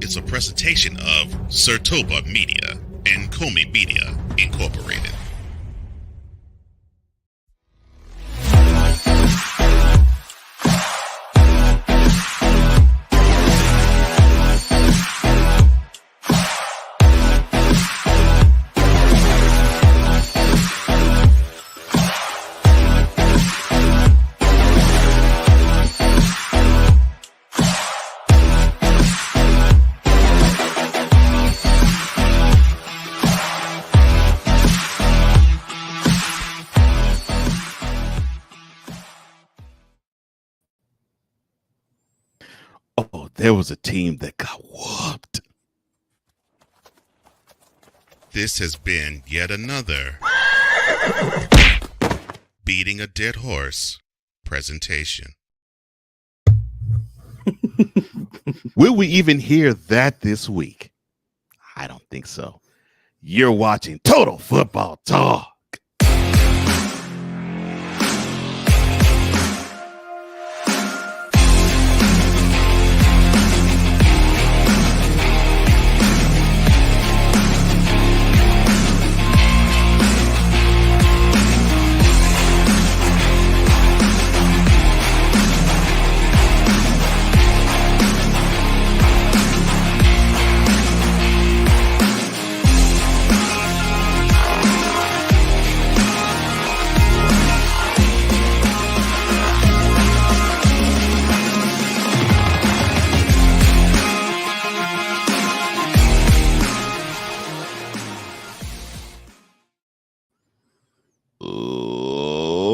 is a presentation of Sertoba Media and Comey Media Incorporated. Oh, there was a team that got whooped. This has been yet another Beating a Dead Horse presentation. Will we even hear that this week? I don't think so. You're watching Total Football Talk.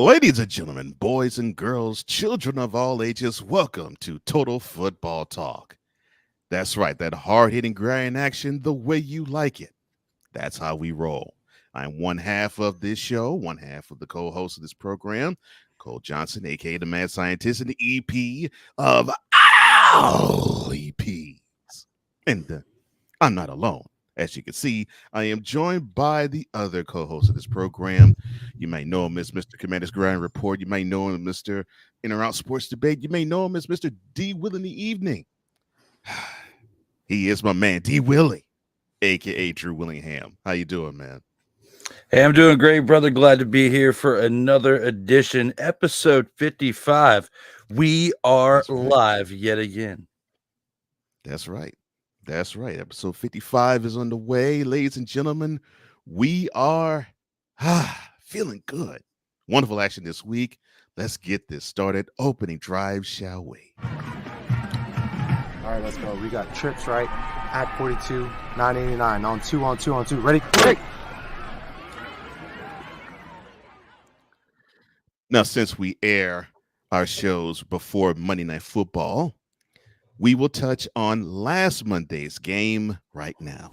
Ladies and gentlemen, boys and girls, children of all ages, welcome to Total Football Talk. That's right, that hard-hitting grind action the way you like it. That's how we roll. I'm one half of this show, one half of the co-host of this program, Cole Johnson, a.k.a. the Mad Scientist and the EP of all EPs. And I'm not alone. As you can see, I am joined by the other co-host of this program. You may know him as Mr. Commander's Grind Report. You may know him as Mr. In or Out Sports Debate. You may know him as Mr. D. Will in the Evening. He is my man, D. Willie, a.k.a. Drew Willingham. How you doing, man? Hey, I'm doing great, brother. Glad to be here for another edition, episode 55. We are live yet again. That's right. That's right. Episode 55 is on the way. Ladies and gentlemen, we are feeling good. Wonderful action this week. Let's get this started. Opening drive, shall we? All right, let's go. We got trips, right? At 42, 989. On two. Ready? Ready. Now, since we air our shows before Monday Night Football, we will touch on last Monday's game right now.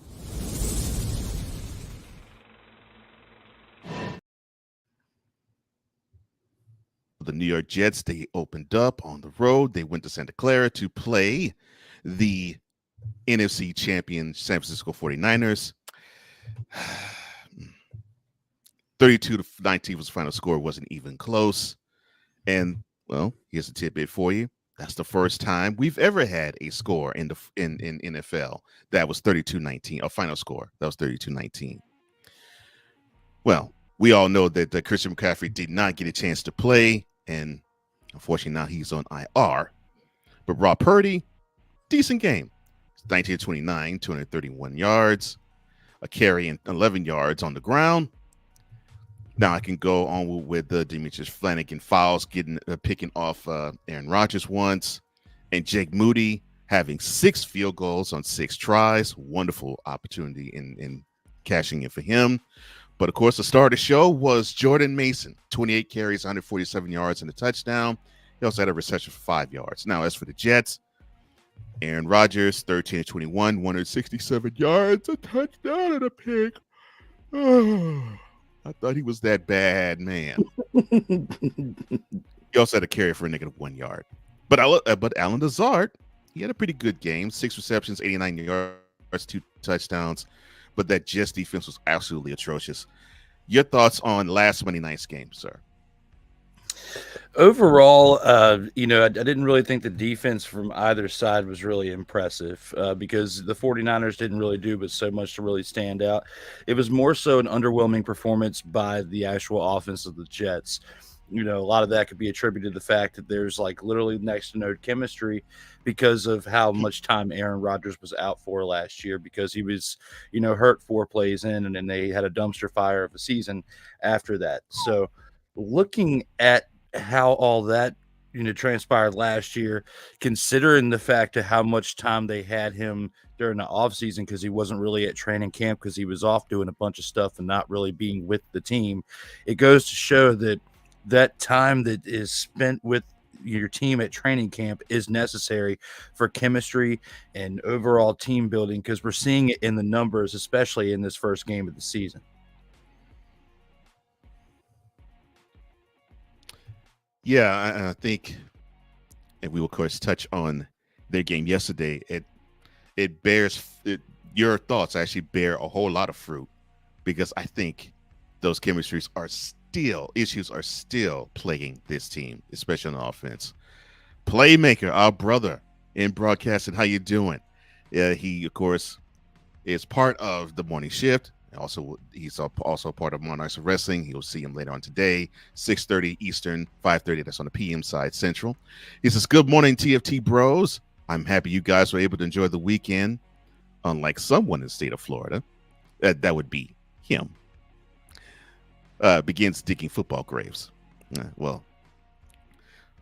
The New York Jets, they opened up on the road. They went to Santa Clara to play the NFC champion San Francisco 49ers. 32-19 was the final score. It wasn't even close. And, well, here's a tidbit for you. That's the first time we've ever had a score in NFL that was 32-19, a final score that was 32-19. Well, we all know that Christian McCaffrey did not get a chance to play, and unfortunately now he's on IR. But Brock Purdy, decent game. 19-29, 231 yards, a carry and 11 yards on the ground. Now I can go on with Demetrius Flanagan fouls, picking off Aaron Rodgers once, and Jake Moody having 6 field goals on 6 tries. Wonderful opportunity in cashing in for him. But of course, the star of the show was Jordan Mason, 28 carries, 147 yards, and a touchdown. He also had a reception for 5 yards. Now, as for the Jets, Aaron Rodgers, 13-21, 167 yards, a touchdown, and a pick. I thought he was that bad, man. He also had a carry for a -1 yard. But Alan Lazard, he had a pretty good game. 6 receptions, 89 yards, 2 touchdowns. But that Jets defense was absolutely atrocious. Your thoughts on last Monday night's game, sir? Overall, I didn't really think the defense from either side was really impressive because the 49ers didn't really do but so much to really stand out. It was more so an underwhelming performance by the actual offense of the Jets. A lot of that could be attributed to the fact that there's like literally next to no chemistry because of how much time Aaron Rodgers was out for last year because he was, hurt 4 plays in and then they had a dumpster fire of a season after that. So looking at how all that transpired last year, considering the fact of how much time they had him during the offseason because he wasn't really at training camp because he was off doing a bunch of stuff and not really being with the team, it goes to show that time that is spent with your team at training camp is necessary for chemistry and overall team building because we're seeing it in the numbers, especially in this first game of the season. Yeah, I think, and we will of course touch on their game yesterday. Your thoughts actually bear a whole lot of fruit because I think those chemistries issues are still plaguing this team, especially on offense. Playmaker, our brother in broadcasting, how you doing? He of course is part of the morning shift. Also, he's also part of Monarchs of Wrestling. You'll see him later on today, 6:30 Eastern, 5:30. That's on the PM side, Central. He says, "Good morning, TFT bros. I'm happy you guys were able to enjoy the weekend. Unlike someone in the state of Florida, that would be him. Begins digging football graves. Well,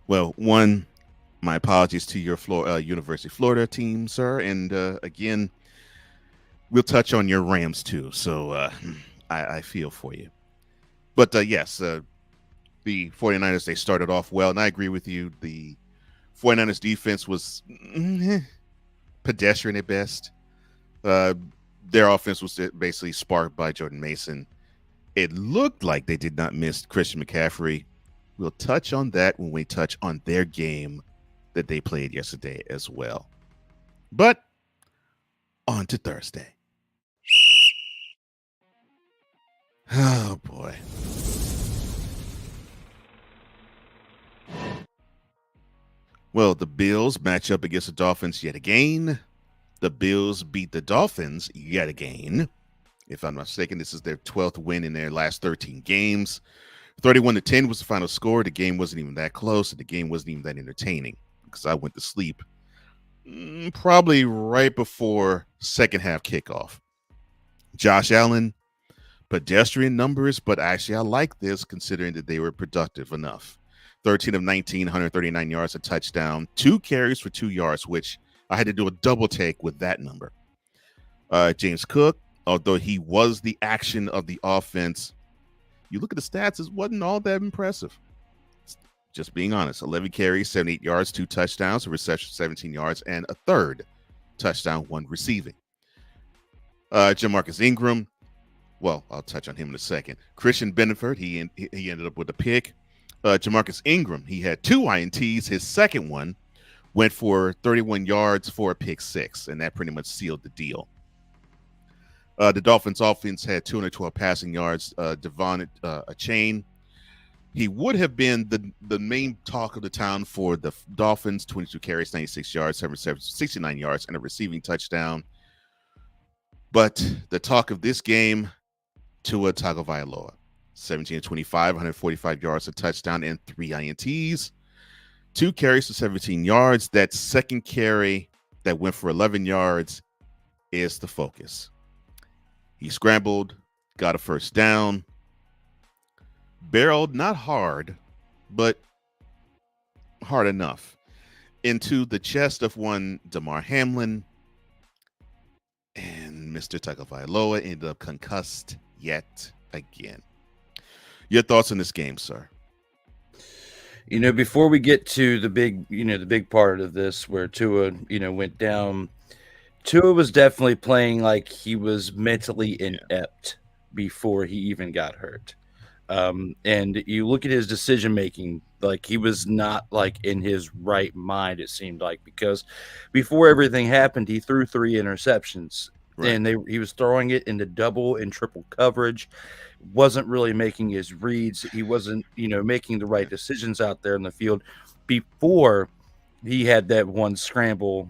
one, my apologies to your University of Florida team, sir. And again, we'll touch on your Rams too. So I feel for you. But yes, the 49ers, they started off well. And I agree with you. The 49ers defense was pedestrian at best. Their offense was basically sparked by Jordan Mason. It looked like they did not miss Christian McCaffrey. We'll touch on that when we touch on their game that they played yesterday as well. But on to Thursday. Oh, boy. Well, the Bills match up against the Dolphins yet again. The Bills beat the Dolphins yet again. If I'm not mistaken, this is their 12th win in their last 13 games. 31-10 was the final score. The game wasn't even that close, and the game wasn't even that entertaining because I went to sleep probably right before second half kickoff. Josh Allen, pedestrian numbers, but actually I like this considering that they were productive enough. 13 of 19, 139 yards, a touchdown, 2 carries for 2 yards, which I had to do a double take with that number. James Cook, although he was the action of the offense, you look at the stats, it wasn't all that impressive. Just being honest, 11 carries, 78 yards, 2 touchdowns, a reception, 17 yards, and a third touchdown, 1 receiving. Jamarcus Ingram, well, I'll touch on him in a second. Christian Benford, he ended up with a pick. Jamarcus Ingram, he had 2 INTs. His second one went for 31 yards for a pick 6, and that pretty much sealed the deal. The Dolphins offense had 212 passing yards. Devon Achane, he would have been the main talk of the town for the Dolphins, 22 carries, 96 yards, 69 yards, and a receiving touchdown. But the talk of this game, Tua Tagovailoa, 17-25, 145 yards, a touchdown, and 3 INTs. 2 carries for 17 yards. That second carry that went for 11 yards is the focus. He scrambled, got a first down, barreled not hard, but hard enough into the chest of one Damar Hamlin, and Mr. Tagovailoa ended up concussed yet again. Your thoughts on this game, sir? Before we get to the big part of this where Tua, went down, Tua was definitely playing like he was mentally inept before he even got hurt. And you look at his decision making, like he was not like in his right mind, it seemed like, because before everything happened, he threw 3 interceptions. Right. And he was throwing it into double and triple coverage wasn't really making his reads. He wasn't, making the right decisions out there in the field before he had that one scramble,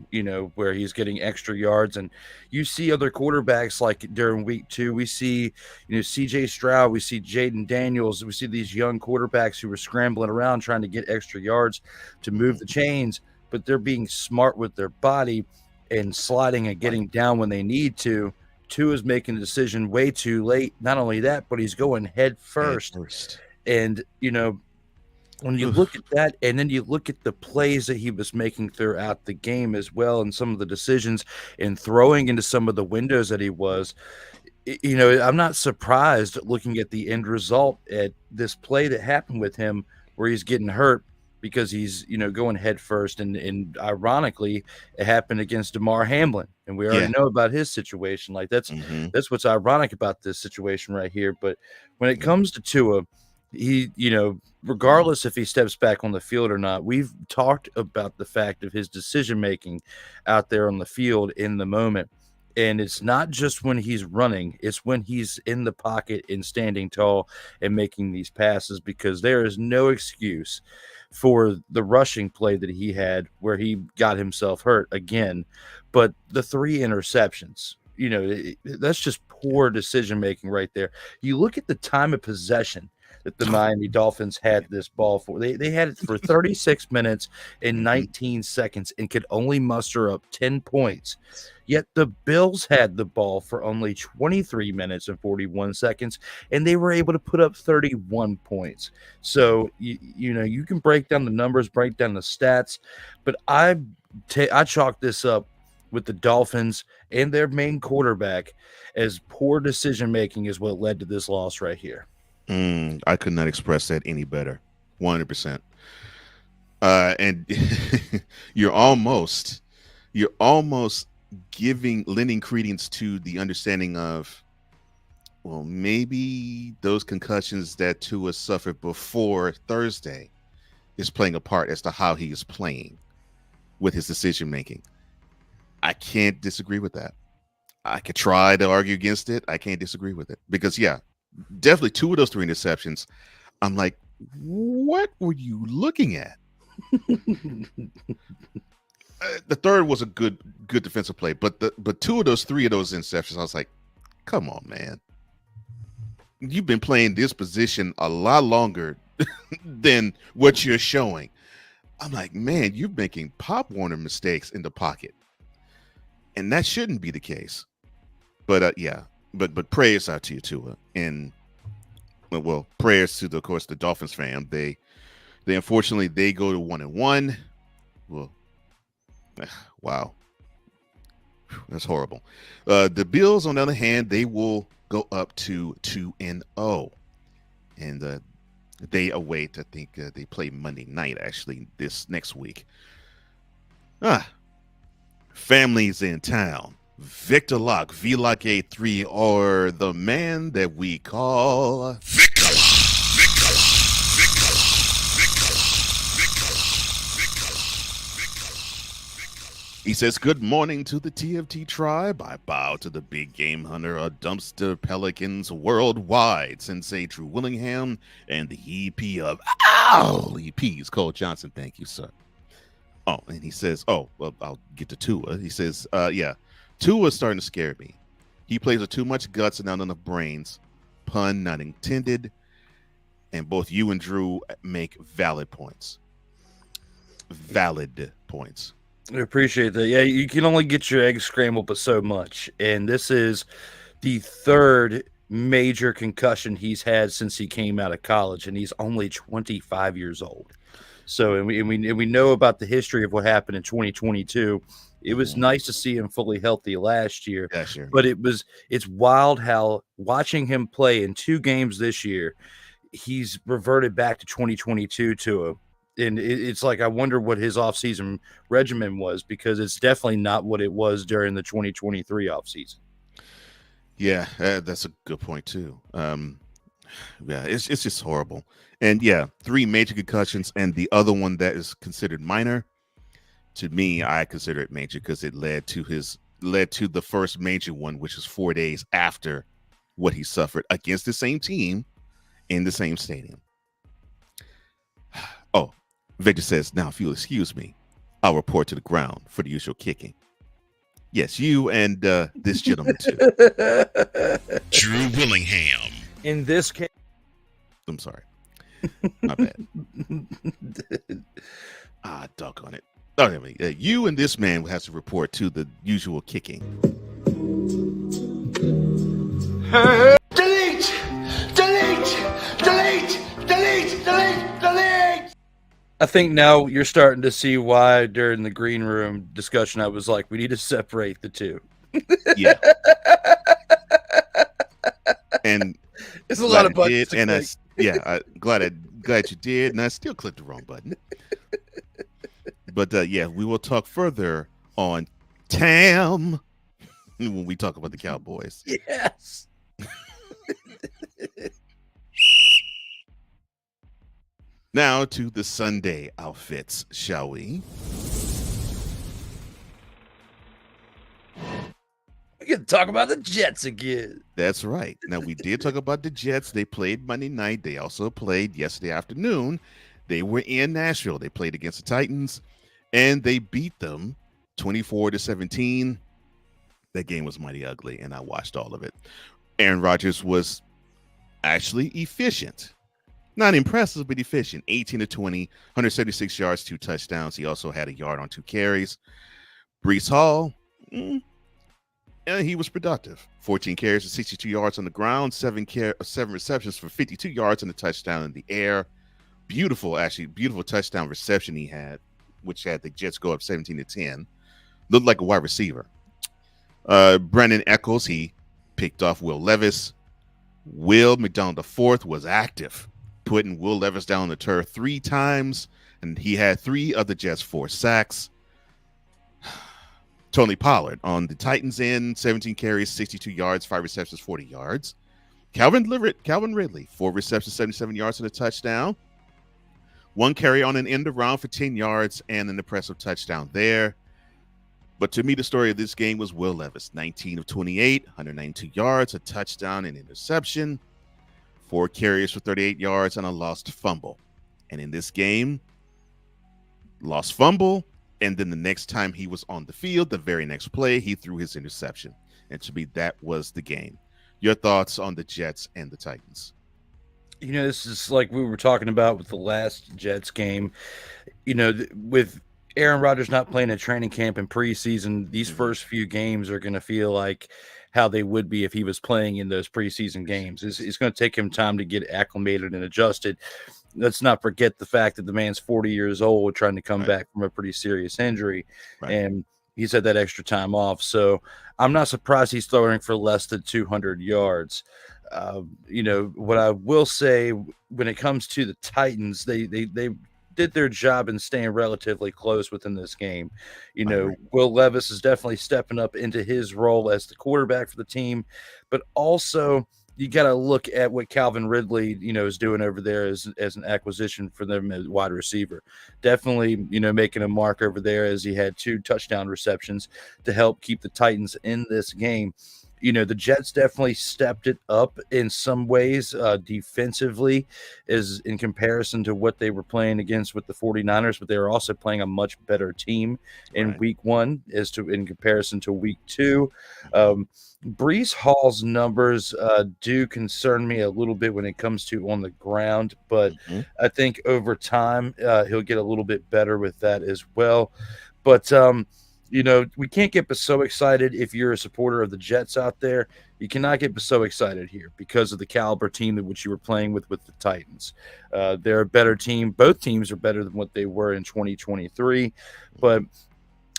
where he's getting extra yards. And you see other quarterbacks like during week 2, we see, CJ Stroud, we see Jaden Daniels, we see these young quarterbacks who were scrambling around trying to get extra yards to move the chains, but they're being smart with their body and sliding and getting down when they need to. Tua is making a decision way too late. Not only that, but he's going head first. And, when you look at that, and then you look at the plays that he was making throughout the game as well, and some of the decisions and throwing into some of the windows that he was, I'm not surprised looking at the end result at this play that happened with him where he's getting hurt because he's, going head first. And ironically, it happened against DeMar Hamlin. And we already know about his situation. Like that's what's ironic about this situation right here. But when it comes to Tua, he, regardless if he steps back on the field or not, we've talked about the fact of his decision making out there on the field in the moment. And it's not just when he's running, it's when he's in the pocket and standing tall and making these passes, because there is no excuse for the rushing play that he had where he got himself hurt again. But the 3 interceptions, that's just poor decision making right there. You look at the time of possession that the Miami Dolphins had this ball for. They had it for 36 minutes and 19 seconds and could only muster up 10 points. Yet the Bills had the ball for only 23 minutes and 41 seconds, and they were able to put up 31 points. So, you can break down the numbers, break down the stats, but I chalk this up with the Dolphins and their main quarterback as poor decision-making is what led to this loss right here. I could not express that any better. 100%. And you're almost lending credence to the understanding of, well, maybe those concussions that Tua suffered before Thursday is playing a part as to how he is playing with his decision making. I can't disagree with that. I could try to argue against it. I can't disagree with it because, definitely 2 of those 3 interceptions, I'm like, what were you looking at? The third was a good defensive play, but 2 of those 3 of those interceptions, I was like, come on, man. You've been playing this position a lot longer than what you're showing. I'm like, man, you're making Pop Warner mistakes in the pocket. And that shouldn't be the case. But But prayers out to you, Tua, and well, prayers to of course the Dolphins fan. They unfortunately they go to 1-1. Well, wow, that's horrible. The Bills, on the other hand, they will go up to 2-0, and they await. I think they play Monday night actually this next week. Families in town. Victor Locke, VLOCK A3, or the man that we call Victor. He says, good morning to the TFT tribe. I bow to the big game hunter of dumpster pelicans worldwide, Sensei Drew Willingham, and the EP of EPs, Cole Johnson. Thank you, sir. Oh, and he says, well, I'll get to Tua. He says, Tua's starting to scare me. He plays with too much guts and not enough brains. Pun not intended. And both you and Drew make valid points. Valid points. I appreciate that. Yeah, you can only get your eggs scrambled but so much. And this is the 3rd major concussion he's had since he came out of college, and he's only 25 years old. So, and we know about the history of what happened in 2022. It was nice to see him fully healthy last year, but it's wild how watching him play in 2 games this year, he's reverted back to 2022 to him. And it's like, I wonder what his offseason regimen was, because it's definitely not what it was during the 2023 offseason. Yeah, that's a good point too. It's just horrible. And 3 major concussions, and the other one that is considered minor. To me, I consider it major because it led to the first major one, which is 4 days after what he suffered against the same team in the same stadium. Oh, Victor says, now, if you'll excuse me, I'll report to the ground for the usual kicking. Yes, you and this gentleman, too. Drew Willingham. In this case, I'm sorry. My bad. Doggone it. Oh, you and this man has to report to the usual kicking. Delete! Delete! Delete! Delete! Delete! Delete! I think now you're starting to see why during the green room discussion I was like, we need to separate the two. Yeah. And it's a lot of buttons. And glad you did, and I still clicked the wrong button. But yeah, we will talk further on TAM when we talk about the Cowboys. Yes. Now to the Sunday outfits, shall we? We can talk about the Jets again. That's right. Now, we did talk about the Jets. They played Monday night. They also played yesterday afternoon. They were in Nashville. They played against the Titans, and they beat them 24-17. That game was mighty ugly, and I watched all of it. Aaron Rodgers was actually efficient. Not impressive, but efficient. 18-20, 176 yards, 2 touchdowns. He also had a yard on 2 carries. Breece Hall, he was productive. 14 carries and 62 yards on the ground, 7 receptions for 52 yards and a touchdown in the air. Beautiful touchdown reception he had, which had the Jets go up 17-10. Looked like a wide receiver. Brandon Echols, he picked off Will Levis. Will McDonald IV was active, putting Will Levis down on the turf 3 times, and he had 3 of the Jets' 4 sacks. Tony Pollard on the Titans end, 17 carries, 62 yards, 5 receptions, 40 yards. Calvin Ridley, 4 receptions, 77 yards and a touchdown. 1 carry on an end around for 10 yards and an impressive touchdown there. But to me, the story of this game was Will Levis, 19 of 28, 192 yards, a touchdown and interception, 4 carries for 38 yards and a lost fumble. And in this game, lost fumble, and then the next time he was on the field, the very next play, he threw his interception. And to me, that was the game. Your thoughts on the Jets and the Titans? You know, this is like we were talking about with the last Jets game. You know, with Aaron Rodgers not playing a training camp in preseason, these first few games are going to feel like how they would be if he was playing in those preseason games. It's going to take him time to get acclimated and adjusted. Let's not forget the fact that the man's 40 years old, trying to come back from a pretty serious injury, and he's had that extra time off. So I'm not surprised he's throwing for less than 200 yards. You know, what I will say when it comes to the Titans, they did their job in staying relatively close within this game. You know, Will Levis is definitely stepping up into his role as the quarterback for the team, but also you got to look at what Calvin Ridley, you know, is doing over there as an acquisition for them as wide receiver. Definitely, you know, making a mark over there as he had 2 touchdown receptions to help keep the Titans in this game. You know, the Jets definitely stepped it up in some ways defensively is in comparison to what they were playing against with the 49ers, but they were also playing a much better team in week 1 in comparison to week 2. Breece Hall's numbers do concern me a little bit when it comes to on the ground, but I think over time he'll get a little bit better with that as well. But you know, we can't get so excited if you're a supporter of the Jets out there. You cannot get so excited here because of the caliber team that which you were playing with the Titans. They're a better team. Both teams are better than what they were in 2023. But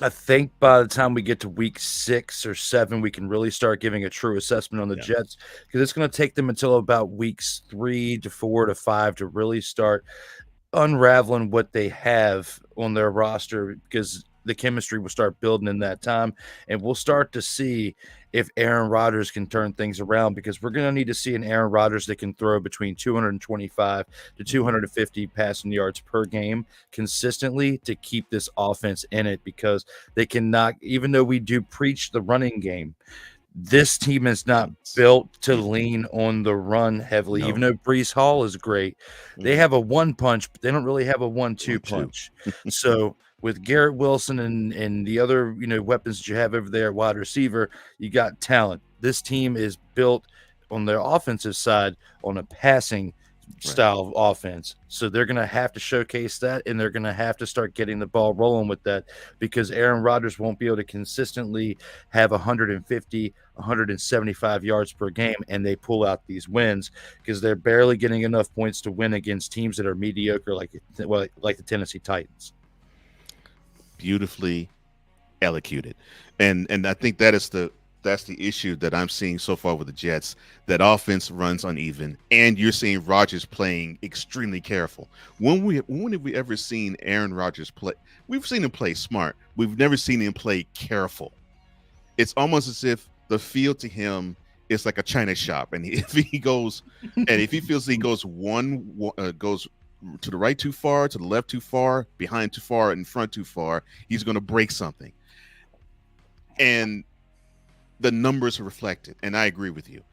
I think by the time we get to week 6 or 7, we can really start giving a true assessment on the Jets, because it's going to take them until about weeks 3 to 4 to 5 to really start unraveling what they have on their roster, because the chemistry will start building in that time, and we'll start to see if Aaron Rodgers can turn things around, because we're going to need to see an Aaron Rodgers that can throw between 225 to 250 passing yards per game consistently to keep this offense in it, because they cannot, even though we do preach the running game, This team is not built to lean on the run heavily, even though Brees Hall is great. They have a one punch, but they don't really have a 1-2 punch. So with Garrett Wilson and the other weapons that you have over there at wide receiver, you got talent. This team is built on their offensive side on a passing style of offense. So they're going to have to showcase that, and they're going to have to start getting the ball rolling with that, because Aaron Rodgers won't be able to consistently have 150, 175 yards per game, and they pull out these wins because they're barely getting enough points to win against teams that are mediocre, like the Tennessee Titans. Beautifully elocuted. And I think that's the issue that I'm seeing so far with the Jets. That offense runs uneven, and you're seeing Rodgers playing extremely careful. When have we ever seen Aaron Rodgers play? We've seen him play smart. We've never seen him play careful. It's almost as if the field to him is like a china shop, and if he feels he goes goes to the right too far, to the left too far, behind too far, in front too far, he's going to break something. And the numbers reflect it, and I agree with you.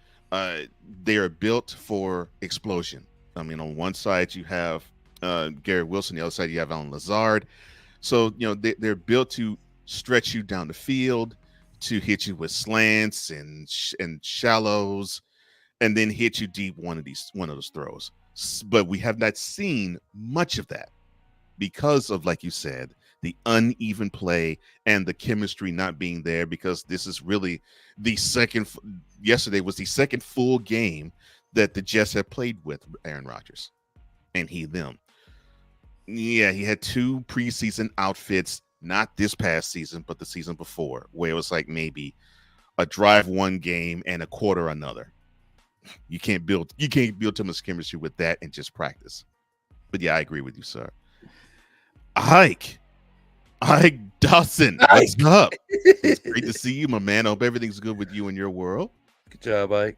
They are built for explosion. I mean, on one side you have Garrett Wilson, the other side you have Allen Lazard. So they're built to stretch you down the field, to hit you with slants and shallows, and then hit you deep one of those throws. But we have not seen much of that because of, like you said, the uneven play and the chemistry not being there, because this is really yesterday was the second full game that the Jets have played with Aaron Rodgers and them. Yeah, he had 2 preseason outfits, not this past season, but the season before, where it was like maybe a drive one game and a quarter another. You can't build too much chemistry with that and just practice. But yeah, I agree with you, sir. Ike Dawson, what's up? It's great to see you, my man. I hope everything's good with you and your world. Good job, Ike.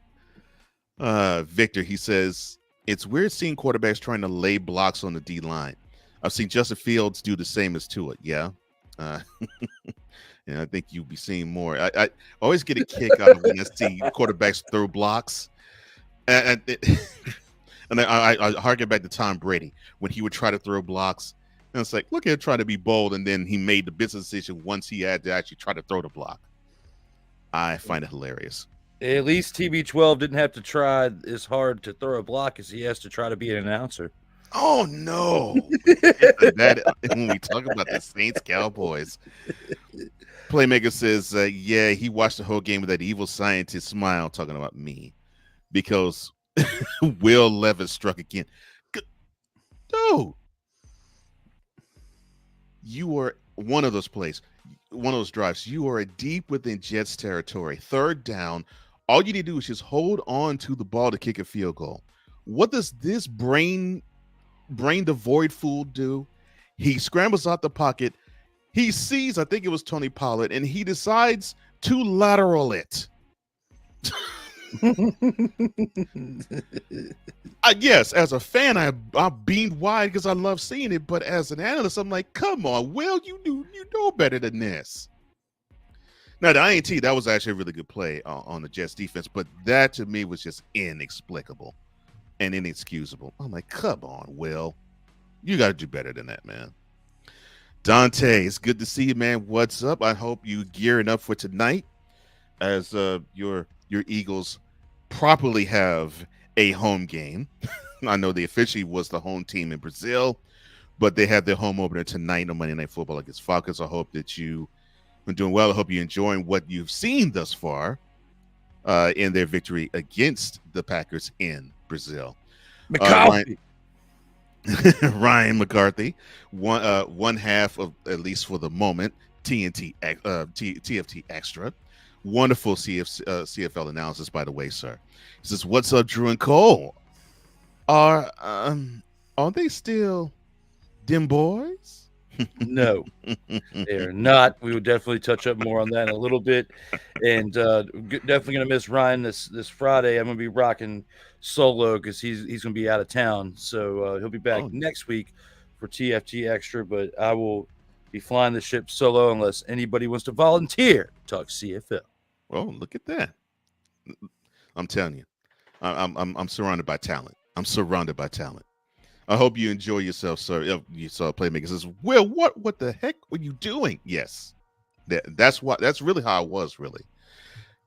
Victor, he says, it's weird seeing quarterbacks trying to lay blocks on the D line. I've seen Justin Fields do the same as Tua. Yeah. And I think you'll be seeing more. I always get a kick out of when I see quarterbacks throw blocks. And I harken back to Tom Brady when he would try to throw blocks. And it's like, look at him try to be bold, and then he made the business decision once he had to actually try to throw the block. I find it hilarious. At least TB12 didn't have to try as hard to throw a block as he has to try to be an announcer. Oh, no. When we talk about the Saints Cowboys, Playmaker says, yeah, he watched the whole game with that evil scientist smile talking about me because Will Levis struck again. Dude, you are one of those plays, one of those drives. You are deep within Jets territory. 3rd down. All you need to do is just hold on to the ball to kick a field goal. What does this brain devoid fool do? He scrambles out the pocket. He sees, I think it was Tony Pollard, and he decides to lateral it. Yes, as a fan, I beamed wide because I love seeing it. But as an analyst, I'm like, come on, Will, you know better than this. Now, the INT, that was actually a really good play on the Jets defense, but that to me was just inexplicable and inexcusable. I'm like, come on, Will. You got to do better than that, man. Dante, it's good to see you, man. What's up? I hope you gearing up for tonight as your Eagles properly have a home game. I know they officially was the home team in Brazil, but they have their home opener tonight on Monday Night Football against Falcons. I hope that you are doing well. I hope you're enjoying what you've seen thus far in their victory against the Packers in Brazil. Ryan McCarthy, one half of, at least for the moment, TFT Extra. Wonderful CFL analysis, by the way, sir. He says, "What's up, Drew and Cole? Are they still them boys?" No, they're not. We will definitely touch up more on that in a little bit, and definitely gonna miss Ryan this Friday. I'm gonna be rocking solo because he's gonna be out of town, so he'll be back next week for TFT Extra. But I will be flying the ship solo unless anybody wants to volunteer to talk CFL. Oh, look at that. I'm telling you, I'm surrounded by talent. I'm surrounded by talent. I hope you enjoy yourself, sir. You saw Playmaker says, "Well, what the heck were you doing?" Yes, that's really how I was. Really,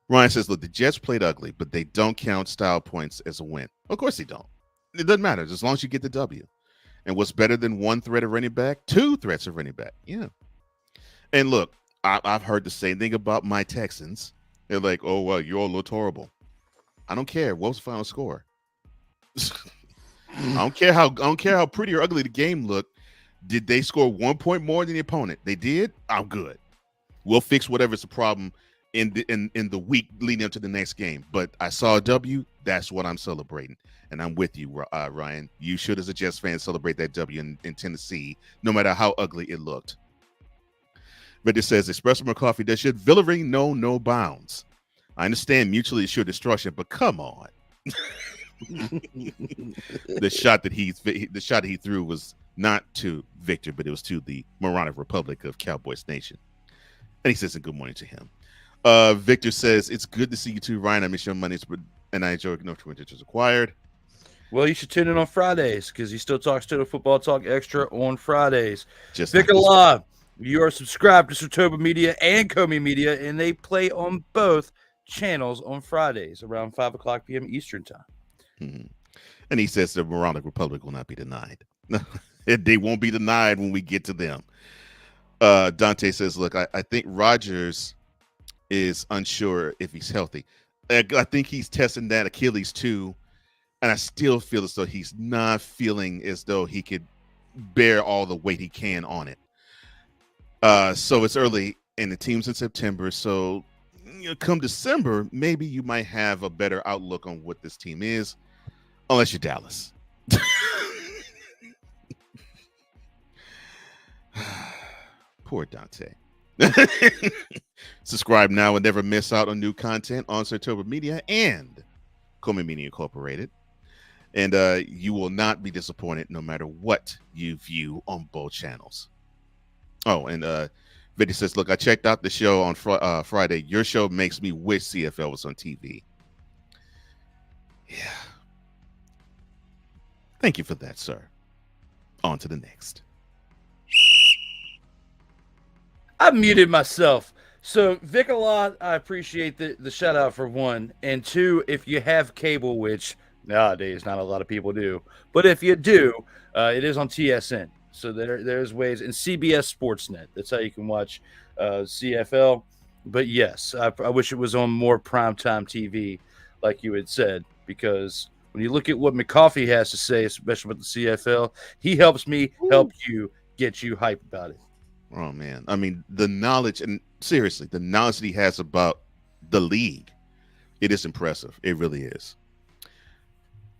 Ryan says, "Look, the Jets played ugly, but they don't count style points as a win. Of course they don't. It doesn't matter as long as you get the W. And what's better than one threat of running back? Two threats of running back. Yeah. And look, I've heard the same thing about my Texans. They're like, oh well, you're all horrible. I don't care. What was the final score? I don't care how pretty or ugly the game looked. Did they score 1 point more than the opponent? They did. I'm good. We'll fix whatever's the problem in the week leading up to the next game. But I saw a W. That's what I'm celebrating, and I'm with you, Ryan. You should, as a Jets fan, celebrate that W in Tennessee, no matter how ugly it looked. Victor says, "Espresso more coffee. Does your Villering know no bounds? I understand mutually assured destruction, but come on." the shot that he threw was not to Victor, but it was to the moronic Republic of Cowboys Nation. And he says a good morning to him. Victor says, "It's good to see you too, Ryan. I miss your money, and I enjoy North Winter's acquired." Well, you should tune in on Fridays because he still talks to the Football Talk Extra on Fridays. Just Vic Alive, you are subscribed to Sertoba Media and Comey Media, and they play on both channels on Fridays around 5 o'clock p.m. Eastern time. Mm-hmm. And he says the moronic Republic will not be denied. They won't be denied when we get to them. Dante says, "Look, I think Rodgers is unsure if he's healthy. I think he's testing that Achilles too, and I still feel as though he's not feeling as though he could bear all the weight he can on it. So it's early, and the team's in September. So come December, maybe you might have a better outlook on what this team is, unless you're Dallas." Poor Dante. Subscribe now and never miss out on new content on Sertoba Media and Comey Media Incorporated. And you will not be disappointed no matter what you view on both channels. Oh, and Vinny says, "Look, I checked out the show on Friday. Your show makes me wish CFL was on TV." Yeah. Thank you for that, sir. On to the next. I muted myself. So, Vic a lot, I appreciate the shout out for one. And two, if you have cable, which nowadays not a lot of people do, but if you do, it is on TSN. So there's ways, and CBS Sportsnet. That's how you can watch CFL. But yes, I wish it was on more primetime TV, like you had said, because when you look at what McCoffey has to say, especially with the CFL, he helps me help you, get you hype about it. Oh, man. I mean, the knowledge, and seriously, the knowledge that he has about the league, it is impressive. It really is.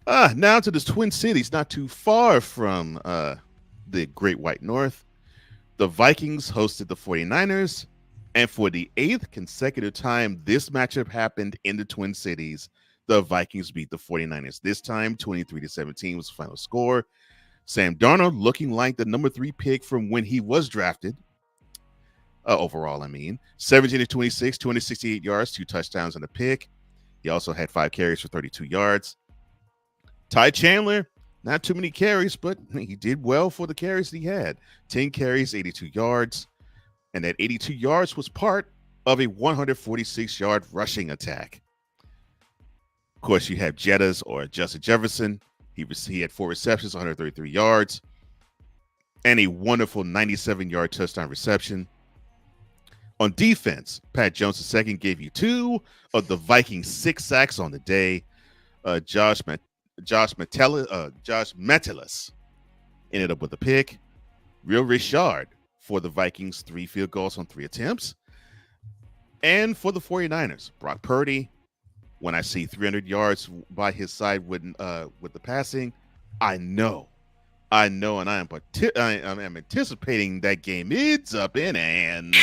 Now to the Twin Cities, not too far from the Great White North. The Vikings hosted the 49ers, and for the 8th consecutive time this matchup happened in the Twin Cities, the Vikings beat the 49ers. This time, 23-17 was the final score. Sam Darnold looking like the number 3 pick from when he was drafted. Overall, 17-26, 268 yards, 2 touchdowns and a pick. He also had 5 carries for 32 yards. Ty Chandler, not too many carries, but he did well for the carries that he had. 10 carries, 82 yards. And that 82 yards was part of a 146-yard rushing attack. Of course, you have Jettas or Justin Jefferson. He had 4 receptions, 133 yards, and a wonderful 97-yard touchdown reception. On defense, Pat Jones II gave you 2 of the Vikings' 6 sacks on the day. Josh Metellus ended up with a pick. Real Richard for the Vikings, 3 field goals on 3 attempts. And for the 49ers, Brock Purdy, when I see 300 yards by his side with the passing, I know, and I am anticipating that game. It's up in and.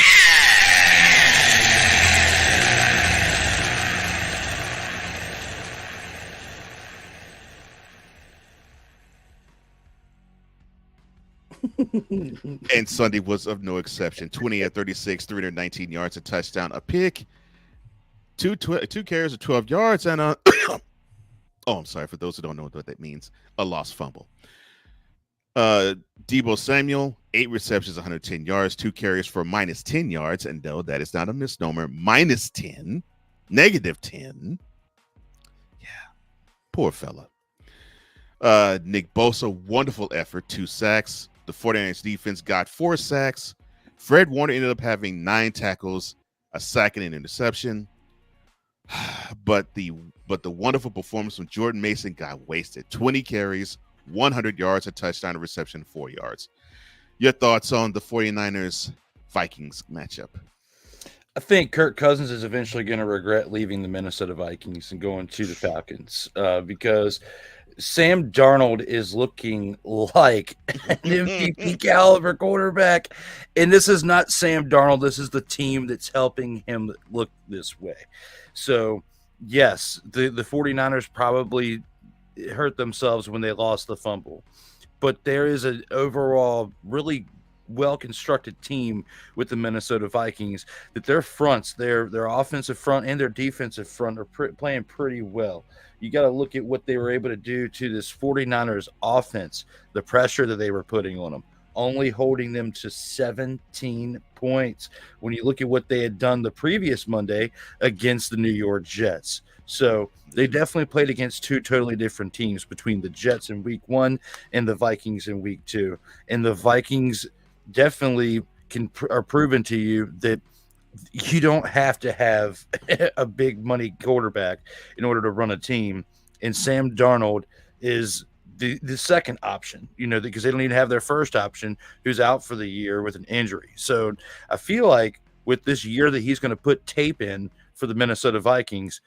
And Sunday was of no exception. 20 at 36, 319 yards, a touchdown, a pick. Two carries of 12 yards and a I'm sorry, for those who don't know what that means, a lost fumble. Deebo Samuel, 8 receptions, 110 yards, 2 carries for minus 10 yards. And no, that is not a misnomer. Minus 10, negative 10. Yeah, poor fella. Nick Bosa, wonderful effort, 2 sacks. The 49ers defense got 4 sacks. Fred Warner ended up having 9 tackles, a sack and an interception. But the wonderful performance from Jordan Mason got wasted. 20 carries, 100 yards, a touchdown, a reception, 4 yards. Your thoughts on the 49ers Vikings matchup? I think Kirk Cousins is eventually going to regret leaving the Minnesota Vikings and going to the Falcons because Sam Darnold is looking like an MVP caliber quarterback. And this is not Sam Darnold. This is the team that's helping him look this way. So, yes, the 49ers probably hurt themselves when they lost the fumble. But there is an overall really well-constructed team with the Minnesota Vikings that their fronts, their offensive front and their defensive front are playing pretty well. You got to look at what they were able to do to this 49ers offense, the pressure that they were putting on them, only holding them to 17 points when you look at what they had done the previous Monday against the New York Jets. So they definitely played against 2 totally different teams between the Jets in week 1 and the Vikings in week 2. And the Vikings definitely are proven to you that you don't have to have a big money quarterback in order to run a team. And Sam Darnold is the second option, because they don't even have their first option, who's out for the year with an injury. So I feel like with this year that he's going to put tape in for the Minnesota Vikings,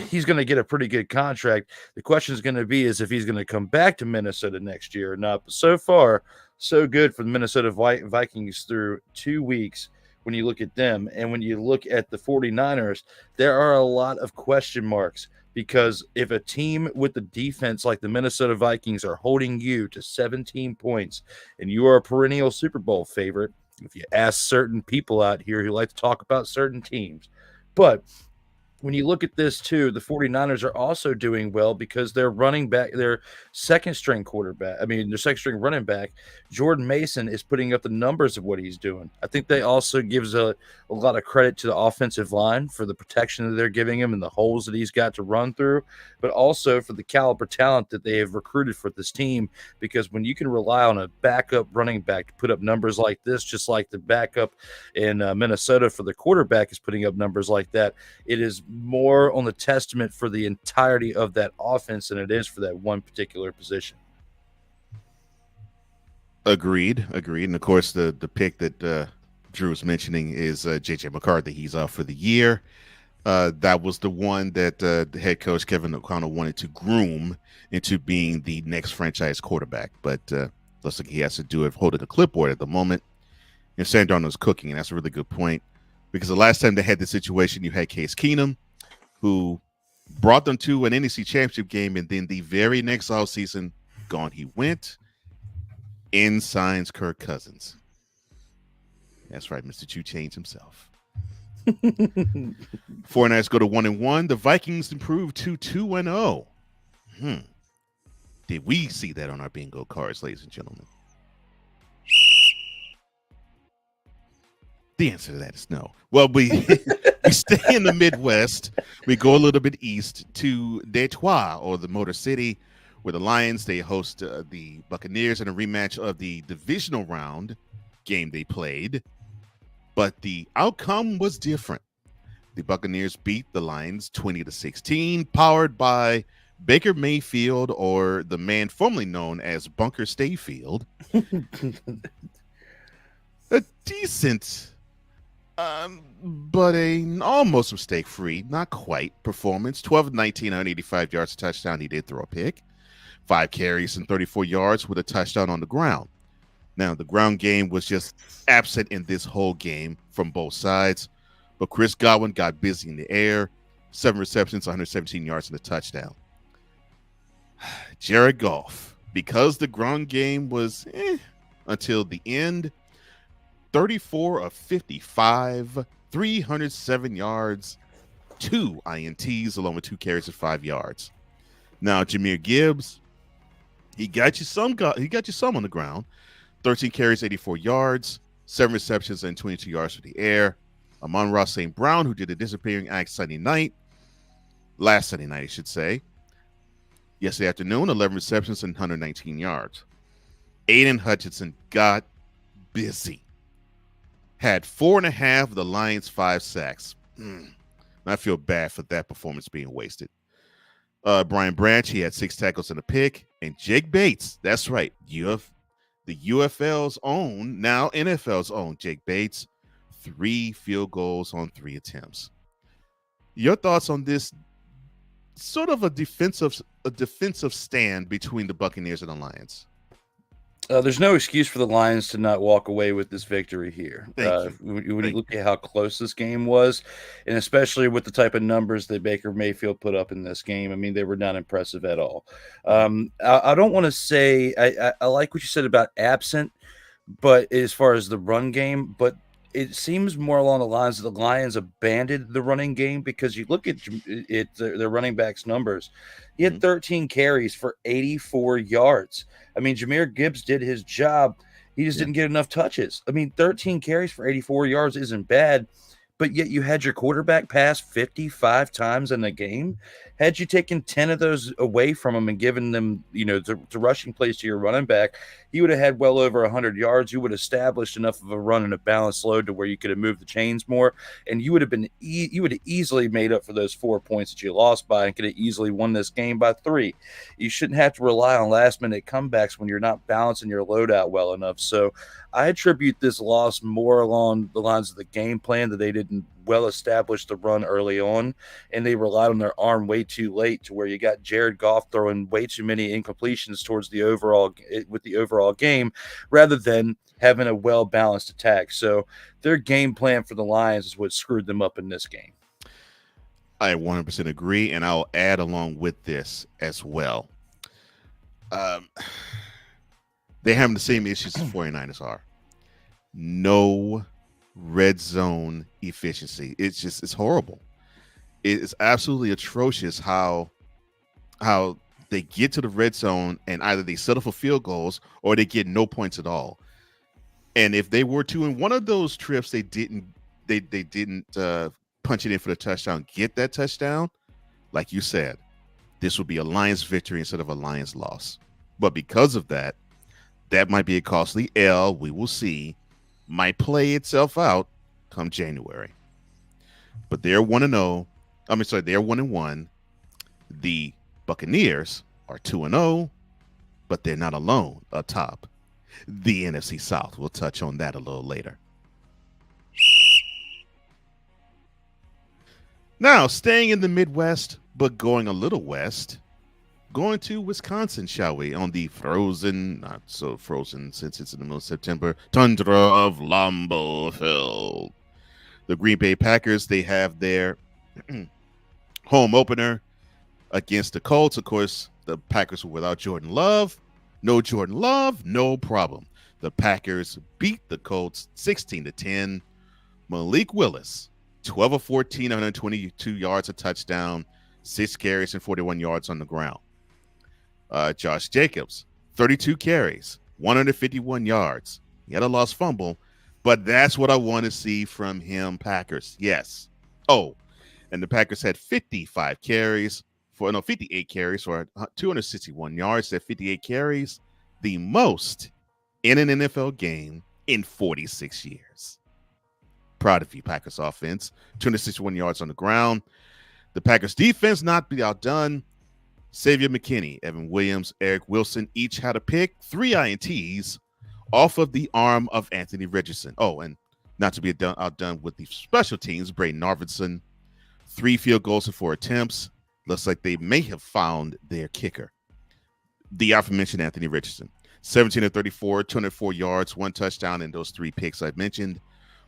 he's going to get a pretty good contract. The question is going to be is if he's going to come back to Minnesota next year or not. But so far, so good for the Minnesota Vikings through 2 weeks when you look at them. And when you look at the 49ers, there are a lot of question marks. Because if a team with the defense like the Minnesota Vikings are holding you to 17 points and you are a perennial Super Bowl favorite, if you ask certain people out here who like to talk about certain teams. But when you look at this too, the 49ers are also doing well because their running back, their second string running back, Jordan Mason, is putting up the numbers of what he's doing. I think they also gives a lot of credit to the offensive line for the protection that they're giving him and the holes that he's got to run through, but also for the caliber talent that they have recruited for this team. Because when you can rely on a backup running back to put up numbers like this, just like the backup in Minnesota for the quarterback is putting up numbers like that, it is more on the testament for the entirety of that offense than it is for that one particular position. Agreed. And of course, the pick that Drew was mentioning is JJ McCarthy. He's out for the year. That was the one that the head coach Kevin O'Connell wanted to groom into being the next franchise quarterback. But looks like he has to do it holding a clipboard at the moment. And Sam Darnold's cooking, and that's a really good point. Because the last time they had this situation, you had Case Keenum, who brought them to an NFC championship game, and then the very next offseason, gone he went. In signs Kirk Cousins. That's right, Mr. Chew Change himself. 49ers go to 1-1. The Vikings improved to 2-0. Did we see that on our bingo cards, ladies and gentlemen? The answer to that is no. Well, we stay in the Midwest. We go a little bit east to Detroit, or the Motor City, where the Lions, they host the Buccaneers in a rematch of the divisional round game they played. But the outcome was different. The Buccaneers beat the Lions 20-16, powered by Baker Mayfield, or the man formerly known as Bunker Stayfield. A decent, but an almost mistake-free, not quite, performance. 12-19, 185 yards, a touchdown. He did throw a pick. 5 carries and 34 yards with a touchdown on the ground. Now, the ground game was just absent in this whole game from both sides. But Chris Godwin got busy in the air. 7 receptions, 117 yards and a touchdown. Jared Goff, because the ground game was until the end, 34 of 55, 307 yards, 2 INTs along with 2 carries of 5 yards. Now, Jahmyr Gibbs, he got you some on the ground. 13 carries, 84 yards, 7 receptions, and 22 yards for the air. Amon-Ra St. Brown, who did a disappearing act last Sunday night, I should say. Yesterday afternoon, 11 receptions and 119 yards. Aiden Hutchinson got busy. Had 4.5 of the Lions' 5 sacks. I feel bad for that performance being wasted. Brian Branch, he had 6 tackles and a pick. And Jake Bates, that's right, the UFL's own, now NFL's own, Jake Bates, 3 field goals on 3 attempts. Your thoughts on this sort of a defensive stand between the Buccaneers and the Lions? There's no excuse for the Lions to not walk away with this victory here. When you look at how close this game was, and especially with the type of numbers that Baker Mayfield put up in this game, I mean, they were not impressive at all. I don't want to say I like what you said about absent, but as far as the run game, but it seems more along the lines of the Lions abandoned the running game, because you look at their running backs' numbers. He had 13 carries for 84 yards. I mean, Jahmyr Gibbs did his job. He just didn't get enough touches. I mean, 13 carries for 84 yards isn't bad, but yet you had your quarterback pass 55 times in the game. Had you taken 10 of those away from him and given them, the rushing plays to your running back, he would have had well over 100 yards. You would have established enough of a run and a balanced load to where you could have moved the chains more, and you would have easily made up for those 4 points that you lost by, and could have easily won this game by 3. You shouldn't have to rely on last-minute comebacks when you're not balancing your load out well enough. So I attribute this loss more along the lines of the game plan, that they didn't well establish the run early on, and they relied on their arm way too late, to where you got Jared Goff throwing way too many incompletions towards the overall game, rather than having a well-balanced attack. So their game plan for the Lions is what screwed them up in this game. I 100% agree, and I'll add along with this as well. They're having the same issues as 49ers are. No red zone efficiency. It's horrible. It is absolutely atrocious how they get to the red zone and either they settle for field goals or they get no points at all. And if they were to, in one of those trips, they didn't punch it in for the touchdown, get that touchdown, like you said, this would be a Lions victory instead of a Lions loss. But because of that, that might be a costly L. We will see. Might play itself out come January. But they're 1-0. They're 1-1. The Buccaneers are 2-0, but they're not alone atop the NFC South. We'll touch on that a little later. Now, staying in the Midwest, but going a little west, going to Wisconsin, shall we, on the frozen, not so frozen since it's in the middle of September, tundra of Lambeau Field. The Green Bay Packers, they have their home opener against the Colts. Of course, the Packers were without Jordan Love. No Jordan Love, no problem. The Packers beat the Colts 16-10. Malik Willis, 12 of 14, 122 yards, a touchdown, 6 carries, and 41 yards on the ground. Josh Jacobs, 32 carries, 151 yards. He had a lost fumble, but that's what I want to see from him, Packers. Yes. Oh, and the Packers had 58 carries for 261 yards. That 58 carries, the most in an NFL game in 46 years. Proud of you, Packers offense. 261 yards on the ground. The Packers defense not be outdone. Xavier McKinney, Evan Williams, Eric Wilson each had a pick, 3 INTs off of the arm of Anthony Richardson. Oh, and not to be outdone with the special teams, Braden Arvidson, 3 field goals and 4 attempts. Looks like they may have found their kicker. The aforementioned Anthony Richardson, 17 of 34, 204 yards, 1 touchdown, and those 3 picks I mentioned.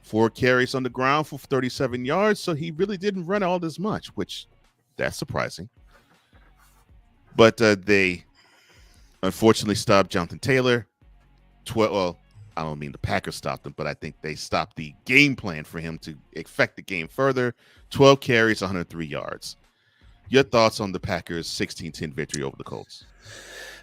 4 carries on the ground for 37 yards, so he really didn't run all this much, which that's surprising. But they unfortunately stopped Jonathan Taylor. I don't mean the Packers stopped him, but I think they stopped the game plan for him to affect the game further. 12 carries, 103 yards. Your thoughts on the Packers' 16-10 victory over the Colts?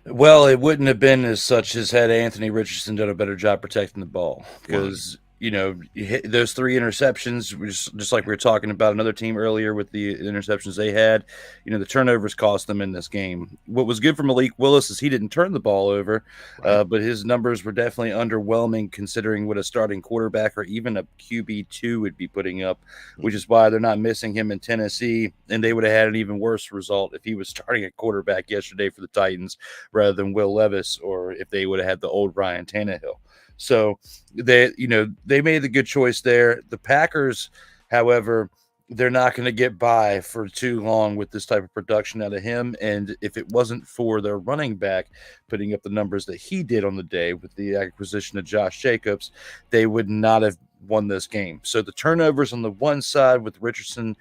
Well, it wouldn't have been as such as had Anthony Richardson done a better job protecting the ball, because you know, you hit those 3 interceptions, just like we were talking about another team earlier with the interceptions they had. You know, the turnovers cost them in this game. What was good for Malik Willis is he didn't turn the ball over, but his numbers were definitely underwhelming considering what a starting quarterback or even a QB2 would be putting up, which is why they're not missing him in Tennessee, and they would have had an even worse result if he was starting at quarterback yesterday for the Titans rather than Will Levis, or if they would have had the old Ryan Tannehill. So they made the good choice there. The Packers, however, they're not going to get by for too long with this type of production out of him. And if it wasn't for their running back putting up the numbers that he did on the day with the acquisition of Josh Jacobs, they would not have won this game. So the turnovers on the one side with Richardson,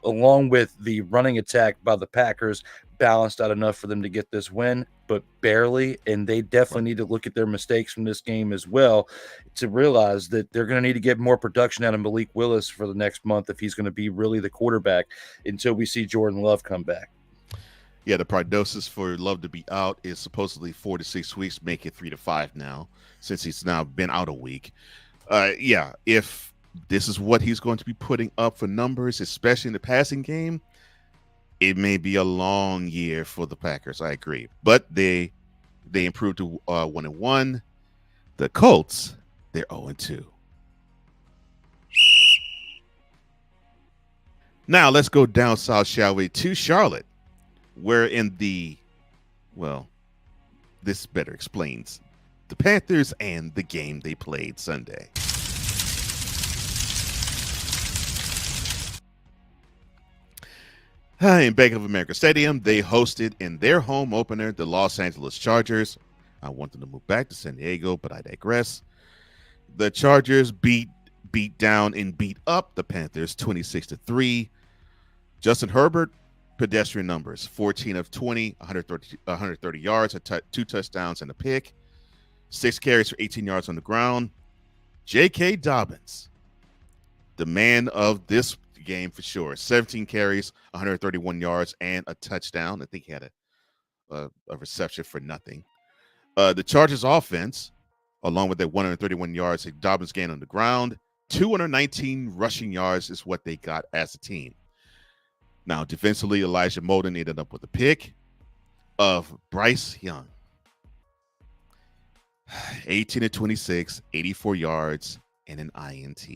along with the running attack by the Packers, balanced out enough for them to get this win, but barely. And they definitely need to look at their mistakes from this game as well to realize that they're going to need to get more production out of Malik Willis for the next month if he's going to be really the quarterback until we see Jordan Love come back. Yeah, the prognosis for Love to be out is supposedly 4 to 6 weeks, make it 3 to 5 now, since he's now been out a week. Yeah, if this is what he's going to be putting up for numbers, especially in the passing game, it may be a long year for the Packers. I agree, but they improved to 1-1. The Colts, they're 0-2. Now let's go down south, shall we, to Charlotte, where this better explains the Panthers and the game they played Sunday. In Bank of America Stadium, they hosted in their home opener the Los Angeles Chargers. I want them to move back to San Diego, but I digress. The Chargers beat down and beat up the Panthers 26-3. Justin Herbert, pedestrian numbers: 14 of 20, 130 yards, 2 touchdowns and a pick, 6 carries for 18 yards on the ground. J.K. Dobbins, the man of this game for sure, 17 carries, 131 yards and a touchdown. I think he had a reception for nothing. The Chargers offense, along with their 131 yards, Dobbins gained on the ground, 219 rushing yards is what they got as a team. Now, defensively, Elijah Molden ended up with a pick of Bryce Young. 18 of 26, 84 yards, and an INT,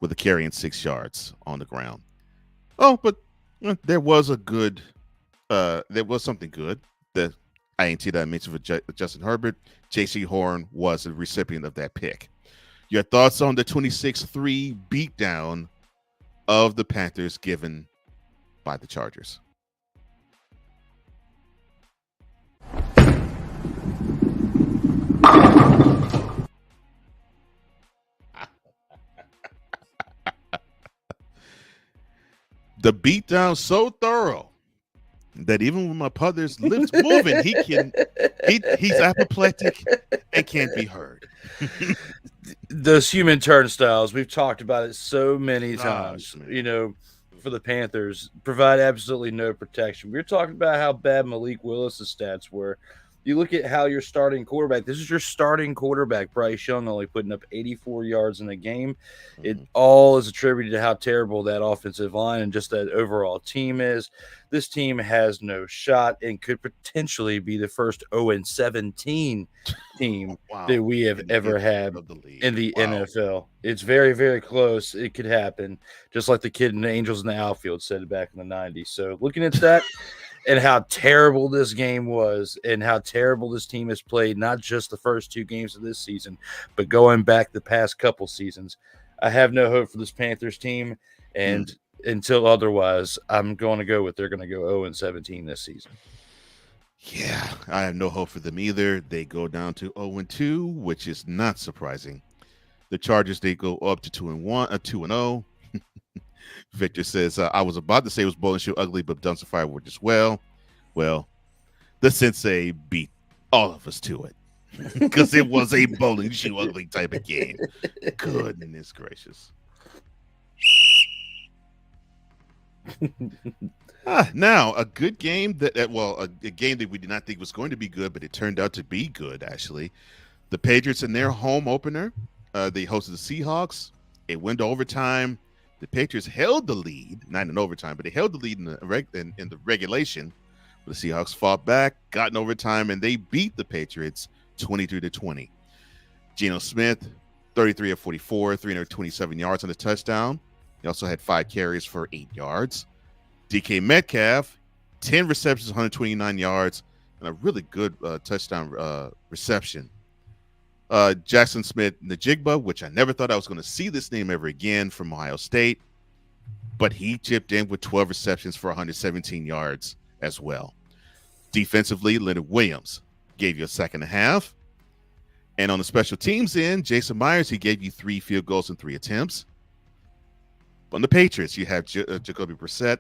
with a carry and 6 yards on the ground. Oh, but there was something good. The INT that I mentioned for Justin Herbert, J.C. Horn was the recipient of that pick. Your thoughts on the 26-3 beatdown of the Panthers given by the Chargers? The beatdown so thorough that even when my brother's lips moving, he's apoplectic and can't be heard. Those human turnstiles, we've talked about it so many times. You know, for the Panthers, provide absolutely no protection. We were talking about how bad Malik Willis' stats were. You look at how your starting quarterback, this is your starting quarterback, Bryce Young, only putting up 84 yards in a game. It all is attributed to how terrible that offensive line and just that overall team is. This team has no shot and could potentially be the first 0-17 team that we have ever had in the NFL. It's very, very close. It could happen, just like the kid in the Angels in the outfield said back in the 90s. So looking at that, and how terrible this game was and how terrible this team has played, not just the first 2 games of this season, but going back the past couple seasons, I have no hope for this Panthers team. And until otherwise, I'm going to go with they're going to go 0-17 this season. Yeah, I have no hope for them either. They go down to 0-2, which is not surprising. The Chargers, they go up to 2-0. Victor says, I was about to say it was Bowl and Shoe ugly, but Dumpster Fire worked as well. Well, the Sensei beat all of us to it. because it was a bowling shoe ugly type of game. Goodness gracious. Now, a good game a game that we did not think was going to be good, but it turned out to be good, actually. The Patriots in their home opener, they hosted the Seahawks. It went to overtime. The Patriots held the lead, not in overtime, but they held the lead in the regulation. But the Seahawks fought back, got in overtime, and they beat the Patriots 23-20. Geno Smith, 33 of 44, 327 yards on the touchdown. He also had 5 carries for 8 yards. DK Metcalf, 10 receptions, 129 yards, and a really good touchdown reception. Jackson Smith-Njigba, which I never thought I was going to see this name ever again, from Ohio State, but he chipped in with 12 receptions for 117 yards as well. Defensively, Leonard Williams gave you a sack and a half. And on the special teams end, Jason Myers, he gave you 3 field goals and 3 attempts. On the Patriots, you have Jacoby Brissett,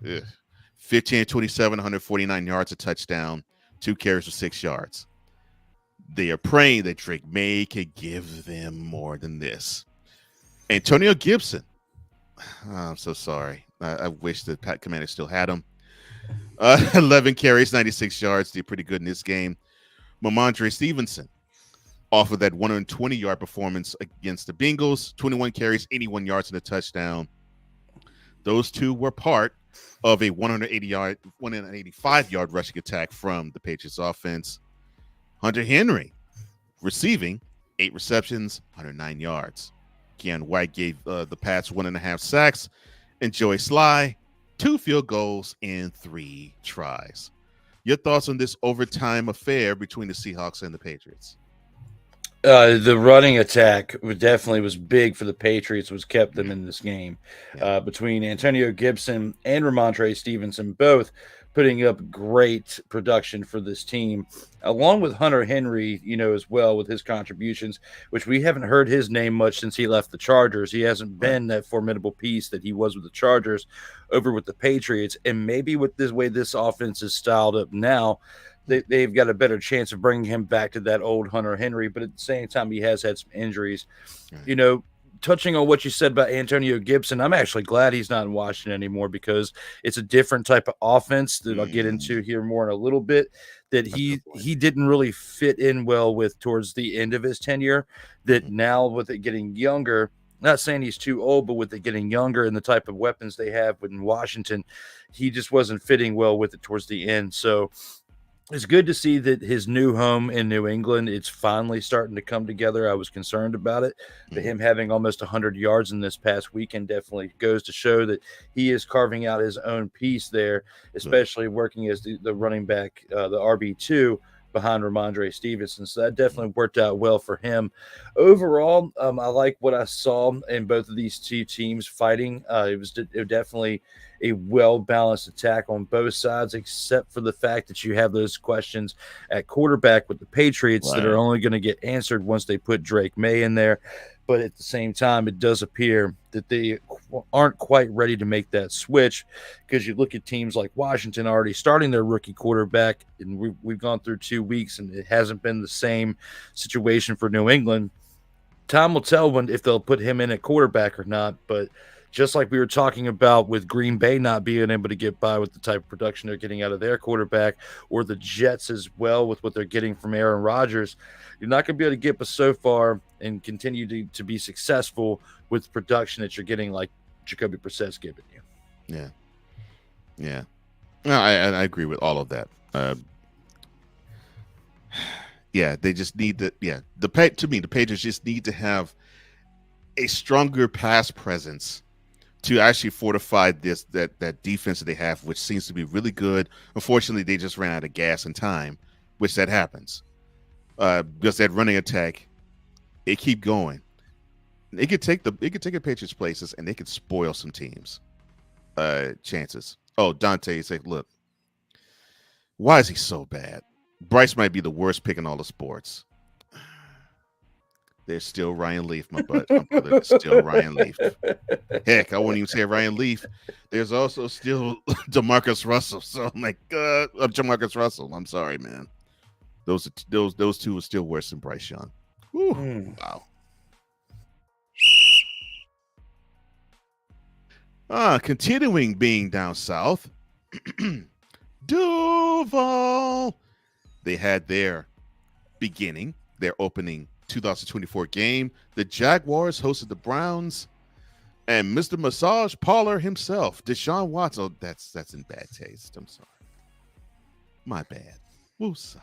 15-27, 149 yards, a touchdown, 2 carries for 6 yards. They are praying that Drake May could give them more than this. Antonio Gibson. I'm so sorry. I wish the Pat Commanders still had him. 11 carries, 96 yards. Did pretty good in this game. Mamondre Stevenson, off of that 120-yard performance against the Bengals, 21 carries, 81 yards and a touchdown. Those two were part of a 185-yard rushing attack from the Patriots offense. Hunter Henry receiving 8 receptions, 109 yards. Keon White gave the Pats 1.5 sacks, and Joey Sly 2 field goals in 3 tries. Your thoughts on this overtime affair between the Seahawks and the Patriots? The running attack definitely was big for the Patriots, was kept them in this game. Between Antonio Gibson and Ramondre Stevenson, both putting up great production for this team, along with Hunter Henry, as well, with his contributions, which we haven't heard his name much since he left the Chargers. He hasn't been that formidable piece that he was with the Chargers over with the Patriots. And maybe with this way this offense is styled up now, they've got a better chance of bringing him back to that old Hunter Henry. But at the same time, he has had some injuries. Touching on what you said about Antonio Gibson, I'm actually glad he's not in Washington anymore, because it's a different type of offense that I'll get into here more in a little bit, that he didn't really fit in well with towards the end of his tenure. That now, with it getting younger, not saying he's too old, but with it getting younger and the type of weapons they have in Washington, he just wasn't fitting well with it towards the end. So it's good to see that his new home in New England, it's finally starting to come together. I was concerned about it, but him having almost 100 yards in this past weekend definitely goes to show that he is carving out his own piece there, especially working as the running back, the RB2 behind Ramondre Stevenson. So that definitely worked out well for him. Overall, I like what I saw in both of these two teams fighting. It was definitely a well-balanced attack on both sides, except for the fact that you have those questions at quarterback with the Patriots that are only going to get answered once they put Drake May in there. But at the same time, it does appear that they aren't quite ready to make that switch, because you look at teams like Washington already starting their rookie quarterback, and we've gone through 2 weeks, and it hasn't been the same situation for New England. Time will tell if they'll put him in at quarterback or not, but just like we were talking about with Green Bay not being able to get by with the type of production they're getting out of their quarterback, or the Jets as well with what they're getting from Aaron Rodgers, you're not going to be able to get so far and continue to be successful with production that you're getting like Jacoby Brissett's giving you. Yeah. No, I agree with all of that. They just need to. To me, the Patriots just need to have a stronger pass presence to actually fortify that defense that they have, which seems to be really good. Unfortunately, they just ran out of gas and time, which that happens. Because that running attack, they keep going. It could take the Patriots places, and they could spoil some teams' chances. Oh, Dante, say, look, why is he so bad? Bryce might be the worst pick in all the sports. There's still Ryan Leaf, my brother. There's still Ryan Leaf. Heck, I wouldn't even say Ryan Leaf. There's also still DeMarcus Russell. So I'm like, JaMarcus Russell. I'm sorry, man. Those two are still worse than Bryce Young. Whew, wow. Continuing being down south, Duval. They had their opening 2024 game. The Jaguars hosted the Browns, and Mr. Massage Parlor himself, Deshaun Watson. Oh, that's in bad taste. I'm sorry. My bad. Woosah.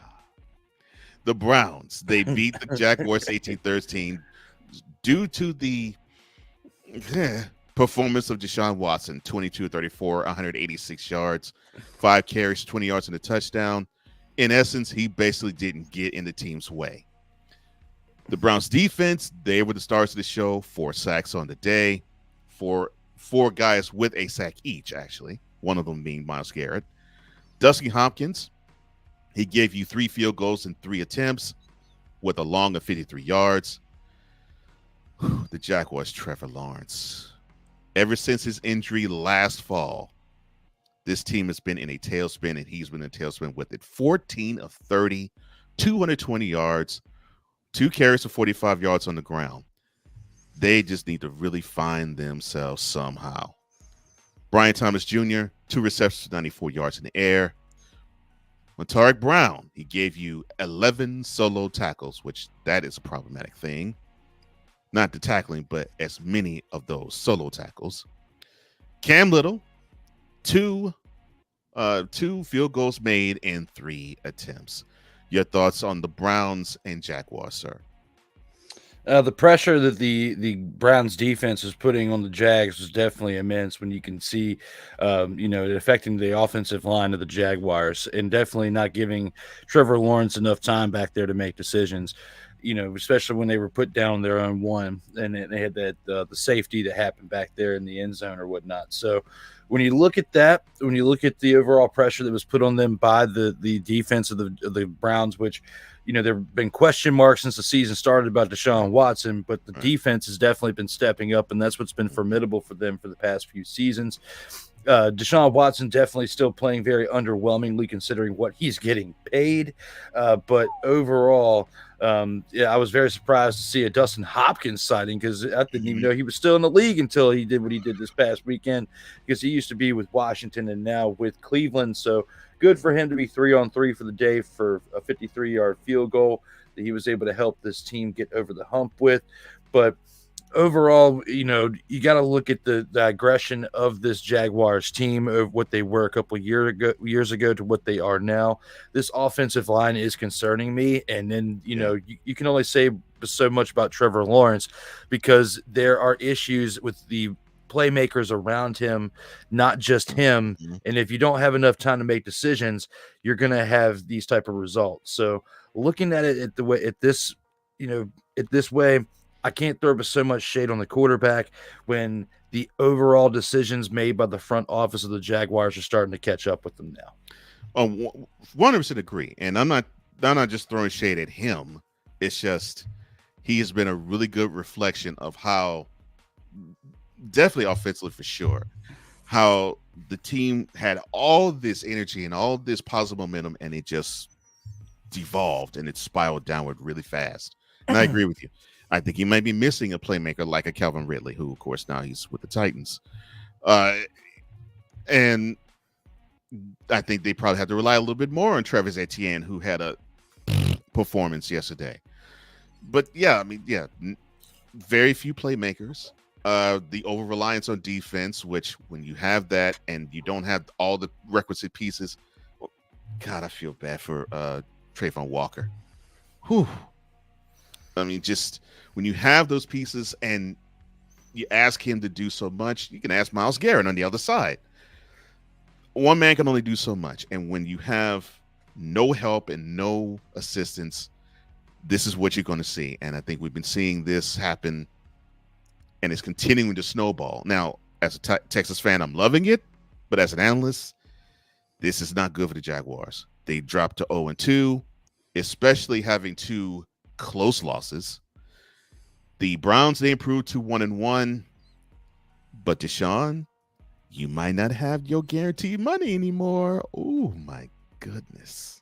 The Browns, they beat the Jaguars 18-13 due to the performance of Deshaun Watson, 22-34, 186 yards, 5 carries, 20 yards and a touchdown. In essence, he basically didn't get in the team's way. The Browns defense, they were the stars of the show. 4 sacks on the day. Four guys with a sack each, actually. One of them being Myles Garrett. Dusty Hopkins, he gave you 3 field goals in 3 attempts with a long of 53 yards. The Jaguars' Trevor Lawrence. Ever since his injury last fall, this team has been in a tailspin, and he's been in a tailspin with it. 14 of 30, 220 yards, 2 carries for 45 yards on the ground. They just need to really find themselves somehow. Brian Thomas Jr., 2 receptions for 94 yards in the air. Montaric Brown, he gave you 11 solo tackles, which that is a problematic thing. Not the tackling, but as many of those solo tackles. Cam Little, 2 field goals made in 3 attempts. Your thoughts on the Browns and Jaguars, sir? The pressure that the Browns defense was putting on the Jags was definitely immense when you can see, it affecting the offensive line of the Jaguars, and definitely not giving Trevor Lawrence enough time back there to make decisions, especially when they were put down their own one, and they had that the safety that happened back there in the end zone or whatnot. So when you look at that, when you look at the overall pressure that was put on them by the defense of the Browns, which there have been question marks since the season started about Deshaun Watson, but the defense has definitely been stepping up, and that's what's been formidable for them for the past few seasons. Deshaun Watson definitely still playing very underwhelmingly considering what he's getting paid. But overall, I was very surprised to see a Dustin Hopkins sighting, because I didn't even know he was still in the league until he did what he did this past weekend, because he used to be with Washington and now with Cleveland. So good for him to be 3-on-3 for the day for a 53-yard field goal that he was able to help this team get over the hump with. But overall, you got to look at the aggression of this Jaguars team, of what they were a couple of years ago to what they are now. This offensive line is concerning me. And then, you can only say so much about Trevor Lawrence, because there are issues with the playmakers around him, not just him. And if you don't have enough time to make decisions, you're going to have these type of results. So looking at it at this way, I can't throw so much shade on the quarterback when the overall decisions made by the front office of the Jaguars are starting to catch up with them now. 100% agree. And I'm not just throwing shade at him. It's just he has been a really good reflection of how, definitely offensively for sure, how the team had all this energy and all this positive momentum, and it just devolved and it spiraled downward really fast. And I agree with you. I think he might be missing a playmaker like a Calvin Ridley, who, of course, now he's with the Titans. And I think they probably have to rely a little bit more on Travis Etienne, who had a performance yesterday. But, very few playmakers. The over-reliance on defense, which when you have that and you don't have all the requisite pieces, God, I feel bad for Trayvon Walker. Whew. Just when you have those pieces and you ask him to do so much, you can ask Myles Garrett on the other side. One man can only do so much. And when you have no help and no assistance, this is what you're going to see. And I think we've been seeing this happen, and it's continuing to snowball. Now, as a Texas fan, I'm loving it. But as an analyst, this is not good for the Jaguars. They dropped to 0-2, especially having 2 close losses. The Browns, they improved to 1-1. But Deshaun, you might not have your guaranteed money anymore. Oh, my goodness.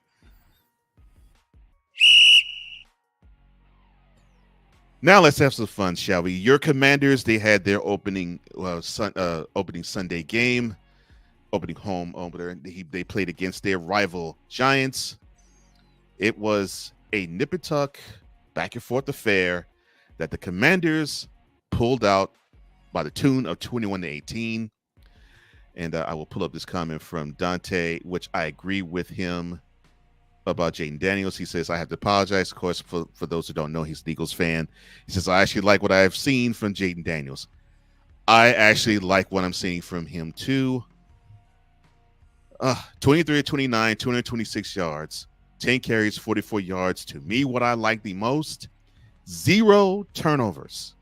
Now let's have some fun, shall we? Your Commanders, they had their opening Sunday game, opening home opener. They played against their rival Giants. It was a nip and tuck, back and forth affair that the Commanders pulled out by the tune of 21-18. And I will pull up this comment from Dante, which I agree with him about Jaden Daniels. He says, I have to apologize, of course, for those who don't know, he's an Eagles fan. He says, I actually like what I've seen from Jaden Daniels. I actually like what I'm seeing from him, too. 23-29, 226 yards, 10 carries, 44 yards. To me, what I like the most, 0 turnovers.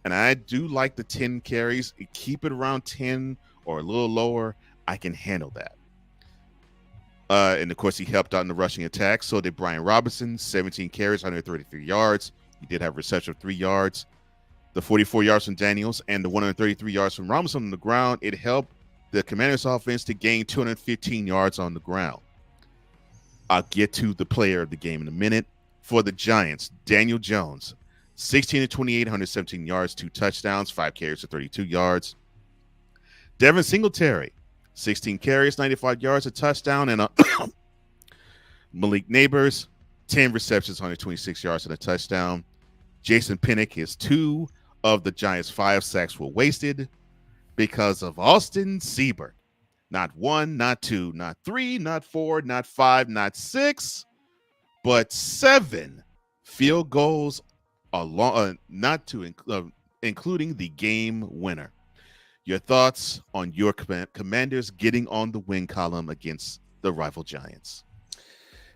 And I do like the 10 carries. Keep it around 10 or a little lower. I can handle that. And, of course, he helped out in the rushing attack. So did Brian Robinson, 17 carries, 133 yards. He did have a reception of 3 yards. The 44 yards from Daniels and the 133 yards from Robinson on the ground, it helped the Commanders' offense to gain 215 yards on the ground. I'll get to the player of the game in a minute. For the Giants, Daniel Jones, 16-28, 117 yards, 2 touchdowns, 5 carries for 32 yards. Devin Singletary, 16 carries, 95 yards, a touchdown, and Malik Neighbors, 10 receptions, 126 yards, and a touchdown. Jason Pinnock, his 2 of the Giants' 5 sacks were wasted because of Austin Seibert. Not 1, not 2, not 3, not 4, not 5, not 6, but 7 field goals, including the game winner. Your thoughts on your Commanders getting on the win column against the rival Giants?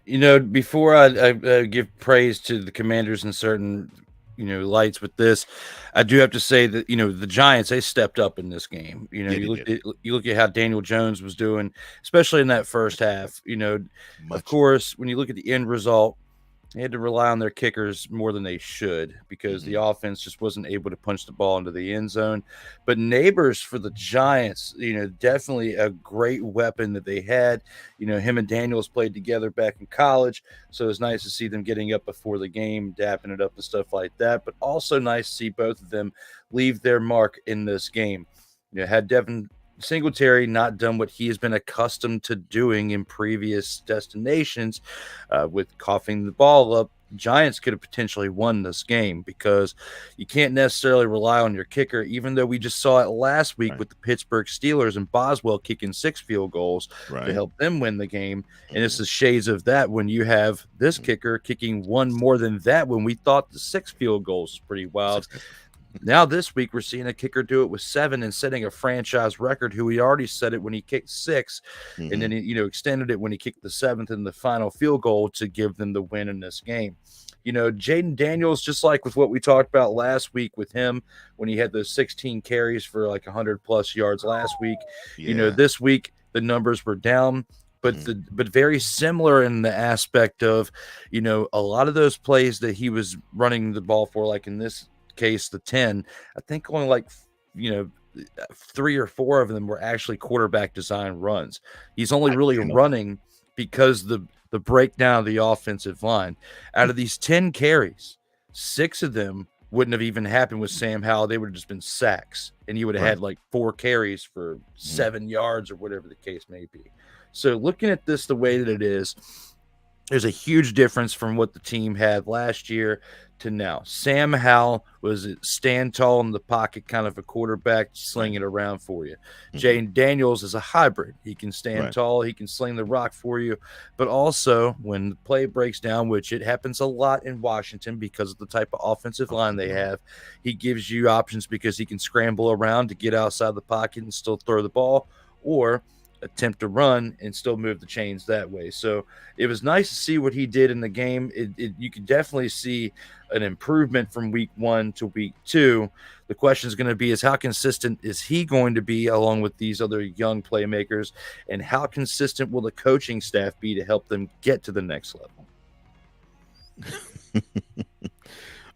Before I give praise to the Commanders in certain, lights with this, I do have to say that, the Giants, they stepped up in this game. You look at how Daniel Jones was doing, especially in that first half. Of course, when you look at the end result, they had to rely on their kickers more than they should because the offense just wasn't able to punch the ball into the end zone. But Neighbors for the Giants, definitely a great weapon that they had. Him and Daniels played together back in college, so it's nice to see them getting up before the game, dapping it up and stuff like that. But also nice to see both of them leave their mark in this game. Had Devin Singletary not done what he has been accustomed to doing in previous destinations with coughing the ball up, Giants could have potentially won this game because you can't necessarily rely on your kicker, even though we just saw it last week with the Pittsburgh Steelers and Boswell kicking 6 field goals to help them win the game. And it's the shades of that when you have this kicker kicking 1 more than that when we thought the 6 field goals was pretty wild. Now this week we're seeing a kicker do it with 7 and setting a franchise record. Who he already set it when he kicked 6, and then extended it when he kicked the 7th and the final field goal to give them the win in this game. Jaden Daniels, just like with what we talked about last week with him when he had those 16 carries for like 100+ yards last week. This week the numbers were down. But very similar in the aspect of, a lot of those plays that he was running the ball for, like in this case, the 10, I think only 3 or 4 of them were actually quarterback design runs. He's only really running because the breakdown of the offensive line. Out of these 10 carries, 6 of them wouldn't have even happened with Sam Howell. They would have just been sacks, and he would have had like 4 carries for 7 yards or whatever the case may be. So looking at this the way that it is, there's a huge difference from what the team had last year to now. Sam Howell was a stand tall in the pocket, kind of a quarterback, sling it around for you. Jaden Daniels is a hybrid. He can stand tall, he can sling the rock for you, but also when the play breaks down, which it happens a lot in Washington because of the type of offensive line they have, he gives you options because he can scramble around to get outside the pocket and still throw the ball, or attempt to run and still move the chains that way. So it was nice to see what he did in the game. You could definitely see an improvement from week 1 to week 2. The question is going to be is how consistent is he going to be along with these other young playmakers, and how consistent will the coaching staff be to help them get to the next level?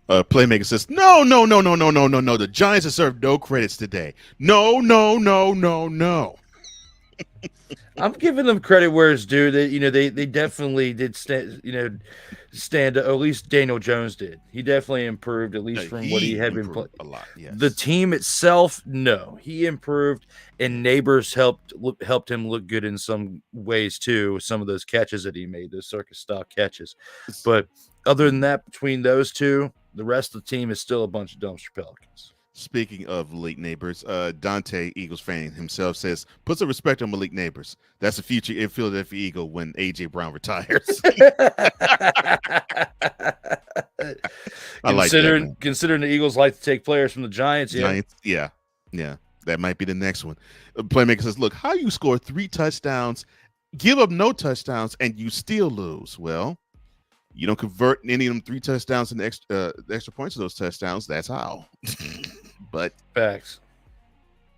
Playmaker says, no. The Giants deserve no credits today. No. I'm giving them credit where it's due. They definitely did stand at least Daniel Jones did. He definitely improved, at least from what he had been playing. A lot, yes. The team itself, no, he improved, and Neighbors helped him look good in some ways too. With some of those catches that he made, those circus style catches. But other than that, between those two, the rest of the team is still a bunch of dumpster Pelicans. Speaking of Malik Neighbors, Dante, Eagles fan himself, says, put some respect on Malik Neighbors. That's the future in Philadelphia Eagle when A.J. Brown retires. I like that, considering the Eagles like to take players from the Giants. Yeah. That might be the next one. Playmaker says, look, how you score 3 touchdowns, give up no touchdowns, and you still lose. Well, you don't convert any of them 3 touchdowns and the extra points of those touchdowns. That's how. But facts.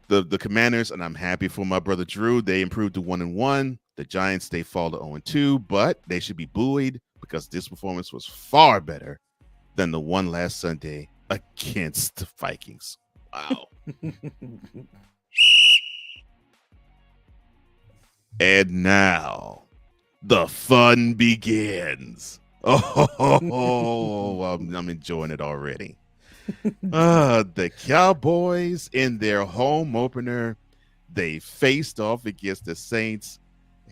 The Commanders, and I'm happy for my brother Drew, they improved to 1-1. The Giants, they fall to 0-2, but they should be buoyed because this performance was far better than the one last Sunday against the Vikings. Wow. And now the fun begins. Oh, I'm enjoying it already. The Cowboys in their home opener, they faced off against the Saints.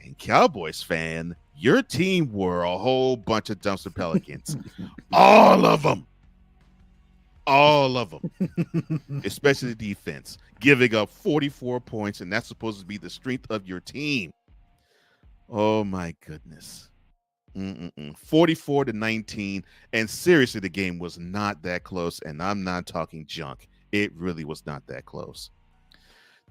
And Cowboys fan, your team were a whole bunch of dumpster Pelicans. All of them. Especially defense, giving up 44 points, and that's supposed to be the strength of your team. Oh my goodness. 44-19, and seriously, the game was not that close, and I'm not talking junk. It really was not that close.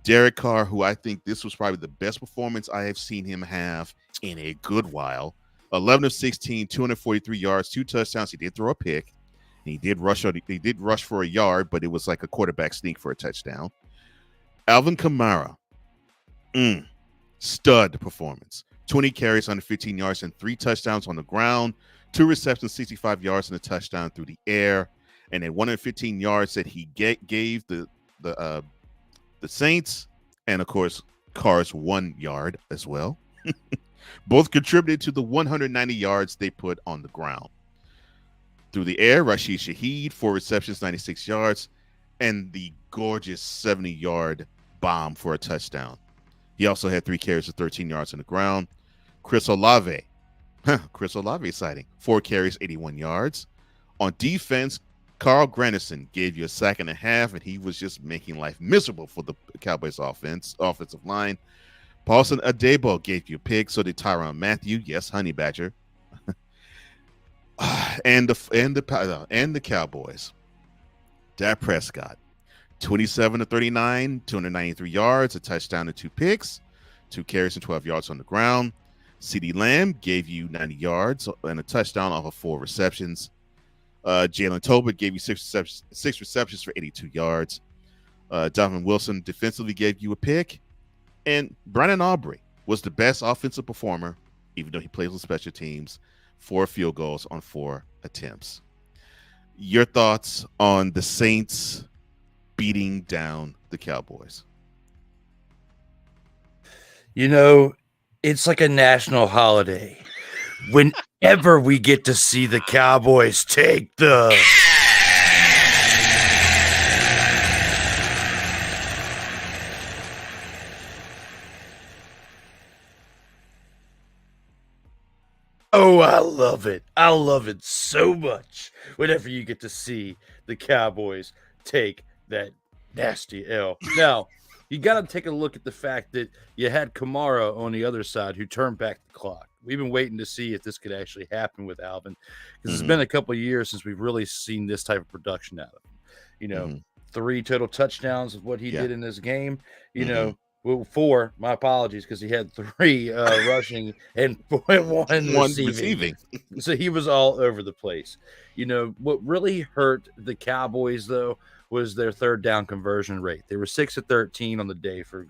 Derek Carr, who I think this was probably the best performance I have seen him have in a good while. 11 of 16, 243 yards, 2 touchdowns. He did throw a pick. He did rush for a yard, but it was like a quarterback sneak for a touchdown. Alvin Kamara, stud performance. 20 carries, 115 yards, and 3 touchdowns on the ground. 2 receptions, 65 yards, and a touchdown through the air. And then 115 yards that he gave the Saints, and of course, Carr's 1 yard as well. Both contributed to the 190 yards they put on the ground. Through the air, Rashid Shaheed, 4 receptions, 96 yards, and the gorgeous 70-yard bomb for a touchdown. He also had 3 carries of 13 yards on the ground. Chris Olave sighting, 4 carries, 81 yards. On defense, Carl Granderson gave you a sack and a half, and he was just making life miserable for the Cowboys offensive line. Paulson Adebo gave you a pick, so did Tyrann Mathieu. Yes, Honey Badger. and the Cowboys. Dak Prescott, 27-39, 293 yards, a touchdown and 2 picks, 2 carries and 12 yards on the ground. CeeDee Lamb gave you 90 yards and a touchdown off of 4 receptions. Jalen Tolbert gave you 6 receptions for 82 yards. Donovan Wilson defensively gave you a pick. And Brandon Aubrey was the best offensive performer, even though he plays with special teams, 4 field goals on 4 attempts. Your thoughts on the Saints beating down the Cowboys? It's like a national holiday. Whenever we get to see the Cowboys take the... Oh, I love it. I love it so much. Whenever you get to see the Cowboys take that nasty L. Now, you got to take a look at the fact that you had Kamara on the other side who turned back the clock. We've been waiting to see if this could actually happen with Alvin, because it's been a couple of years since we've really seen this type of production out of him. 3 total touchdowns of what he did in this game. Well, 4, my apologies, because he had 3 rushing and 1 receiving. So he was all over the place. What really hurt the Cowboys, though, was their 3rd down conversion rate. They were 6 of 13 on the day for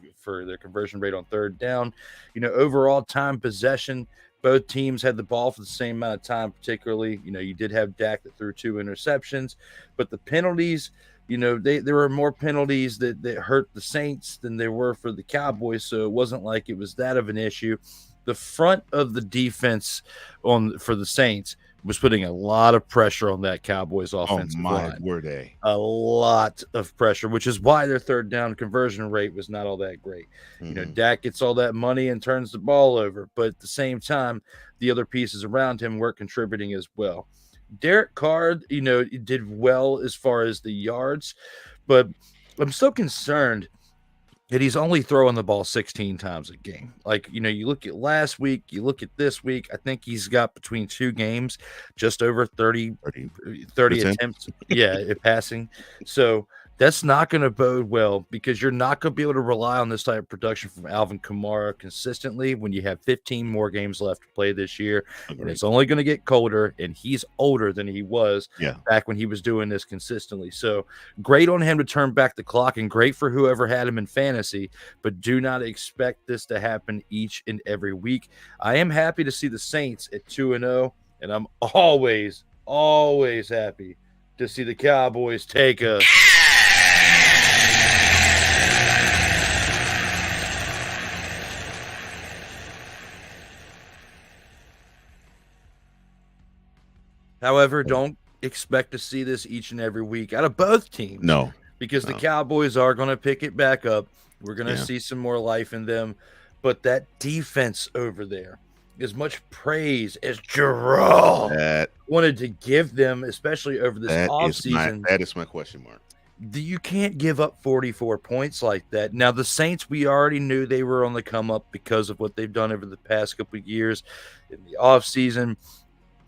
their conversion rate on 3rd down. Overall time possession, both teams had the ball for the same amount of time, particularly. You did have Dak that threw 2 interceptions, but the penalties there were more penalties that hurt the Saints than there were for the Cowboys, so it wasn't like it was that of an issue. The front of the defense for the Saints was putting a lot of pressure on that Cowboys offensive line. Were they? A lot of pressure, which is why their third down conversion rate was not all that great. Dak gets all that money and turns the ball over, but at the same time, the other pieces around him weren't contributing as well. Derek Carr, did well as far as the yards, but I'm still concerned that he's only throwing the ball 16 times a game. Like, you look at last week, you look at this week, I think he's got between 2 games just over 30 attempts. Passing. So that's not going to bode well because you're not going to be able to rely on this type of production from Alvin Kamara consistently when you have 15 more games left to play this year. Agreed. And it's only going to get colder, and he's older than he was back when he was doing this consistently. So great on him to turn back the clock, and great for whoever had him in fantasy, but do not expect this to happen each and every week. I am happy to see the Saints at 2-0, and I'm always happy to see the Cowboys take a However, don't expect to see this each and every week out of both teams. No. Because the Cowboys are going to pick it back up. We're going to see some more life in them. But that defense over there, as much praise as Jerome wanted to give them, especially over this offseason. That is my question mark. You can't give up 44 points like that. Now, the Saints, we already knew they were on the come up because of what they've done over the past couple of years in the offseason.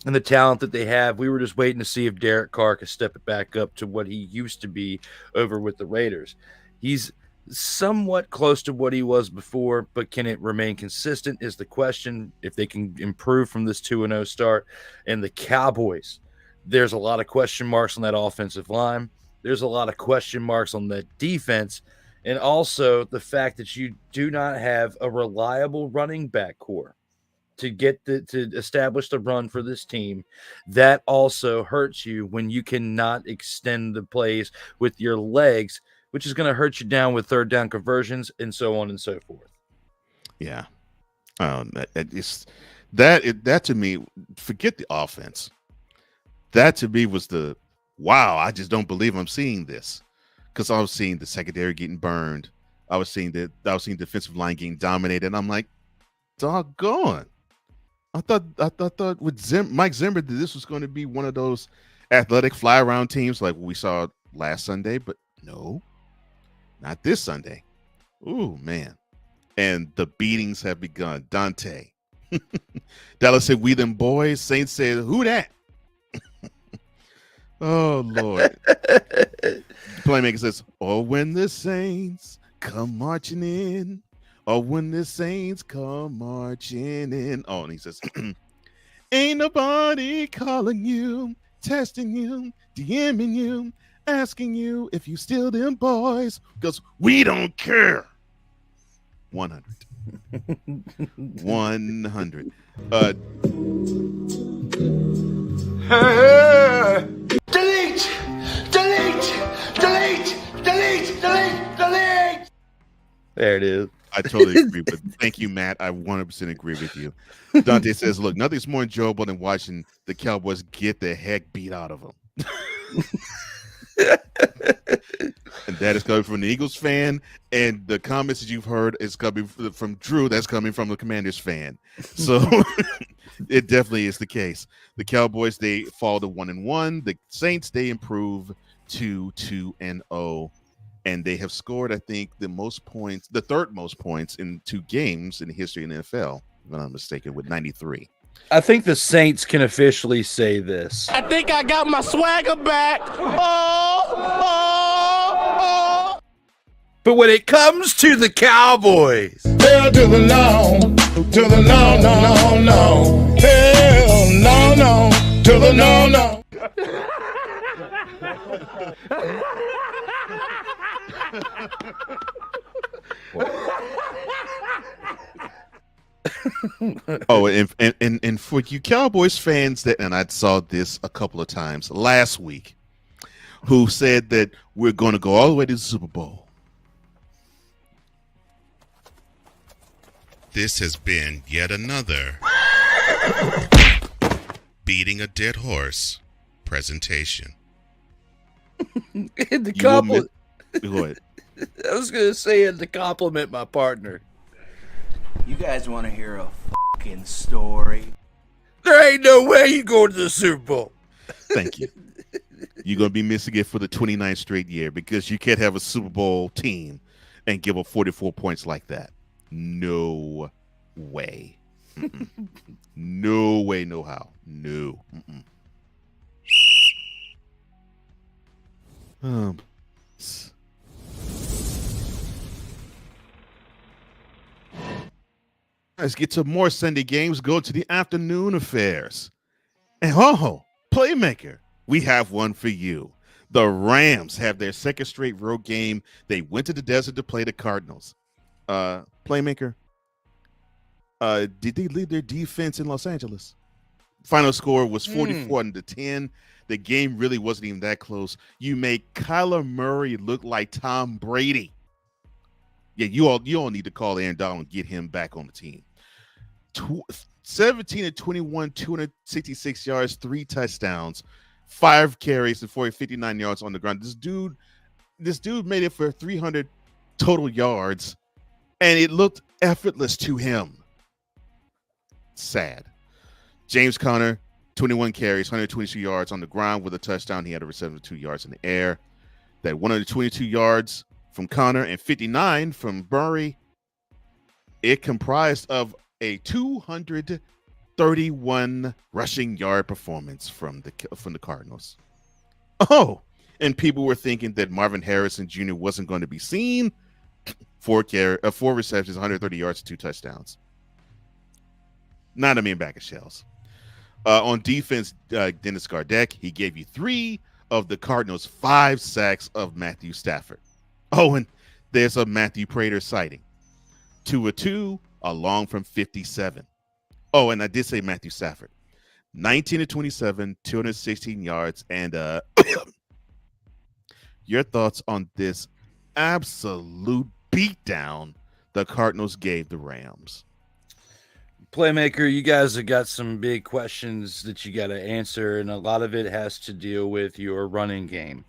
And the talent that they have, we were just waiting to see if Derek Carr could step it back up to what he used to be over with the Raiders. He's somewhat close to what he was before, but can it remain consistent is the question. If they can improve from this 2-0 start. And the Cowboys, there's a lot of question marks on that offensive line. There's a lot of question marks on that defense. And also the fact that you do not have a reliable running back core to establish the run for this team. That also hurts you when you cannot extend the plays with your legs, which is going to hurt you down with third down conversions and so on and so forth. Yeah. That to me, forget the offense. That to me was wow, I just don't believe I'm seeing this. Because I was seeing the secondary getting burned. I was seeing defensive line getting dominated. And I'm like, doggone. I thought with Mike Zimmer that this was going to be one of those athletic fly around teams like we saw last Sunday, but no, not this Sunday. Ooh, man. And the beatings have begun. Dante. Dallas said, "We them boys." Saints said, "Who that?" Oh, Lord. Playmaker says, "Oh, when the Saints come marching in. Oh, when the Saints come marching in." Oh, and he says, "Ain't nobody calling you, testing you, DMing you, asking you if you still them boys, because we don't care." 100. 100. Delete! Delete! Delete! Delete! Delete! Delete! There it is. I totally agree. But thank you, Matt. I 100% agree with you. Dante says, "Look, nothing's more enjoyable than watching the Cowboys get the heck beat out of them." And that is coming from an Eagles fan. And the comments that you've heard is coming from Drew. That's coming from the Commanders fan. So it definitely is the case. The Cowboys, they fall to 1-1. The Saints, they improve to 2-0. And they have scored, I think, the third most points in 2 games in the history of the NFL, if I'm not mistaken, with 93. I think the Saints can officially say this. I think I got my swagger back. Oh. But when it comes to the Cowboys, Hell to the no, to the no, no, no, no. Hell no, no, to the no, no. Oh, and for you Cowboys fans and I saw this a couple of times last week who said that we're going to go all the way to the Super Bowl. This has been yet another beating a dead horse presentation. And Go ahead. I was gonna say it to compliment my partner. You guys want to hear a fucking story? There ain't no way you go to the Super Bowl. Thank you. You're going to be missing it for the 29th straight year because you can't have a Super Bowl team and give up 44 points like that. No way. No way, no how. No. Let's get to more Sunday games. Go to the afternoon affairs. And Playmaker, we have one for you. The Rams have their second straight road game. They went to the desert to play the Cardinals. Playmaker, did they lead their defense in Los Angeles? Final score was 44-10. The game really wasn't even that close. You made Kyler Murray look like Tom Brady. Yeah, you all need to call Aaron Donald and get him back on the team. 17-21, 266 yards, 3 touchdowns, 5 carries and 59 yards on the ground. This dude made it for 300 total yards, and it looked effortless to him. Sad. James Conner, 21 carries, 122 yards on the ground with a touchdown. He had over 72 yards in the air. That 122 yards from Conner and 59 from Murray. It comprised of a 231 rushing yard performance from the Cardinals. Oh, and people were thinking that Marvin Harrison Jr. wasn't going to be seen. 4 receptions, 130 yards, 2 touchdowns. Not a mere bag of shells. On defense, Dennis Gardeck, he gave you 3 of the Cardinals' 5 sacks of Matthew Stafford. Oh, and there's a Matthew Prater sighting. 2-2, a long from 57. Oh, and I did say Matthew Stafford. 19-27, 216 yards. And your thoughts on this absolute beatdown the Cardinals gave the Rams? Playmaker, you guys have got some big questions that you got to answer, and a lot of it has to deal with your running game.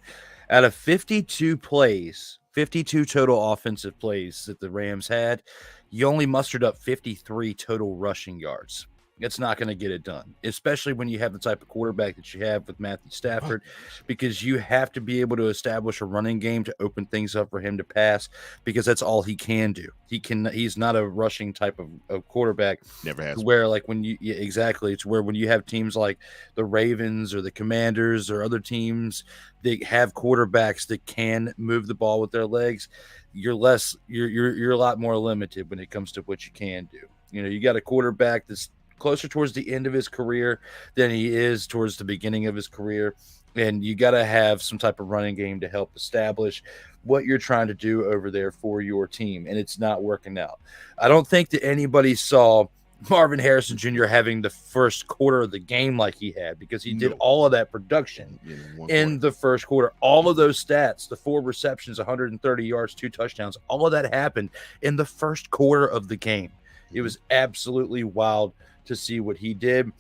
Out of 52 plays, 52 total offensive plays that the Rams had, you only mustered up 53 total rushing yards. It's not going to get it done, especially when you have the type of quarterback that you have with Matthew Stafford, because you have to be able to establish a running game to open things up for him to pass, because that's all he can do. He's not a rushing type of quarterback. Never has. Where like exactly, it's where when you have teams like the Ravens or the Commanders or other teams that have quarterbacks that can move the ball with their legs, you're a lot more limited when it comes to what you can do. You know, you got a quarterback that's closer towards the end of his career than he is towards the beginning of his career, and you got to have some type of running game to help establish what you're trying to do over there for your team, and it's not working out. I don't think that anybody saw Marvin Harrison Jr. having the first quarter of the game like he had, because he did all of that production in the first quarter. All of those stats, the 4 receptions, 130 yards, 2 touchdowns, all of that happened in the first quarter of the game. It was absolutely wild to see what he did.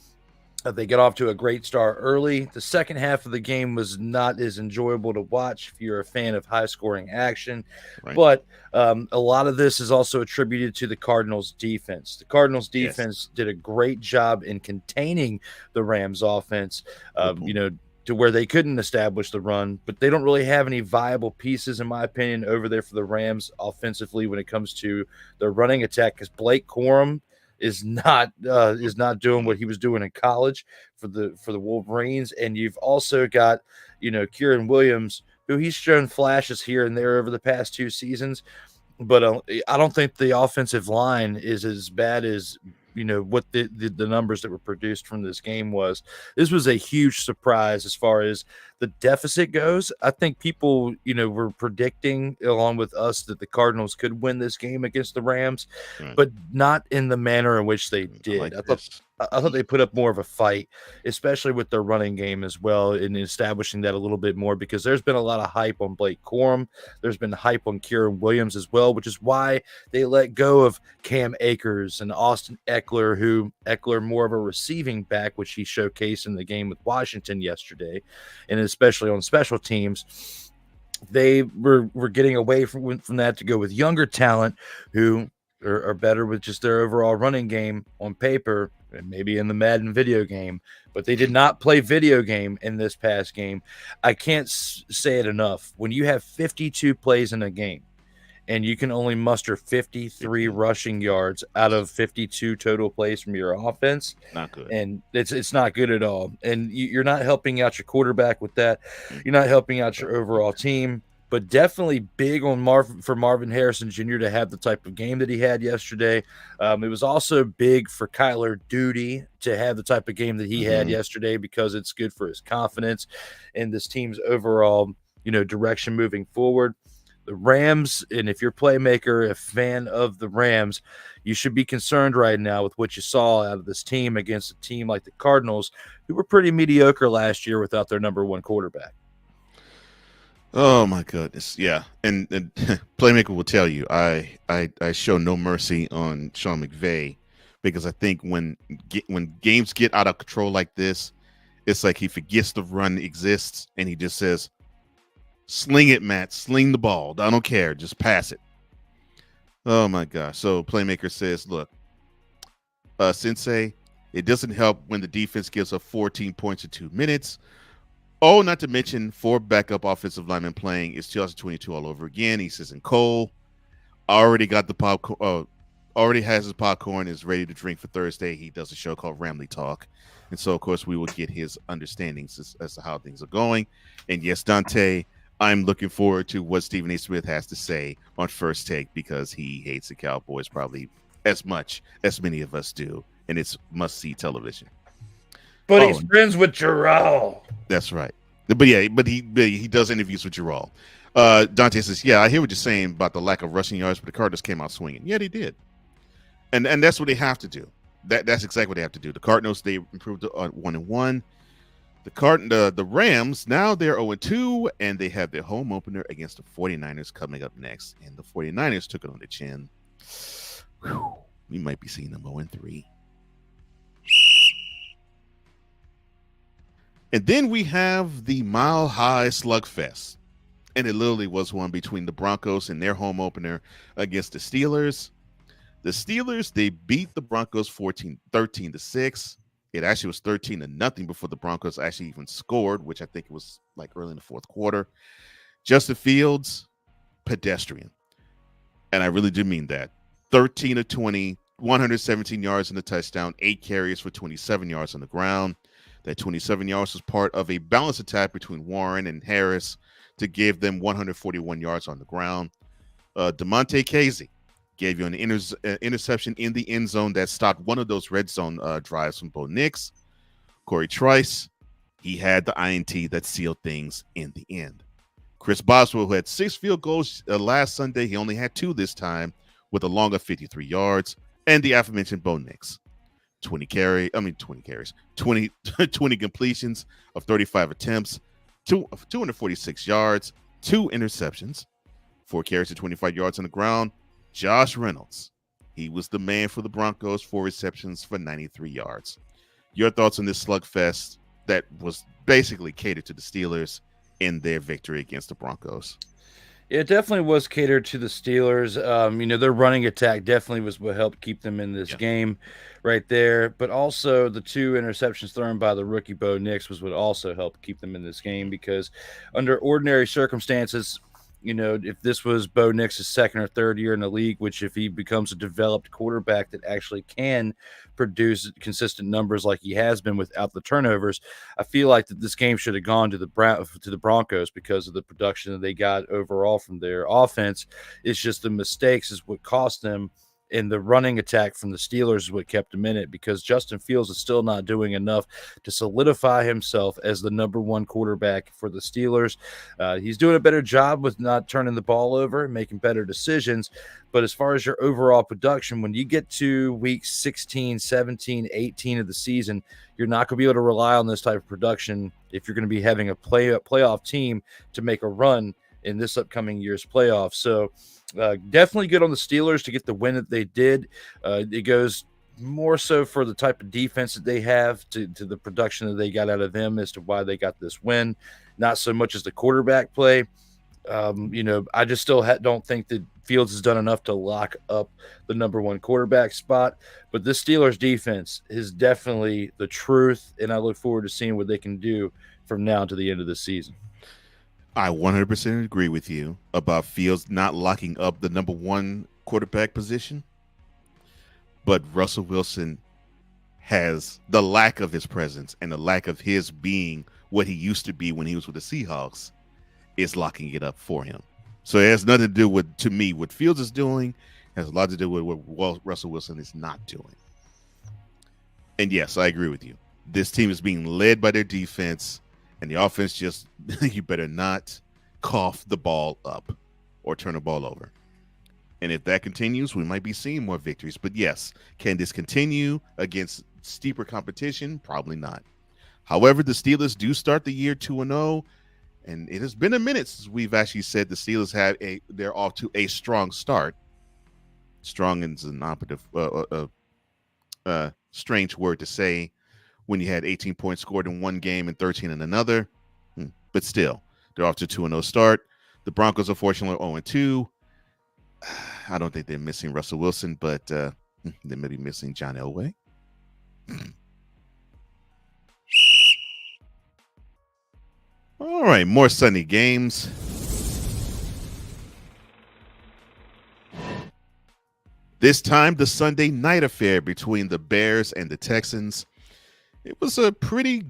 They got off to a great start early. The second half of the game was not as enjoyable to watch if you're a fan of high-scoring action. Right. But a lot of this is also attributed to the Cardinals' defense. The Cardinals' defense did a great job in containing the Rams' offense, to where they couldn't establish the run. But they don't really have any viable pieces, in my opinion, over there for the Rams offensively when it comes to their running attack, because Blake Corum is not doing what he was doing in college for the Wolverines. And you've also got, Kieran Williams, who he's shown flashes here and there over the past 2 seasons, but I don't think the offensive line is as bad as what the numbers that were produced from this game was. This was a huge surprise as far as the deficit goes. I think people, were predicting along with us that the Cardinals could win this game against the Rams, but not in the manner in which they did. I thought they put up more of a fight, especially with their running game as well, in establishing that a little bit more, because there's been a lot of hype on Blake Corum. There's been hype on Kieran Williams as well, which is why they let go of Cam Akers and Austin Eckler more of a receiving back, which he showcased in the game with Washington yesterday, and especially on special teams. They were getting away from that to go with younger talent who are better with just their overall running game on paper and maybe in the Madden video game, but they did not play video game in this past game. I can't say it enough. When you have 52 plays in a game and you can only muster 53 rushing yards out of 52 total plays from your offense, not good. And it's not good at all. And you're not helping out your quarterback with that. You're not helping out your overall team. But definitely big on Marvin Harrison Jr. to have the type of game that he had yesterday. It was also big for Kyler Duty to have the type of game that he had yesterday, because it's good for his confidence and this team's overall, direction moving forward. The Rams, and if you're a playmaker, a fan of the Rams, you should be concerned right now with what you saw out of this team against a team like the Cardinals, who were pretty mediocre last year without their number one quarterback. Oh my goodness, yeah, and Playmaker will tell you I show no mercy on Sean McVay, because I think when games get out of control like this, it's like he forgets the run exists and he just says, "Sling it, Matt, sling the ball. I don't care, just pass it." Oh my gosh! So Playmaker says, "Look, Sensei, it doesn't help when the defense gives up 14 points in 2 minutes. Oh, not to mention 4 backup offensive linemen playing. It's 2022 all over again." He says, "And Cole already got the popcorn, already has his popcorn, is ready to drink for Thursday. He does a show called Ramley Talk." And so, of course, we will get his understandings as to how things are going. And yes, Dante, I'm looking forward to what Stephen A. Smith has to say on First Take, because he hates the Cowboys probably as much as many of us do. And it's must-see television. But he's friends with Jarrell. That's right. But yeah, but he does interviews with Jarrell. Dante says, "Yeah, I hear what you're saying about the lack of rushing yards, but the Cardinals came out swinging." Yeah, they did. And that's what they have to do. That's exactly what they have to do. The Cardinals, they improved to 1-1. The Rams, now they're 0-2, and they have their home opener against the 49ers coming up next. And the 49ers took it on the chin. Whew, we might be seeing them 0-3. And then we have the Mile High Slugfest. And it literally was one between the Broncos and their home opener against the Steelers. The Steelers, they beat the Broncos 13-6. It actually was 13-0 before the Broncos actually even scored, which I think it was like early in the fourth quarter. Justin Fields, pedestrian. And I really do mean that. 13-20, 117 yards in the touchdown, 8 carries for 27 yards on the ground. That 27 yards was part of a balanced attack between Warren and Harris to give them 141 yards on the ground. DeMonte Casey gave you an interception in the end zone that stopped one of those red zone drives from Bo Nix. Corey Trice, he had the INT that sealed things in the end. Chris Boswell, who had 6 field goals last Sunday, he only had 2 this time with a long of 53 yards. And the aforementioned Bo Nix. 20 completions of 35 attempts, 246 yards, 2 interceptions, 4 carries to 25 yards on the ground. Josh Reynolds, he was the man for the Broncos, 4 receptions for 93 yards. Your thoughts on this slugfest that was basically catered to the Steelers in their victory against the Broncos? It definitely was catered to the Steelers. Their running attack definitely was what helped keep them in this game right there. But also the 2 interceptions thrown by the rookie Bo Nix was what also helped keep them in this game, because under ordinary circumstances, if this was Bo Nix's second or third year in the league, which if he becomes a developed quarterback that actually can produce consistent numbers like he has been without the turnovers, I feel like that this game should have gone to the Broncos because of the production that they got overall from their offense. It's just the mistakes is what cost them. And the running attack from the Steelers is what kept him in it, because Justin Fields is still not doing enough to solidify himself as the number one quarterback for the Steelers. He's doing a better job with not turning the ball over and making better decisions. But as far as your overall production, when you get to weeks 16, 17, 18 of the season, you're not going to be able to rely on this type of production if you're going to be having a playoff team to make a run in this upcoming year's playoffs. So definitely good on the Steelers to get the win that they did. It goes more so for the type of defense that they have, to the production that they got out of them as to why they got this win, not so much as the quarterback play. I just still don't think that Fields has done enough to lock up the number one quarterback spot, but this Steelers defense is definitely the truth, and I look forward to seeing what they can do from now to the end of the season. I 100% agree with you about Fields not locking up the number one quarterback position, but Russell Wilson has the lack of his presence and the lack of his being what he used to be when he was with the Seahawks is locking it up for him. So it has nothing to do with, to me, what Fields is doing. It has a lot to do with what Russell Wilson is not doing. And yes, I agree with you. This team is being led by their defense, and the offense just, you better not cough the ball up or turn the ball over. And if that continues, we might be seeing more victories. But yes, can this continue against steeper competition? Probably not. However, the Steelers do start the year 2-0. And it has been a minute since we've actually said the Steelers they're off to a strong start. Strong is an operative, strange word to say when you had 18 points scored in one game and 13 in another. But still, they're off to 2-0 start. The Broncos, unfortunately, are 0-2. I don't think they're missing Russell Wilson, but they may be missing John Elway. All right, more Sunday games. This time, the Sunday night affair between the Bears and the Texans. It was a pretty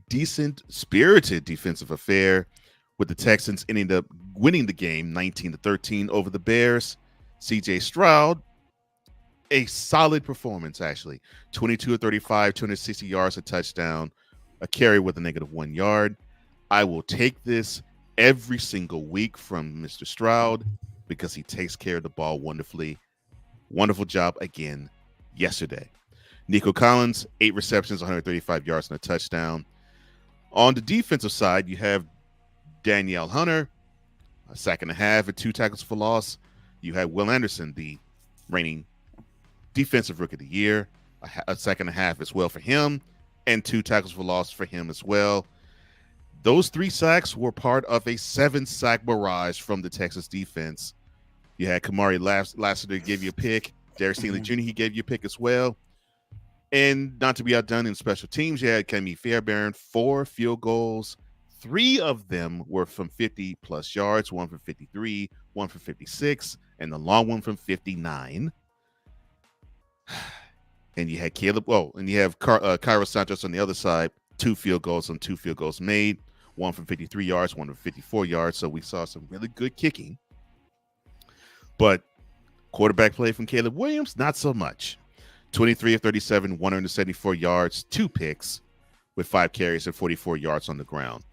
decent, spirited defensive affair, with the Texans ending up winning the game 19-13 over the Bears. C.J. Stroud, a solid performance, actually. 22-35, 260 yards, a touchdown, a carry with a -1 yard. I will take this every single week from Mr. Stroud because he takes care of the ball wonderfully. Wonderful job again yesterday. Nico Collins, 8 receptions, 135 yards, and a touchdown. On the defensive side, you have Danielle Hunter, a sack and a half and 2 tackles for loss. You had Will Anderson, the reigning defensive rookie of the year, a sack and a half as well for him, and 2 tackles for loss for him as well. Those 3 sacks were part of a 7-sack barrage from the Texas defense. You had Kamari Lassiter give you a pick. Derek Stingley Jr., he gave you a pick as well. And not to be outdone in special teams, you had Kemi Fairbairn, 4 field goals. 3 of them were from 50-plus yards, 1 from 53, 1 from 56, and the long one from 59. And you had and you have Cairo Santos on the other side, 2 field goals and 2 field goals made, 1 from 53 yards, 1 from 54 yards. So we saw some really good kicking. But quarterback play from Caleb Williams, not so much. 23 of 37, 174 yards, 2 picks with 5 carries and 44 yards on the ground.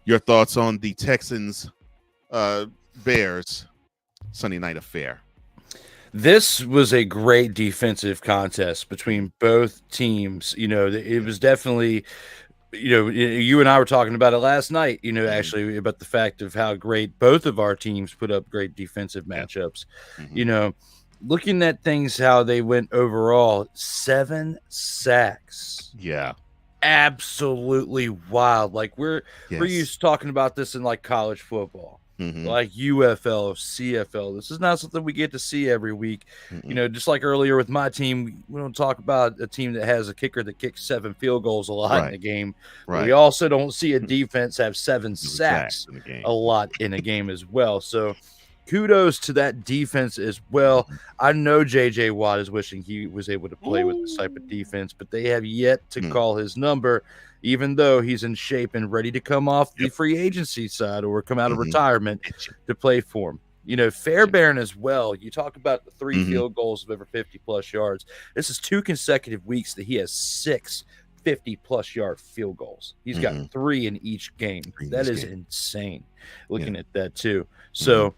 Your thoughts on the Texans Bears Sunday night affair? This was a great defensive contest between both teams. It was definitely, you and I were talking about it last night, actually about the fact of how great both of our teams put up great defensive matchups. Looking at things, how they went overall, 7 sacks. Yeah. Absolutely wild. Like we're used to talking about this in like college football, like UFL, CFL. This is not something we get to see every week. Just like earlier with my team, we don't talk about a team that has a kicker that kicks 7 field goals a lot in a game. Right. We also don't see a defense have 7 sacks a lot in a game as well. So kudos to that defense as well. I know J.J. Watt is wishing he was able to play with this type of defense, but they have yet to call his number, even though he's in shape and ready to come off the free agency side or come out of retirement to play for him. Fairbairn as well. You talk about the 3 field goals of over 50-plus yards. This is 2 consecutive weeks that he has 6 50-plus yard field goals. He's got 3 in each game. That is insane looking at that too. So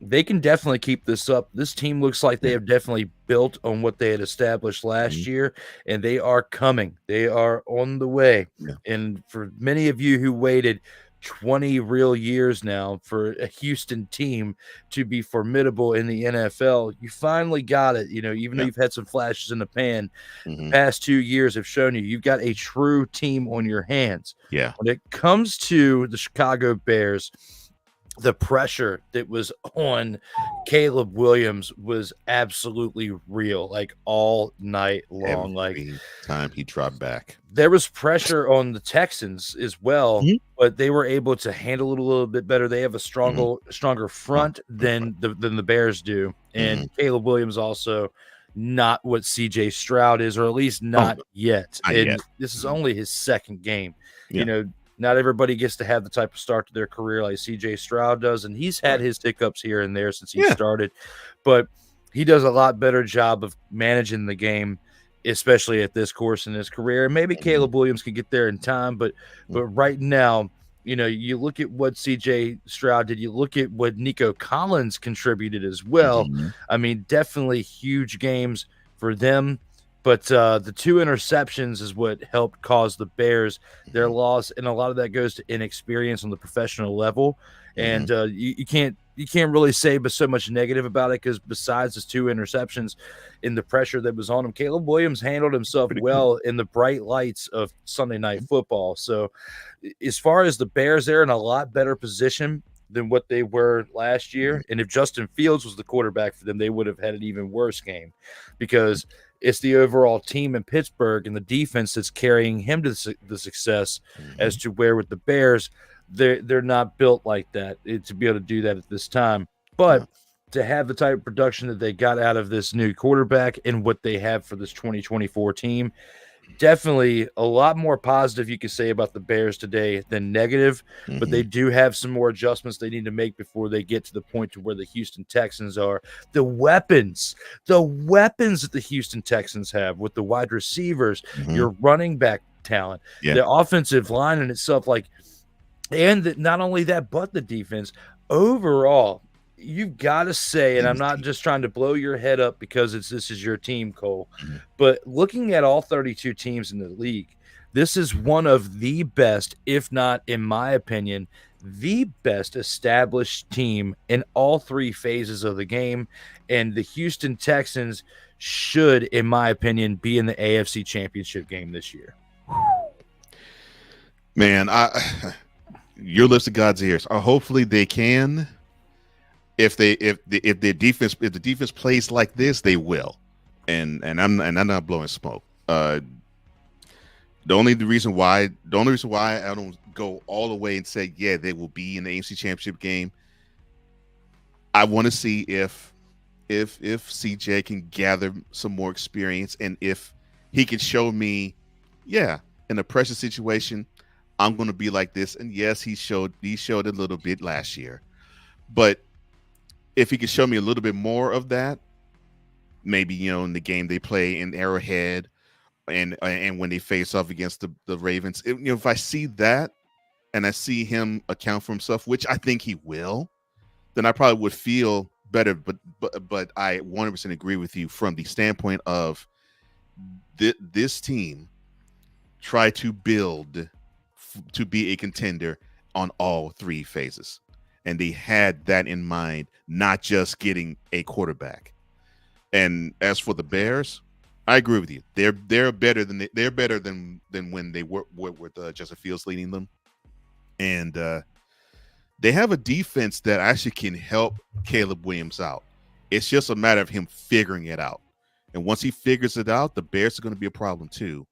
they can definitely keep this up. This team looks like they have definitely built on what they had established last year, and they are coming. They are on the way. Yeah. And for many of you who waited 20 real years now for a Houston team to be formidable in the NFL, you finally got it. Even though you've had some flashes in the pan, the past 2 years have shown you've got a true team on your hands. Yeah. When it comes to the Chicago Bears, the pressure that was on Caleb Williams was absolutely real, like all night long. Every time he dropped back, there was pressure on the Texans as well, but they were able to handle it a little bit better. They have a stronger front than the Bears do, and Caleb Williams also not what CJ Stroud is, or at least not yet. This is only his second game. Not everybody gets to have the type of start to their career like CJ Stroud does, and he's had his hiccups here and there since he started, but he does a lot better job of managing the game, especially at this course in his career. And maybe Caleb Williams can get there in time, but right now, you look at what CJ Stroud did, you look at what Nico Collins contributed as well. I mean, definitely huge games for them. But the 2 interceptions is what helped cause the Bears their loss, and a lot of that goes to inexperience on the professional level. And you can't really say but so much negative about it, because besides his 2 interceptions in the pressure that was on him, Caleb Williams handled himself well in the bright lights of Sunday Night Football. So as far as the Bears, they're in a lot better position than what they were last year. And if Justin Fields was the quarterback for them, they would have had an even worse game, because it's the overall team in Pittsburgh and the defense that's carrying him to the success, as to where with the Bears, they're not built like that to be able to do that at this time. But to have the type of production that they got out of this new quarterback and what they have for this 2024 team, definitely a lot more positive you could say about the Bears today than negative, but they do have some more adjustments they need to make before they get to the point to where the Houston Texans are. The weapons that the Houston Texans have with the wide receivers, your running back talent, the offensive line in itself, and not only that, but the defense overall. You've got to say, and I'm not just trying to blow your head up because this is your team, Cole, but looking at all 32 teams in the league, this is one of the best, if not, in my opinion, the best established team in all 3 phases of the game. And the Houston Texans should, in my opinion, be in the AFC Championship game this year. Man, your lips to God's ears. Hopefully they can. If the defense plays like this, they will, and I'm not blowing smoke. The only reason why I don't go all the way and say they will be in the AFC Championship game. I want to see if CJ can gather some more experience, and if he can show me, in a pressure situation, I'm going to be like this. And yes, he showed a little bit last year, but if he could show me a little bit more of that, maybe, in the game they play in Arrowhead and when they face off against the Ravens, if I see that and I see him account for himself, which I think he will, then I probably would feel better. But I 100% agree with you from the standpoint of this team try to build to be a contender on all 3 phases. And they had that in mind, not just getting a quarterback. And as for the Bears, I agree with you. They're better than when they were with Justin Fields leading them, and they have a defense that actually can help Caleb Williams out. It's just a matter of him figuring it out. And once he figures it out, the Bears are going to be a problem too.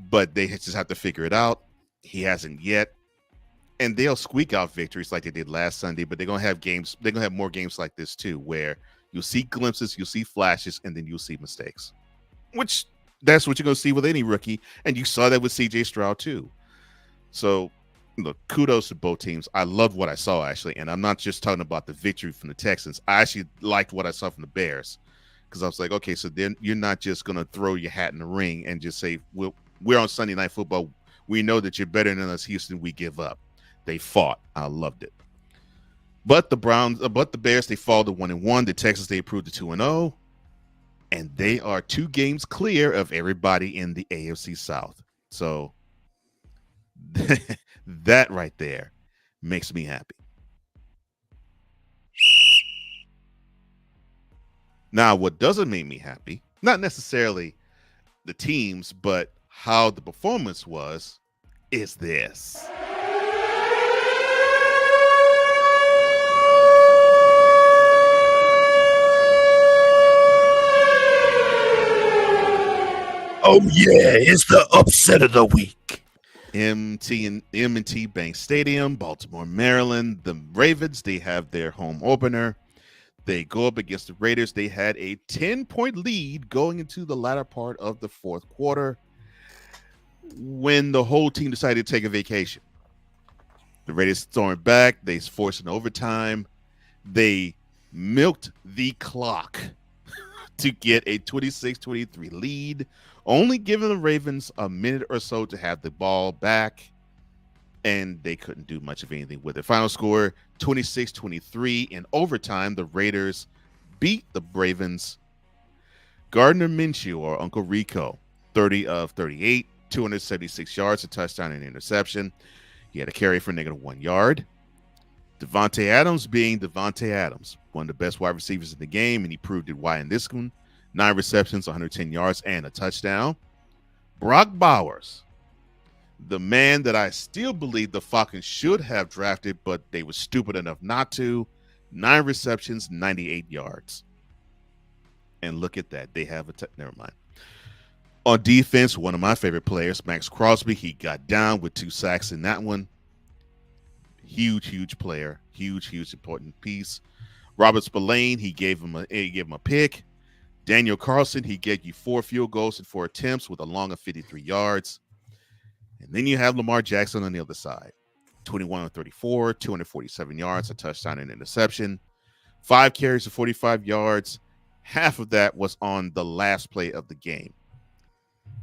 But they just have to figure it out. He hasn't yet. And they'll squeak out victories like they did last Sunday, but they're going to have games. They're going to have more games like this too, where you'll see glimpses, you'll see flashes, and then you'll see mistakes, which that's what you're going to see with any rookie. And you saw that with CJ Stroud too. So look, kudos to both teams. I loved what I saw, actually. And I'm not just talking about the victory from the Texans. I actually liked what I saw from the Bears, because I was like, okay, so then you're not just going to throw your hat in the ring and just say, well, we're on Sunday Night Football. We know that you're better than us, Houston. We give up. They fought. I loved it. But the Bears, they fall to 1-1. The Texans, they improved to 2-0. And they are 2 games clear of everybody in the AFC South. So that right there makes me happy. Now, what doesn't make me happy, not necessarily the teams, but how the performance was, is this. Oh yeah, it's the upset of the week. M&T Bank Stadium, Baltimore, Maryland. The Ravens, they have their home opener. They go up against the Raiders. They had a 10-point lead going into the latter part of the fourth quarter when the whole team decided to take a vacation. The Raiders stormed back. They forced an overtime. They milked the clock to get a 26-23 lead, only giving the Ravens a minute or so to have the ball back, and they couldn't do much of anything with it. Final score, 26-23. In overtime, the Raiders beat the Ravens. Gardner Minshew, or Uncle Rico, 30 of 38, 276 yards, a touchdown and interception. He had a carry for -1 yard. Devontae Adams being Devontae Adams, one of the best wide receivers in the game, and he proved it why in this one. 9 receptions, 110 yards, and a touchdown. Brock Bowers, the man that I still believe the Falcons should have drafted, but they were stupid enough not to. 9 receptions, 98 yards. And look at that. They have never mind. On defense, one of my favorite players, Max Crosby, he got down with 2 sacks in that one. Huge player. Huge important piece. Robert Spillane, he gave him a pick. Daniel Carlson, he gave you 4 field goals and 4 attempts with a long of 53 yards. And then you have Lamar Jackson on the other side. 21 of 34, 247 yards, a touchdown and interception. 5 carries of 45 yards. Half of that was on the last play of the game.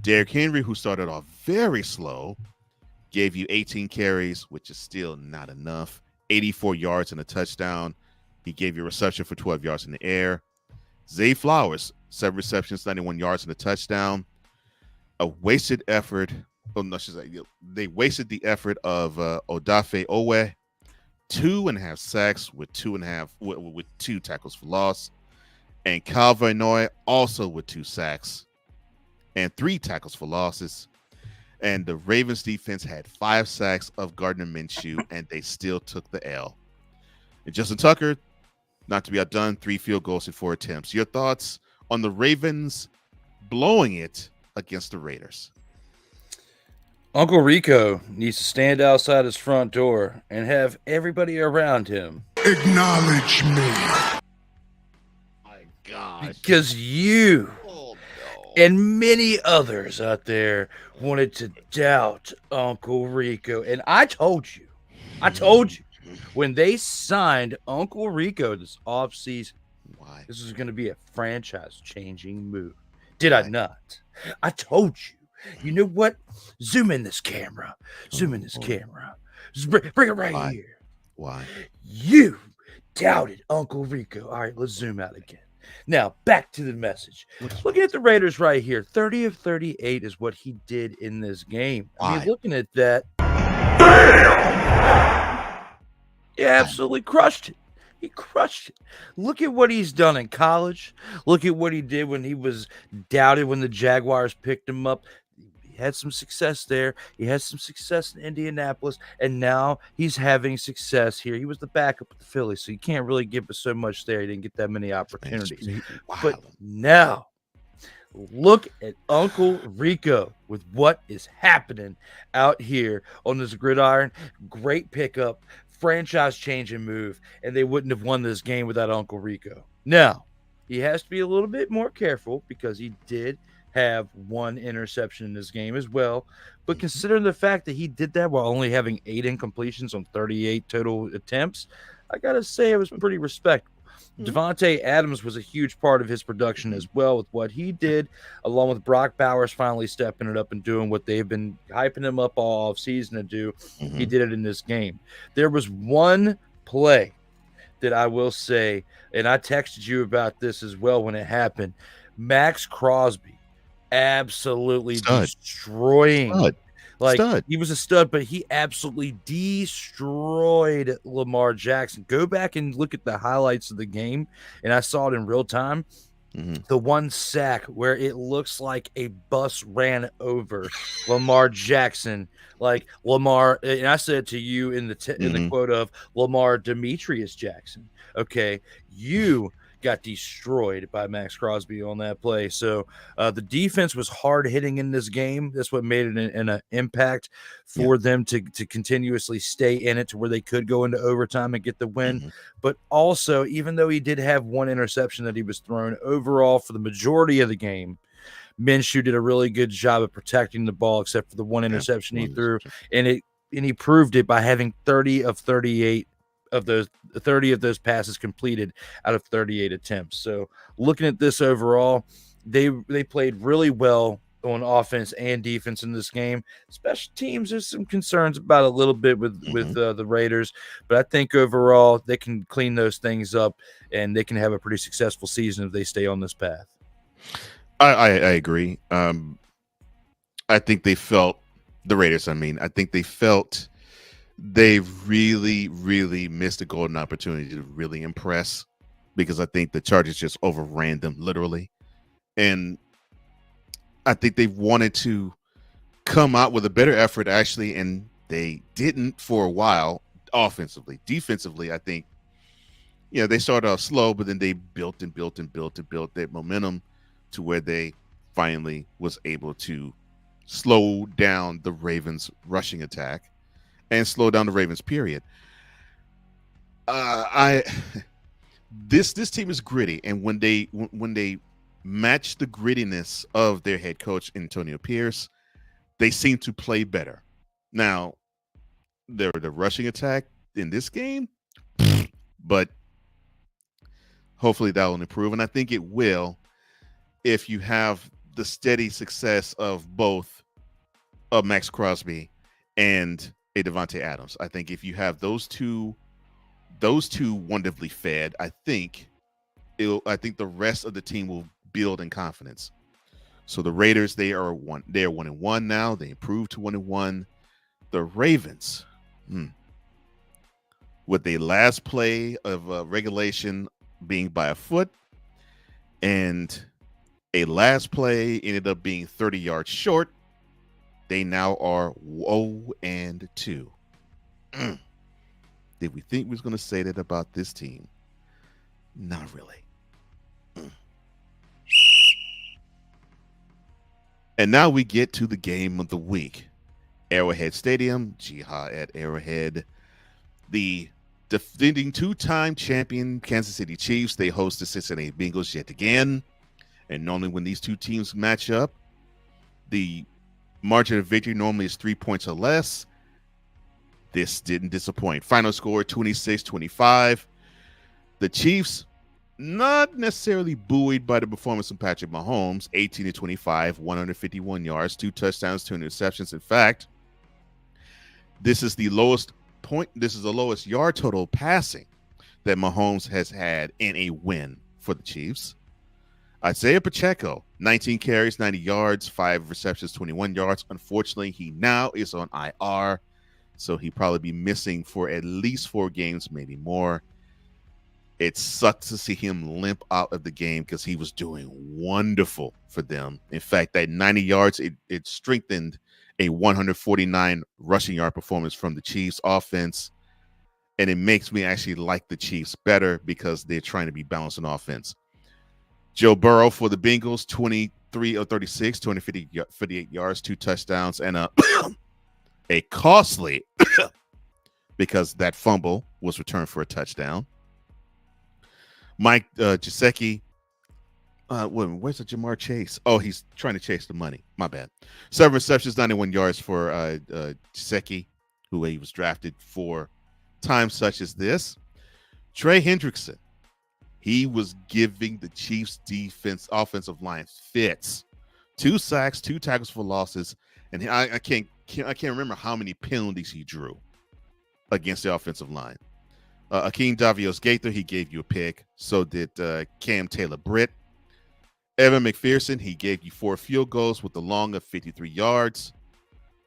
Derrick Henry, who started off very slow, gave you 18 carries, which is still not enough. 84 yards and a touchdown. He gave you a reception for 12 yards in the air. Zay Flowers, 7 receptions, 91 yards and a touchdown. A wasted effort. Oh, no, they wasted the effort of Odafe Owe. 2.5 sacks with 2 tackles for loss. And Calvin Noy also with 2 sacks and 3 tackles for losses. And the Ravens defense had 5 sacks of Gardner Minshew, and they still took the L. And Justin Tucker, not to be outdone, 3 field goals and 4 attempts. Your thoughts on the Ravens blowing it against the Raiders? Uncle Rico needs to stand outside his front door and have everybody around him Acknowledge me. My gosh. because you and many others out there wanted to doubt Uncle Rico. And I told you, when they signed Uncle Rico this offseason, Why? this was going to be a franchise-changing move. Did I not? I told you. You know what? Zoom in this camera. Bring it right Why? here. Why? You doubted Uncle Rico. All right, let's zoom out again. Now, back to the message. Looking at the Raiders right here, 30 of 38 is what he did in this game. I mean, Why? looking at that, he absolutely crushed it. He crushed it. Look at what he's done in college. Look at what he did when he was doubted when the Jaguars picked him up. He had some success there. He had some success in Indianapolis, and now he's having success here. He was the backup with the Phillies, so you can't really give us so much there. He didn't get that many opportunities. But now, look at Uncle Rico with what is happening out here on this gridiron. Great pickup, franchise-changing move, and they wouldn't have won this game without Uncle Rico. Now, he has to be a little bit more careful because he did have one interception in this game as well. But considering the fact that he did that while only having 8 incompletions on 38 total attempts, I got to say it was pretty respectable. Devontae Adams was a huge part of his production as well with what he did, along with Brock Bowers finally stepping it up and doing what they've been hyping him up all offseason to do. He did it in this game. There was one play that I will say, and I texted you about this as well when it happened. Max Crosby absolutely destroying. He was a stud, but he absolutely destroyed Lamar Jackson. Go back and look at the highlights of the game, and I saw it in real time. The one sack where it looks like a bus ran over Lamar Jackson, like Lamar. And I said to you in the quote of Lamar Demetrius Jackson. Okay, you got destroyed by Max Crosby on that play. So the defense was hard hitting in this game. That's what made it an impact for them to continuously stay in it to where they could go into overtime and get the win. But also, even though he did have one interception that he was thrown, overall for the majority of the game, Minshew did a really good job of protecting the ball, except for the one interception he threw. And he proved it by having 30 of 38 of those 30 of those passes completed out of 38 attempts. So looking at this overall, they played really well on offense and defense in this game. Special teams, there's some concerns about a little bit with the Raiders, but I think overall they can clean those things up and they can have a pretty successful season if they stay on this path. I agree. I think they felt the Raiders. I think they felt they really, really missed a golden opportunity to really impress, because I think the Chargers just overran them literally. And I think they wanted to come out with a better effort, actually, and they didn't for a while offensively. Defensively, I think, they started off slow, but then they built and built and built and built that momentum to where they finally was able to slow down the Ravens' rushing attack and slow down the Ravens, period. This team is gritty, and when they match the grittiness of their head coach Antonio Pierce, they seem to play better. Now, the rushing attack in this game, but hopefully that will improve, and I think it will if you have the steady success of both Max Crosby and Devontae Adams. I think if you have those two wonderfully fed, I think the rest of the team will build in confidence. So the Raiders, they are 1-1 now. They improved to 1-1. The Ravens, with the last play of regulation being by a foot, and a last play ended up being 30 yards short, they now are 0-2. Did we think we was going to say that about this team? Not really. And now we get to the game of the week. Arrowhead Stadium, Jihad at Arrowhead. The defending 2-time champion Kansas City Chiefs, they host the Cincinnati Bengals yet again. And normally when these two teams match up, the margin of victory normally is 3 points or less. This didn't disappoint. Final score 26-25. The Chiefs, not necessarily buoyed by the performance of Patrick Mahomes, 18-25, 151 yards, 2 touchdowns, 2 interceptions. In fact, this is the lowest yard total passing that Mahomes has had in a win for the Chiefs. Isaiah Pacheco, 19 carries, 90 yards, 5 receptions, 21 yards. Unfortunately, he now is on IR, so he'll probably be missing for at least 4 games, maybe more. It sucks to see him limp out of the game because he was doing wonderful for them. In fact, that 90 yards, it strengthened a 149 rushing yard performance from the Chiefs offense, and it makes me actually like the Chiefs better because they're trying to be balanced on offense. Joe Burrow for the Bengals, 23 of 36, 258 yards, 2 touchdowns, and a costly because that fumble was returned for a touchdown. Mike Gesicki, Where's the Jamar Chase? Oh, he's trying to chase the money. My bad. 7 receptions, 91 yards for Gesicki, who he was drafted for times such as this. Trey Hendrickson, he was giving the Chiefs offensive line fits. 2 sacks, 2 tackles for losses, and I can't remember how many penalties he drew against the offensive line. Akeem Davios-Gaither, he gave you a pick. So did Cam Taylor-Britt. Evan McPherson, he gave you 4 field goals with the long of 53 yards.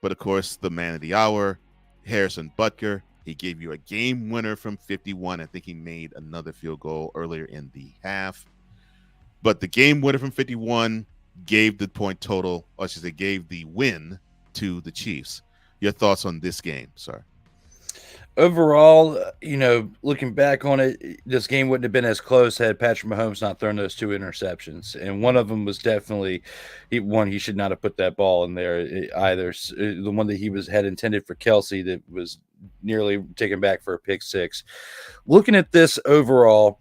But, of course, the man of the hour, Harrison Butker, he gave you a game winner from 51. I think he made another field goal earlier in the half. But the game winner from 51 gave the point total, or I should say gave the win to the Chiefs. Your thoughts on this game, sir? Overall, looking back on it, this game wouldn't have been as close had Patrick Mahomes not thrown those 2 interceptions. And one of them was definitely he should not have put that ball in there either. The one that he had intended for Kelsey that was nearly taken back for a pick 6. Looking at this overall,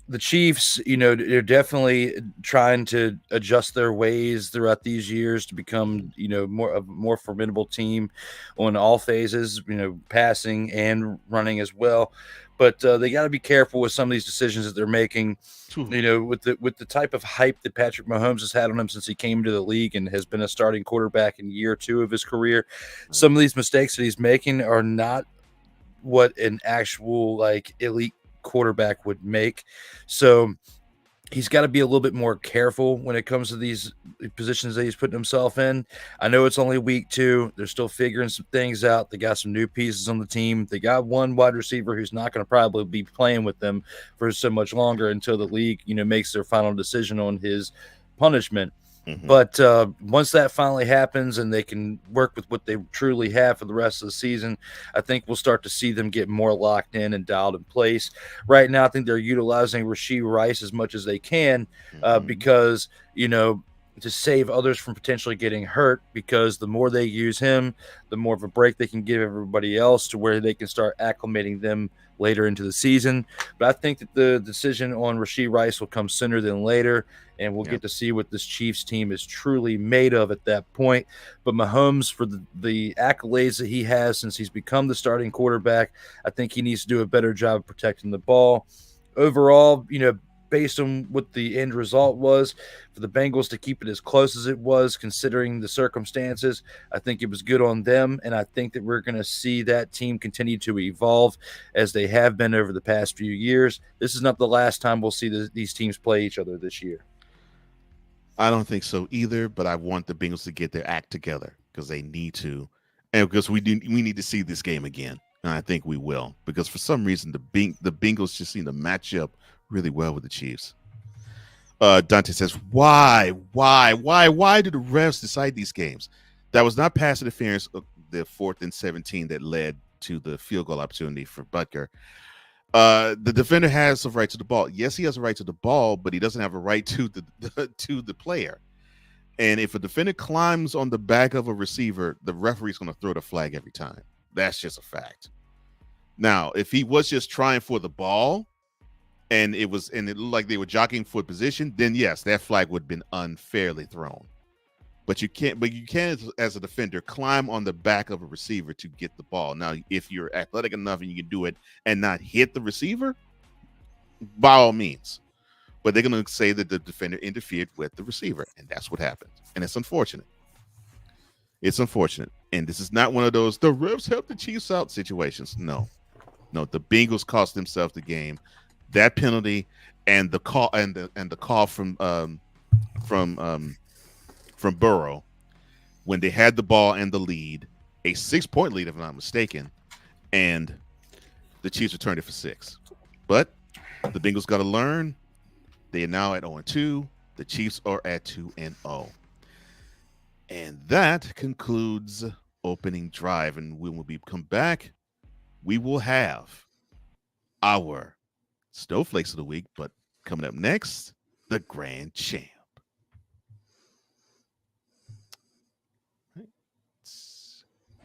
the Chiefs, they're definitely trying to adjust their ways throughout these years to become, more formidable team on all phases, passing and running as well. But they got to be careful with some of these decisions that they're making. With the type of hype that Patrick Mahomes has had on him since he came to the league and has been a starting quarterback in year 2 of his career. Some of these mistakes that he's making are not what an actual elite quarterback would make. So he's got to be a little bit more careful when it comes to these positions that he's putting himself in. I know it's only week 2. They're still figuring some things out. They got some new pieces on the team. They got one wide receiver who's not going to probably be playing with them for so much longer until the league, makes their final decision on his punishment. Mm-hmm. But once that finally happens and they can work with what they truly have for the rest of the season, I think we'll start to see them get more locked in and dialed in place. Right now, I think they're utilizing Rashee Rice as much as they can because, to save others from potentially getting hurt, because the more they use him, the more of a break they can give everybody else to where they can start acclimating them later into the season. But I think that the decision on Rashee Rice will come sooner than later, and we'll get to see what this Chiefs team is truly made of at that point. But Mahomes, for the accolades that he has since he's become the starting quarterback, I think he needs to do a better job of protecting the ball. Overall, based on what the end result was, for the Bengals to keep it as close as it was, considering the circumstances, I think it was good on them, and I think that we're going to see that team continue to evolve as they have been over the past few years. This is not the last time we'll see these teams play each other this year. I don't think so either, but I want the Bengals to get their act together because they need to, and because we need to see this game again, and I think we will, because for some reason the Bengals just seem to match up really well with the Chiefs. Dante says, why do the refs decide these games? That was not pass interference of the 4th and 17 that led to the field goal opportunity for Butker. The defender has a right to the ball. Yes, he has a right to the ball, but he doesn't have a right to the player. And if a defender climbs on the back of a receiver, the referee's going to throw the flag every time. That's just a fact. Now, if he was just trying for the ball, and it looked like they were jockeying for position, then yes, that flag would have been unfairly thrown. But you can as a defender climb on the back of a receiver to get the ball. Now, if you're athletic enough and you can do it and not hit the receiver, by all means. But they're going to say that the defender interfered with the receiver, and that's what happened. And it's unfortunate. It's unfortunate. And this is not one of those the refs help the Chiefs out situations. No, the Bengals cost themselves the game. That penalty and the call and the call from Burrow when they had the ball and the lead, a 6-point lead if I'm not mistaken, and the Chiefs returned it for 6. But the Bengals got to learn. They are now at 0-2. The Chiefs are at 2-0. And that concludes opening drive. And when we come back, we will have our Snowflakes of the week. But coming up next, the Grand Champ.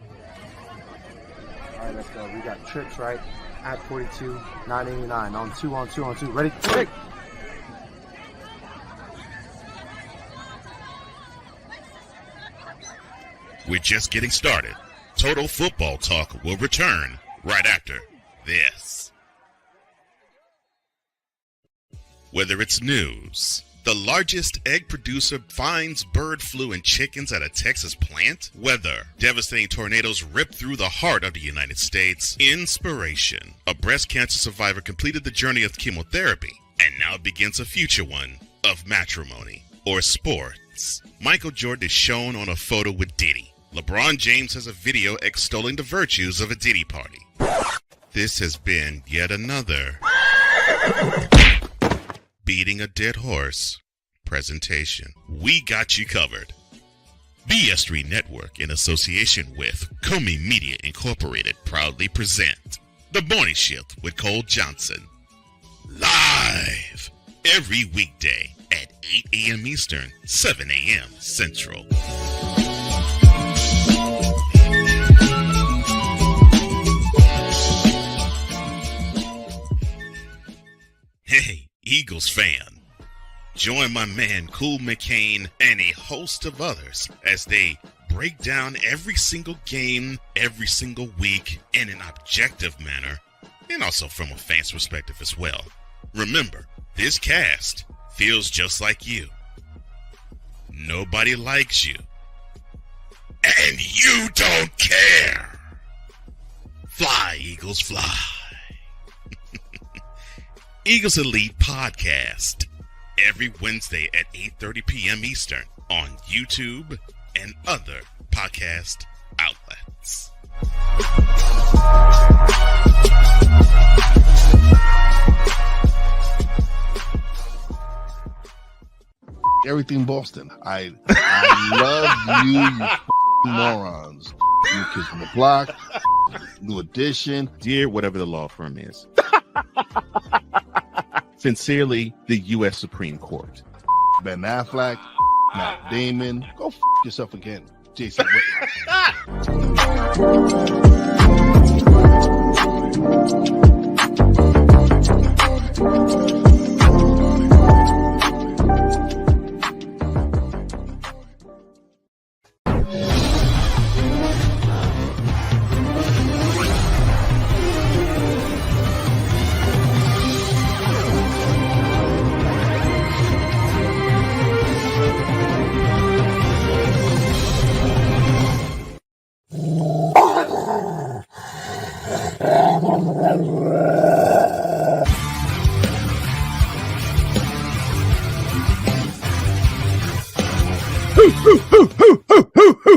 All right, let's go. We got trips, right? At 42, 989. On two. Ready? Break! We're just getting started. Total Football Talk will return right after this. Whether it's news, the largest egg producer finds bird flu in chickens at a Texas plant, weather, devastating tornadoes rip through the heart of the United States, inspiration, a breast cancer survivor completed the journey of chemotherapy, and now begins a future one of matrimony or sports. Michael Jordan is shown on a photo with Diddy. LeBron James has a video extolling the virtues of a Diddy party. This has been yet another beating a dead horse presentation. We got you covered. BS3 Network, in association with Comey Media Incorporated, proudly present The Morning Shift with Cole Johnson. Live every weekday at 8 a.m. Eastern, 7 a.m. Central. Hey, Eagles fan. Join my man Cool McCain and a host of others as they break down every single game, every single week in an objective manner, and also from a fan's perspective as well. Remember, this cast feels just like you. Nobody likes you. And you don't care. Fly, Eagles, fly. Eagles Elite Podcast, every Wednesday at 8:30 p.m. Eastern on YouTube and other podcast outlets. Everything Boston. I love you, you morons. New Kids on the Block, New Edition. Dear whatever the law firm is. Sincerely, the U.S. Supreme Court. Ben Affleck, Matt Damon. Go yourself again, Jason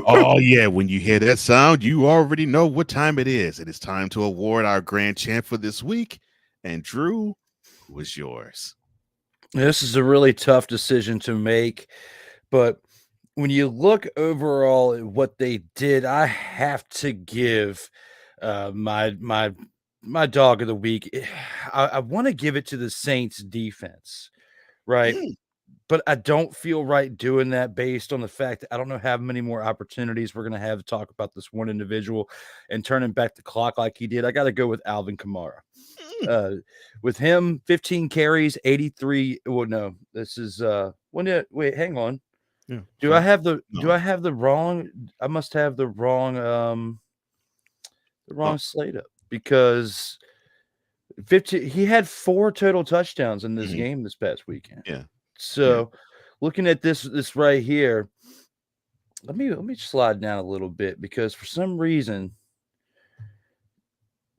Oh, yeah. When you hear that sound, you already know what time it is. It is time to award our grand champ for this week. And Drew, who is yours? This is a really tough decision to make, but when you look overall at what they did, I have to give my dog of the week. I want to give it to the Saints defense, right? But I don't feel right doing that based on the fact that I don't know how many more opportunities we're going to have to talk about this one individual and turning back the clock like he did. I got to go with Alvin Kamara. With him, 15 carries, 83. Well, no, this is wait, hang on. Yeah, do I have the wrong? I must have the wrong slate up because 15. He had 4 total touchdowns in this game this past weekend. Yeah. So, looking at this right here, let me slide down a little bit because for some reason,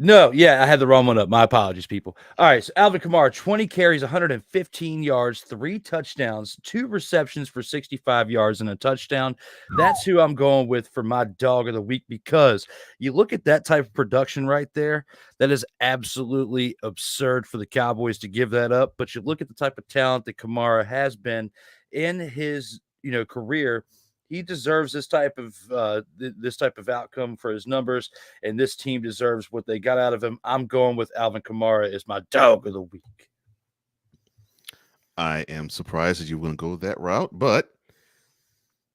I had the wrong one up. My apologies, people. All right, so Alvin Kamara, 20 carries, 115 yards, 3 touchdowns, 2 receptions for 65 yards and a touchdown. That's who I'm going with for my dog of the week because you look at that type of production right there, that is absolutely absurd for the Cowboys to give that up. But you look at the type of talent that Kamara has been in his career. He deserves this type of outcome for his numbers, and this team deserves what they got out of him. I'm going with Alvin Kamara as my dog of the week. I am surprised that you wouldn't go that route, but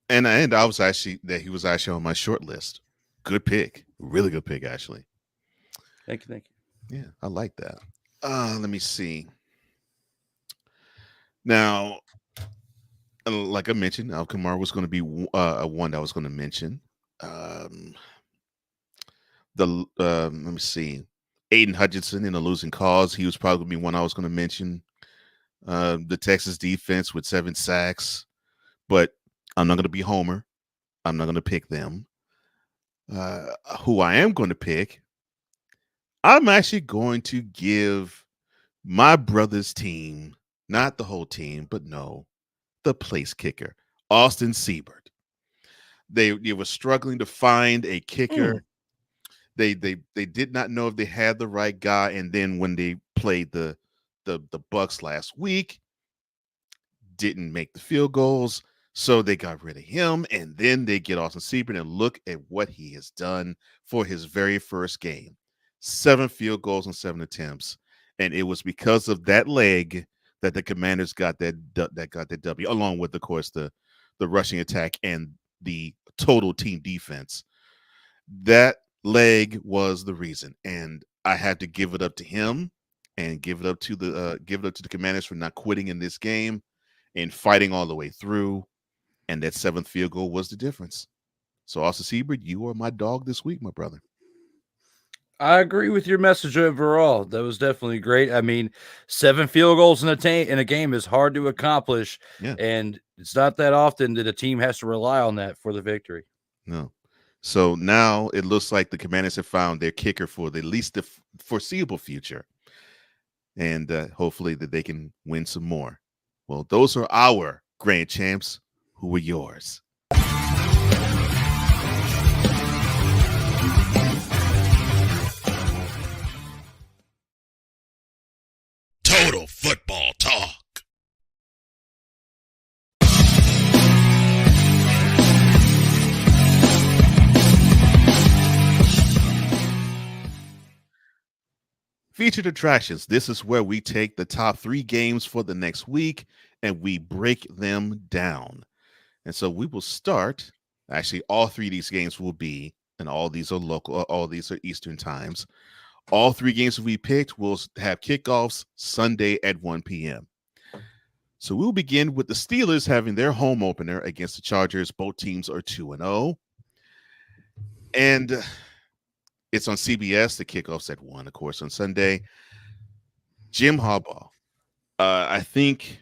and I was actually he was on my short list. Good pick, really good pick, actually. Thank you. Yeah, I like that. Let me see. Now, like I mentioned, Alvin Kamara was going to be one that I was going to mention. Let me see, Aiden Hutchinson in a losing cause. He was probably one I was going to mention. The Texas defense with 7 sacks, but I'm not going to be Homer. I'm not going to pick them. Who I am going to pick, I'm actually going to give my brother's team, not the whole team, but no, the place kicker, Austin Seibert. They were struggling to find a kicker. They did not know if they had the right guy, and then when they played the Bucks last week, didn't make the field goals, so they got rid of him, and then they get Austin Seibert, and look at what he has done for his very first game. 7 field goals and 7 attempts, and it was because of that leg that the Commanders got that W, along with, of course, the rushing attack and the total team defense. That leg was the reason, and I had to give it up to him and give it up to the Commanders for not quitting in this game and fighting all the way through. And that 7th field goal was the difference. So, Austin Seibert, you are my dog this week, my brother. I agree with your message overall. That was definitely great. I mean, 7 field goals in a game is hard to accomplish, and it's not that often that a team has to rely on that for the victory. No. So now it looks like the Commanders have found their kicker for at least the foreseeable future, and hopefully that they can win some more. Well, those are our grand champs. Who are yours? Total football talk. Featured attractions. This is where we take the top 3 games for the next week and we break them down. And so we will start. Actually, all 3 of these games will be, and all these are local, all these are Eastern times. All 3 games we picked will have kickoffs Sunday at 1 p.m. So we'll begin with the Steelers having their home opener against the Chargers. Both teams are 2-0. And it's on CBS. The kickoff's at 1, of course, on Sunday. Jim Harbaugh. I think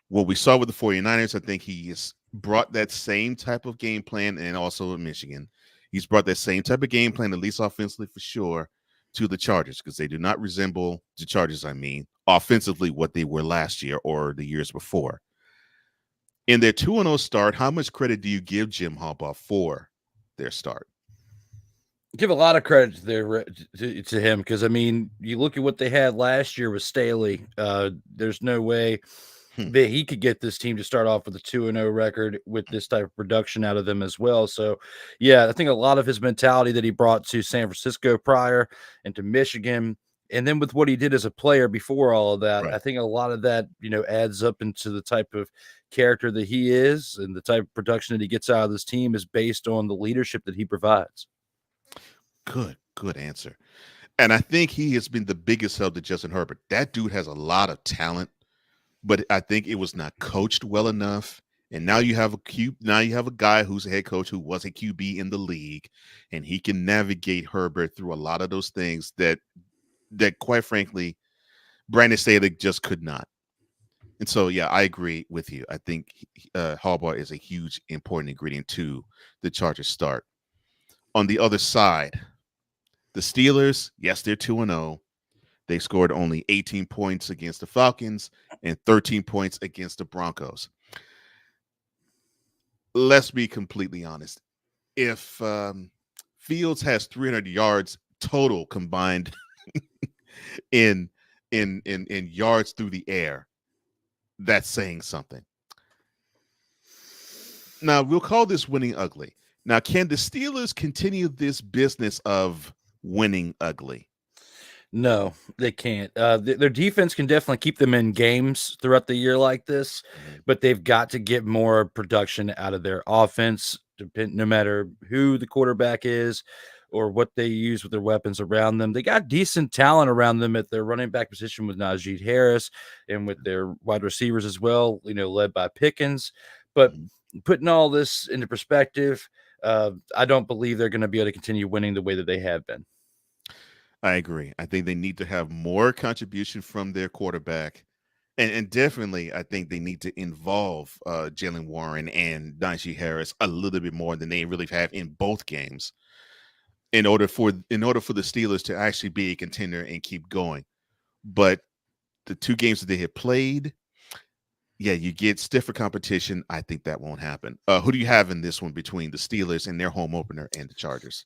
what we saw with the 49ers, I think he has brought that same type of game plan, and also in Michigan. He's brought that same type of game plan, at least offensively for sure, to the Chargers, because they do not resemble the Chargers, offensively what they were last year or the years before. In their 2-0 start, how much credit do you give Jim Harbaugh for their start? Give a lot of credit to him, because, I mean, you look at what they had last year with Staley. There's no way that he could get this team to start off with a 2-0 record with this type of production out of them as well. So, yeah, I think a lot of his mentality that he brought to San Francisco prior and to Michigan, and then with what he did as a player before all of that, Right. I think a lot of that, adds up into the type of character that he is, and the type of production that he gets out of this team is based on the leadership that he provides. Good answer. And I think he has been the biggest help to Justin Herbert. That dude has a lot of talent, but I think it was not coached well enough. And now you have a guy who's a head coach who was a QB in the league, and he can navigate Herbert through a lot of those things that quite frankly, Brandon Staley just could not. And so, yeah, I agree with you. I think Harbaugh is a huge, important ingredient to the Chargers start. On the other side, the Steelers, yes, they're 2-0. They scored only 18 points against the Falcons and 13 points against the Broncos. Let's be completely honest. If Fields has 300 yards total combined in yards through the air, that's saying something. Now, we'll call this winning ugly. Now, can the Steelers continue this business of winning ugly? No, they can't. Their defense can definitely keep them in games throughout the year like this, but they've got to get more production out of their offense, no matter who the quarterback is or what they use with their weapons around them. They got decent talent around them at their running back position with Najee Harris and with their wide receivers as well, led by Pickens. But putting all this into perspective, I don't believe they're going to be able to continue winning the way that they have been. I agree. I think they need to have more contribution from their quarterback. And definitely, I think they need to involve Jalen Warren and Najee Harris a little bit more than they really have in both games in order for the Steelers to actually be a contender and keep going. But the two games that they have played, yeah, you get stiffer competition. I think that won't happen. Who do you have in this one between the Steelers and their home opener and the Chargers?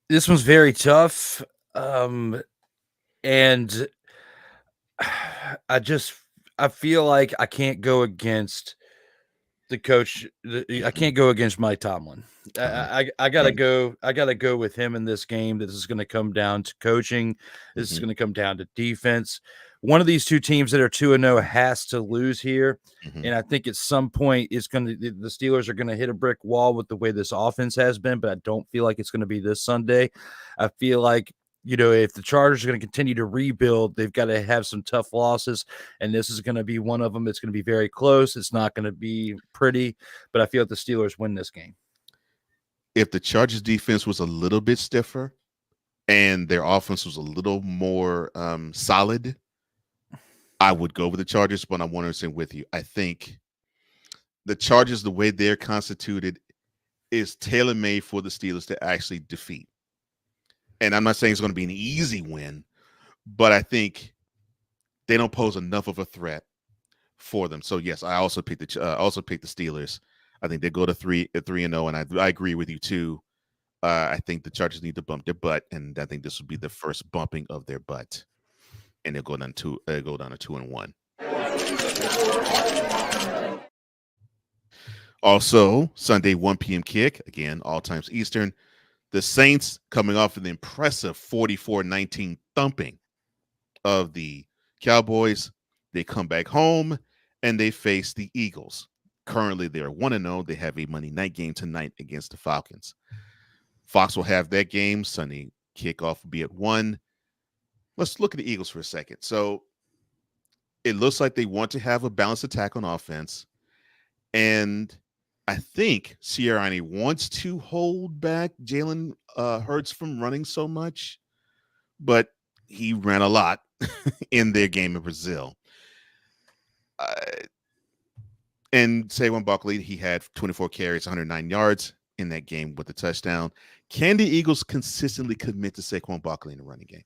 This one's very tough. And I feel like I can't go against the coach. I can't go against Mike Tomlin. I gotta go. I gotta go with him in this game. This is going to come down to coaching. This is going to come down to defense. One of these two teams that are 2-0 has to lose here, and I think at some point the Steelers are going to hit a brick wall with the way this offense has been. But I don't feel like it's going to be this Sunday. I feel like, if the Chargers are going to continue to rebuild, they've got to have some tough losses, and this is going to be one of them. It's going to be very close. It's not going to be pretty, but I feel like the Steelers win this game. If the Chargers defense was a little bit stiffer and their offense was a little more solid, I would go with the Chargers, but I'm 100% with you. I think the Chargers, the way they're constituted, is tailor-made for the Steelers to actually defeat. And I'm not saying it's going to be an easy win, but I think they don't pose enough of a threat for them. So yes, I also picked the Steelers. I think they go to 3-0, and I agree with you too. I think the Chargers need to bump their butt, and I think this will be the first bumping of their butt, and they'll go down to 2-1. Also, Sunday 1 p.m. kick, again all times Eastern. The Saints coming off an impressive 44-19 thumping of the Cowboys. They come back home and they face the Eagles. Currently, they are 1-0. They have a Monday night game tonight against the Falcons. Fox will have that game. Sunday kickoff will be at 1. Let's look at the Eagles for a second. So it looks like they want to have a balanced attack on offense. And I think Sirianni wants to hold back Jalen Hurts from running so much, but he ran a lot in their game in Brazil. And Saquon Barkley, he had 24 carries, 109 yards in that game with a touchdown. Can the Eagles consistently commit to Saquon Barkley in the running game?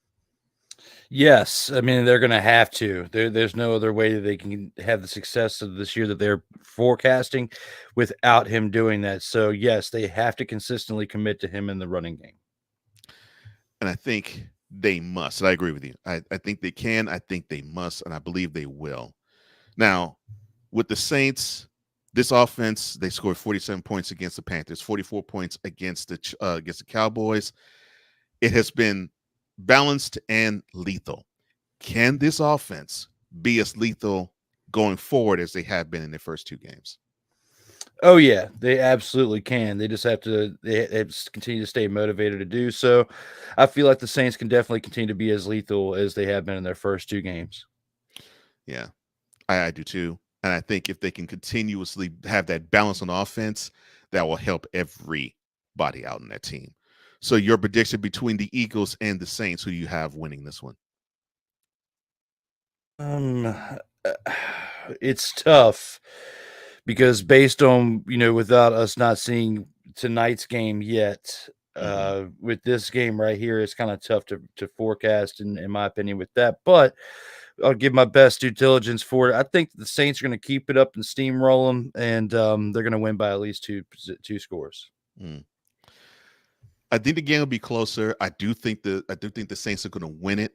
Yes, I mean they're going to have to. There's no other way that they can have the success of this year that they're forecasting without him doing that. So yes, they have to consistently commit to him in the running game. And I think they must. I agree with you. I think they can. I think they must, and I believe they will. Now, with the Saints, this offense, they scored 47 points against the Panthers, 44 points against the Cowboys. It has been balanced and lethal. Can this offense be as lethal going forward as they have been in their first two games? Oh yeah, they absolutely can. They just have to continue to stay motivated to do so. I feel like the Saints can definitely continue to be as lethal as they have been in their first two games. Yeah, I do too. And I think if they can continuously have that balance on offense, that will help everybody out in that team. So your prediction between the Eagles and the Saints, who do you have winning this one? It's tough because based on, without us not seeing tonight's game yet, with this game right here, it's kind of tough to forecast in my opinion with that, but I'll give my best due diligence for it. I think the Saints are going to keep it up and steamroll them, and they're going to win by at least two scores. I think the game will be closer. I do think the Saints are going to win it,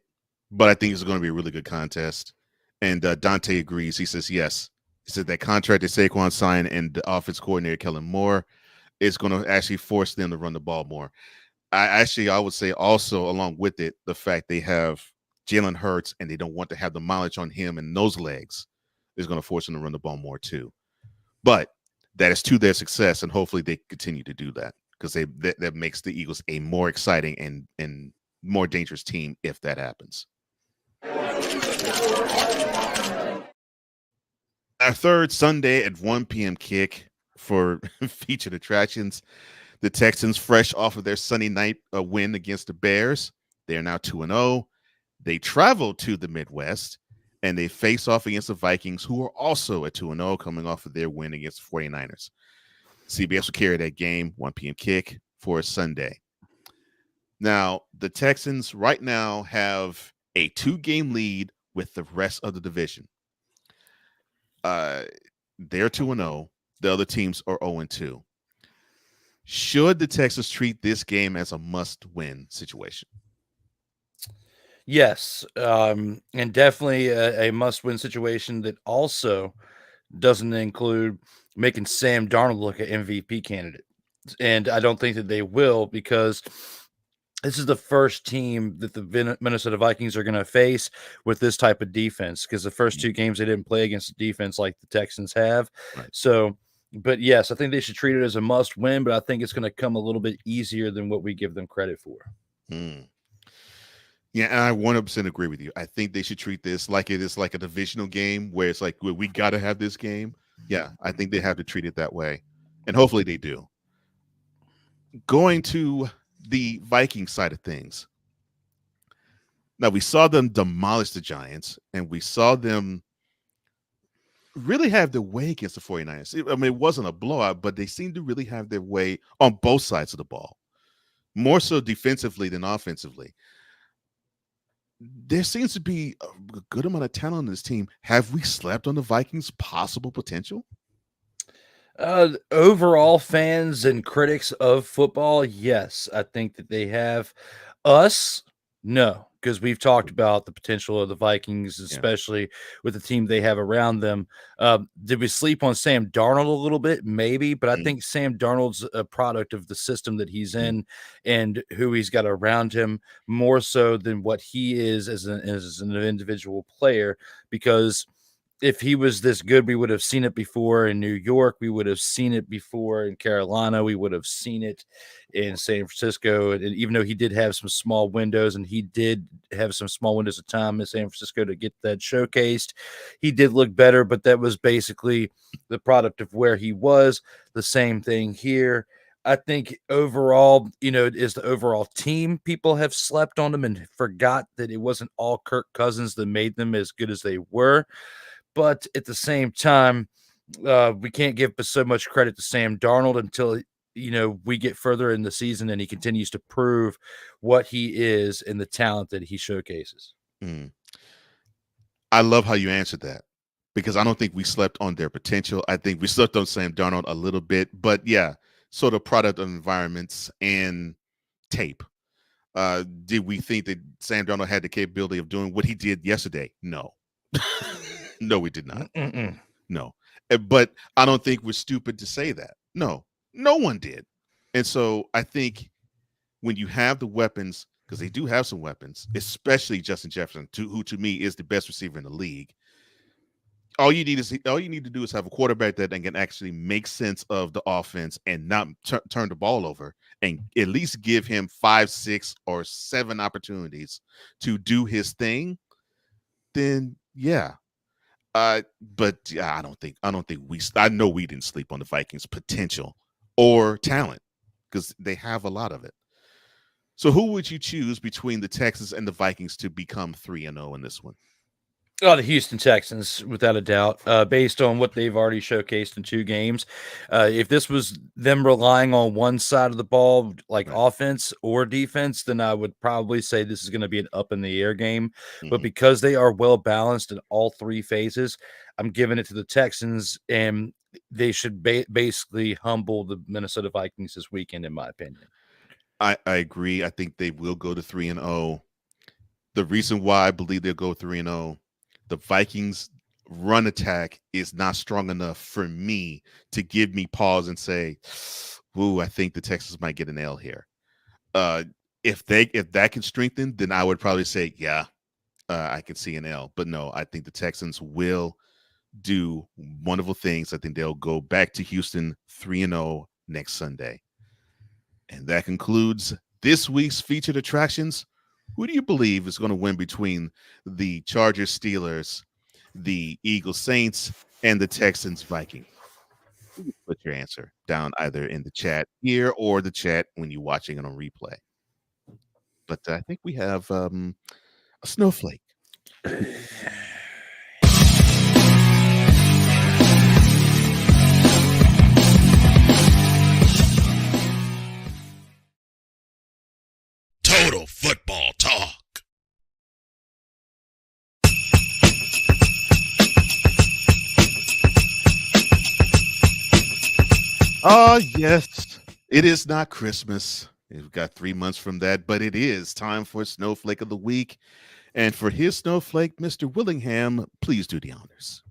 but I think it's going to be a really good contest. And Dante agrees. He says yes. He said that contract that Saquon signed and the offense coordinator Kellen Moore is going to actually force them to run the ball more. I would say also along with it, the fact they have Jalen Hurts and they don't want to have the mileage on him and those legs is going to force them to run the ball more too. But that is to their success, and hopefully they continue to do that, because that makes the Eagles a more exciting and more dangerous team if that happens. Our third Sunday at 1 p.m. kick for featured attractions. The Texans, fresh off of their Sunday night win against the Bears, they are now 2-0. They travel to the Midwest, and they face off against the Vikings, who are also at 2-0, coming off of their win against the 49ers. CBS will carry that game, 1 p.m. kick for a Sunday. Now, the Texans right now have a 2-game lead with the rest of the division. They're 2-0. The other teams are 0-2. Should the Texans treat this game as a must-win situation? Yes, and definitely a must-win situation that also doesn't include making Sam Darnold look an MVP candidate. And I don't think that they will, because this is the first team that the Minnesota Vikings are going to face with this type of defense, because the first 2 games they didn't play against a defense like the Texans have. Right. So, but yes, I think they should treat it as a must win, but I think it's going to come a little bit easier than what we give them credit for. Yeah, and I 100% agree with you. I think they should treat this like it is like a divisional game where it's like, we got to have this game. Yeah, I think they have to treat it that way. And hopefully they do. Going to the Viking side of things. Now, we saw them demolish the Giants, and we saw them really have their way against the 49ers. I mean, it wasn't a blowout, but they seemed to really have their way on both sides of the ball, more so defensively than offensively. There seems to be a good amount of talent on this team. Have we slept on the Vikings' possible potential? Overall, fans and critics of football, yes, I think that they have. Us, no, because we've talked about the potential of the Vikings, especially with the team they have around them. Did we sleep on Sam Darnold a little bit? Maybe, but I think Sam Darnold's a product of the system that he's in and who he's got around him, more so than what he is as an individual player, because if he was this good, we would have seen it before in New York. We would have seen it before in Carolina. We would have seen it in San Francisco. And even though he did have some small windows, and he did have some small windows of time in San Francisco to get that showcased, he did look better, but that was basically the product of where he was. The same thing here. I think overall, is the overall team. People have slept on them and forgot that it wasn't all Kirk Cousins that made them as good as they were. But at the same time, we can't give so much credit to Sam Darnold until, we get further in the season and he continues to prove what he is and the talent that he showcases. I love how you answered that, because I don't think we slept on their potential. I think we slept on Sam Darnold a little bit, but yeah, sort of product of environments and tape. Did we think that Sam Darnold had the capability of doing what he did yesterday? No. No, we did not. No. But I don't think we're stupid to say that. No one did. And so I think when you have the weapons, because they do have some weapons, especially Justin Jefferson, who to me is the best receiver in the league, all you need to do is have a quarterback that can actually make sense of the offense and not turn the ball over, and at least give him 5, 6, or 7 opportunities to do his thing. Then yeah. But yeah, I don't think I know we didn't sleep on the Vikings' potential or talent, because they have a lot of it. So who would you choose between the Texans and the Vikings to become 3-0 in this one? Oh, the Houston Texans, without a doubt, based on what they've already showcased in 2 games. If this was them relying on one side of the ball, like offense or defense, then I would probably say this is going to be an up-in-the-air game. But because they are well-balanced in all 3 phases, I'm giving it to the Texans, and they should basically humble the Minnesota Vikings this weekend, in my opinion. I agree. I think they will go to 3-0. The reason why I believe they'll go 3-0, the Vikings run attack is not strong enough for me to give me pause and say, ooh, I think the Texans might get an L here. If that can strengthen, then I would probably say, yeah, I can see an L. But no, I think the Texans will do wonderful things. I think they'll go back to Houston 3-0 next Sunday. And that concludes this week's featured attractions. Who do you believe is going to win between the Chargers Steelers, the Eagles Saints, and the Texans Vikings? Put your answer down either in the chat here or the chat when you're watching it on replay. But I think we have a snowflake. Total football talk. Oh, yes. It is not Christmas. We've got 3 months from that, but it is time for Snowflake of the Week. And for his snowflake, Mr. Willingham, please do the honors.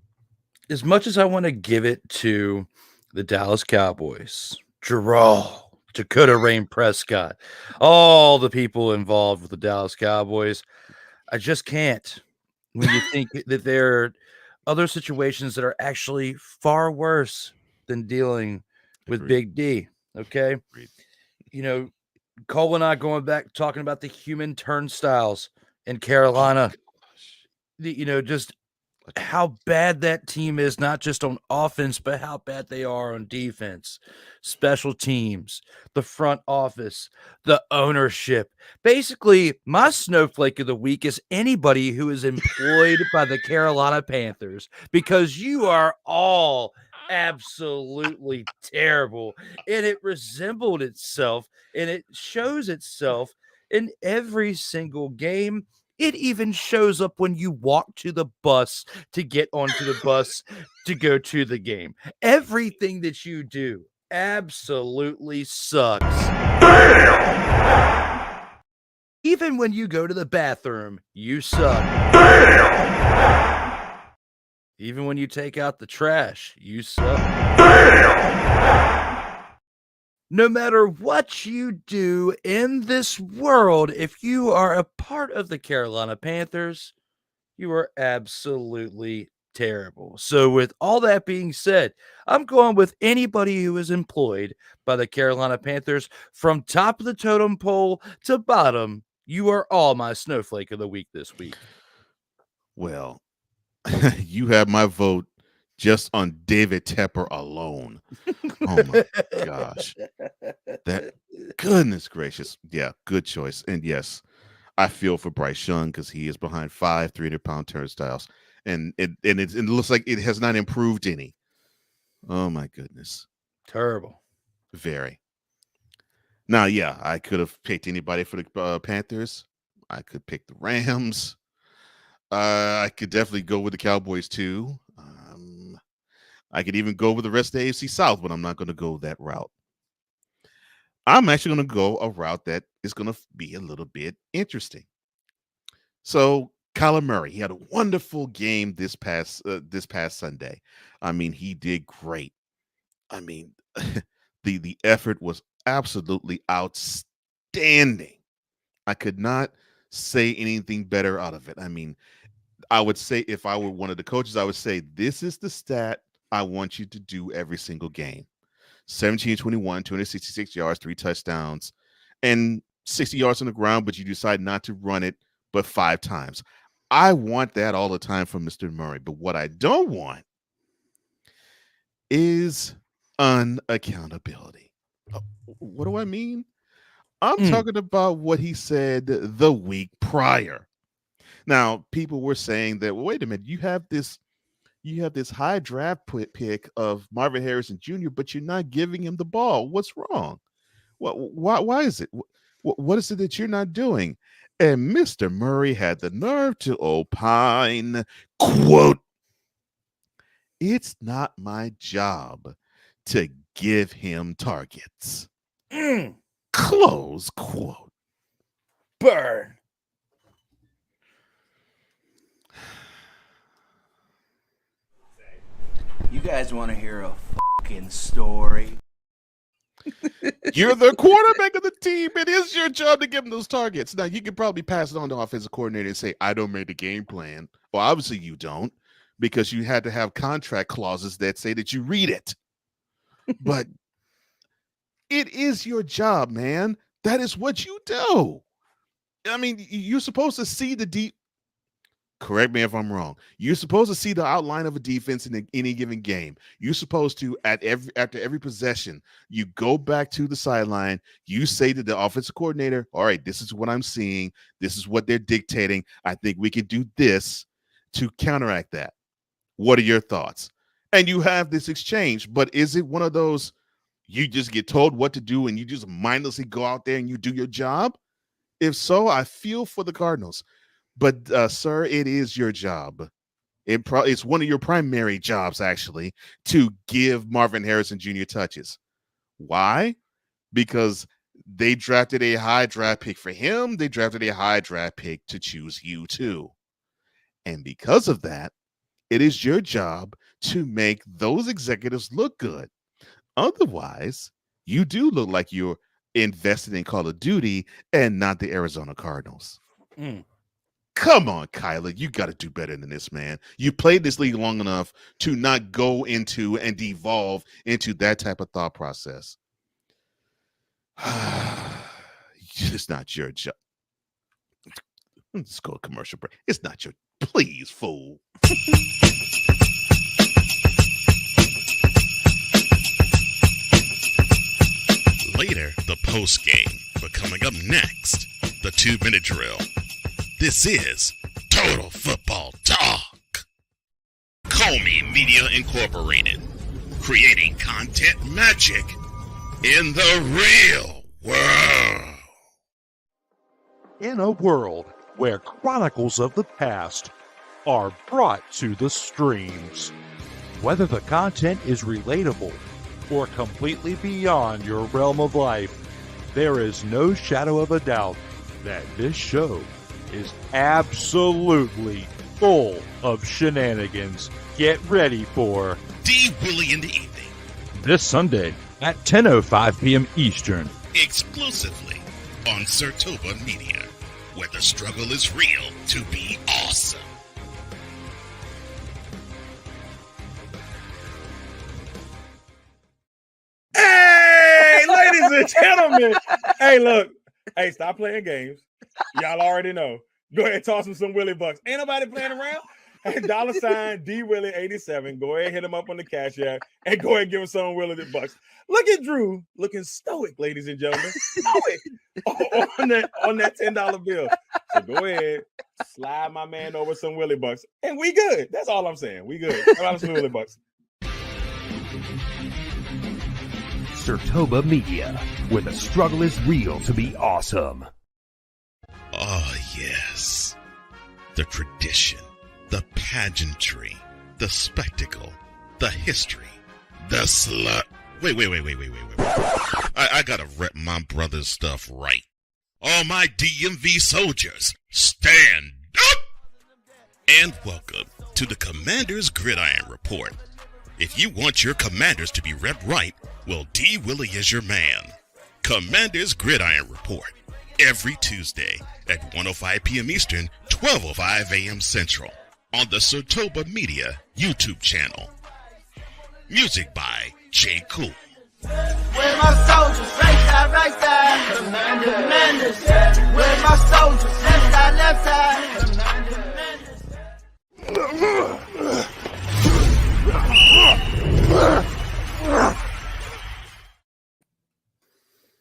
As much as I want to give it to the Dallas Cowboys, Dakota Rain Prescott, all the people involved with the Dallas Cowboys, I just can't. When you think that there are other situations that are actually far worse than dealing with Agreed. Big D. Okay. Agreed. Cole and I going back talking about the human turnstiles in Carolina. Just how bad that team is, not just on offense, but how bad they are on defense, special teams, the front office, the ownership. Basically, my snowflake of the week is anybody who is employed by the Carolina Panthers, because you are all absolutely terrible. And it resembled itself, and it shows itself in every single game. It even shows up when you walk to the bus to get onto the bus to go to the game. Everything that you do absolutely sucks. Even when you go to the bathroom, you suck. Even when you take out the trash, you suck. No matter what you do in this world, if you are a part of the Carolina Panthers, you are absolutely terrible. So with all that being said, I'm going with anybody who is employed by the Carolina Panthers from top of the totem pole to bottom. You are all my snowflake of the week this week. Well, you have my vote just on David Tepper alone. Oh my gosh. That goodness gracious. Yeah, good choice. And yes, I feel for Bryce Young because he is behind 5 300-pound turnstiles. And it looks like it has not improved any. Oh my goodness. Terrible. Very. Now, yeah, I could have picked anybody for the Panthers. I could pick the Rams. I could definitely go with the Cowboys too. I could even go with the rest of the AFC South, but I'm not going to go that route. I'm actually going to go a route that is going to be a little bit interesting. So, Kyler Murray, he had a wonderful game this past Sunday. I mean, he did great. I mean, the effort was absolutely outstanding. I could not say anything better out of it. I mean, I would say if I were one of the coaches, I would say this is the stat I want you to do every single game. 17-21, 266 yards, 3 touchdowns, and 60 yards on the ground, but you decide not to run it but 5 times. I want that all the time from Mr. Murray. But what I don't want is unaccountability. What do I mean? I'm talking about what he said the week prior. Now, people were saying that, well, wait a minute, you have this high draft pick of Marvin Harrison Jr., but you're not giving him the ball. What's wrong? Why is it? What is it that you're not doing? And Mr. Murray had the nerve to opine, quote, "It's not my job to give him targets." Close quote. Burn. You guys want to hear a fucking story? You're the quarterback of the team. It is your job to give him those targets. Now, you can probably pass it on to offensive coordinator and say, I don't make the game plan. Well, obviously you don't, because you had to have contract clauses that say that you read it. But it is your job, man. That is what you do. I mean, you're supposed to see the deep. correct me if I'm wrong. You're supposed to see the outline of a defense in any given game. You're supposed to, after every possession, you go back to the sideline. You say to the offensive coordinator, all right, this is what I'm seeing. This is what they're dictating. I think we can do this to counteract that. What are your thoughts? And you have this exchange, but is it one of those you just get told what to do and you just mindlessly go out there and you do your job? If so, I feel for the Cardinals. But, sir, it is your job. It's one of your primary jobs, actually, to give Marvin Harrison Jr. touches. Why? Because they drafted a high draft pick for him. They drafted a high draft pick to choose you, too. And because of that, it is your job to make those executives look good. Otherwise, you do look like you're invested in Call of Duty and not the Arizona Cardinals. Come on, Kyler. You got to do better than this, man. You played this league long enough to not go into and devolve into that type of thought process. It's not your job. Let's go to commercial break. It's not your... Please, fool. Later, the post game. But coming up next, the 2-minute drill. This is Total Football Talk. Comey Media Incorporated. Creating content magic in the real world. In a world where chronicles of the past are brought to the streams, whether the content is relatable or completely beyond your realm of life, there is no shadow of a doubt that this show is absolutely full of shenanigans. Get ready for D. Willie in the evening. this Sunday at 10:05 p.m. Eastern. Exclusively on Sertoba Media, where the struggle is real to be awesome. Hey, ladies and gentlemen. Hey, look. Hey, stop playing games. Y'all already know. Go ahead and toss him some Willie Bucks. Ain't nobody playing around. Hey, $sign D Willie 87. Go ahead and hit him up on the Cash App and go ahead and give him some Willie the Bucks. Look at Drew looking stoic, ladies and gentlemen. Stoic on that $10 bill. So go ahead, slide my man over some Willie Bucks, and we good. That's all I'm saying. We good. Slide some Willie Bucks. Sertoba Media, where the struggle is real to be awesome. Oh, yes. The tradition, the pageantry, the spectacle, the history, the slut. Wait. I gotta rep my brother's stuff right. All my DMV soldiers, stand up! And welcome to the Commander's Gridiron Report. If you want your Commanders to be rep right, well, D. Willie is your man. Commander's Gridiron Report. Every Tuesday at 1:05 p.m. Eastern, 12:05 a.m. Central on the Sertoba Media YouTube channel. Music by J. Cool. Where my soldiers, right side, commanders. Where my soldiers, left side,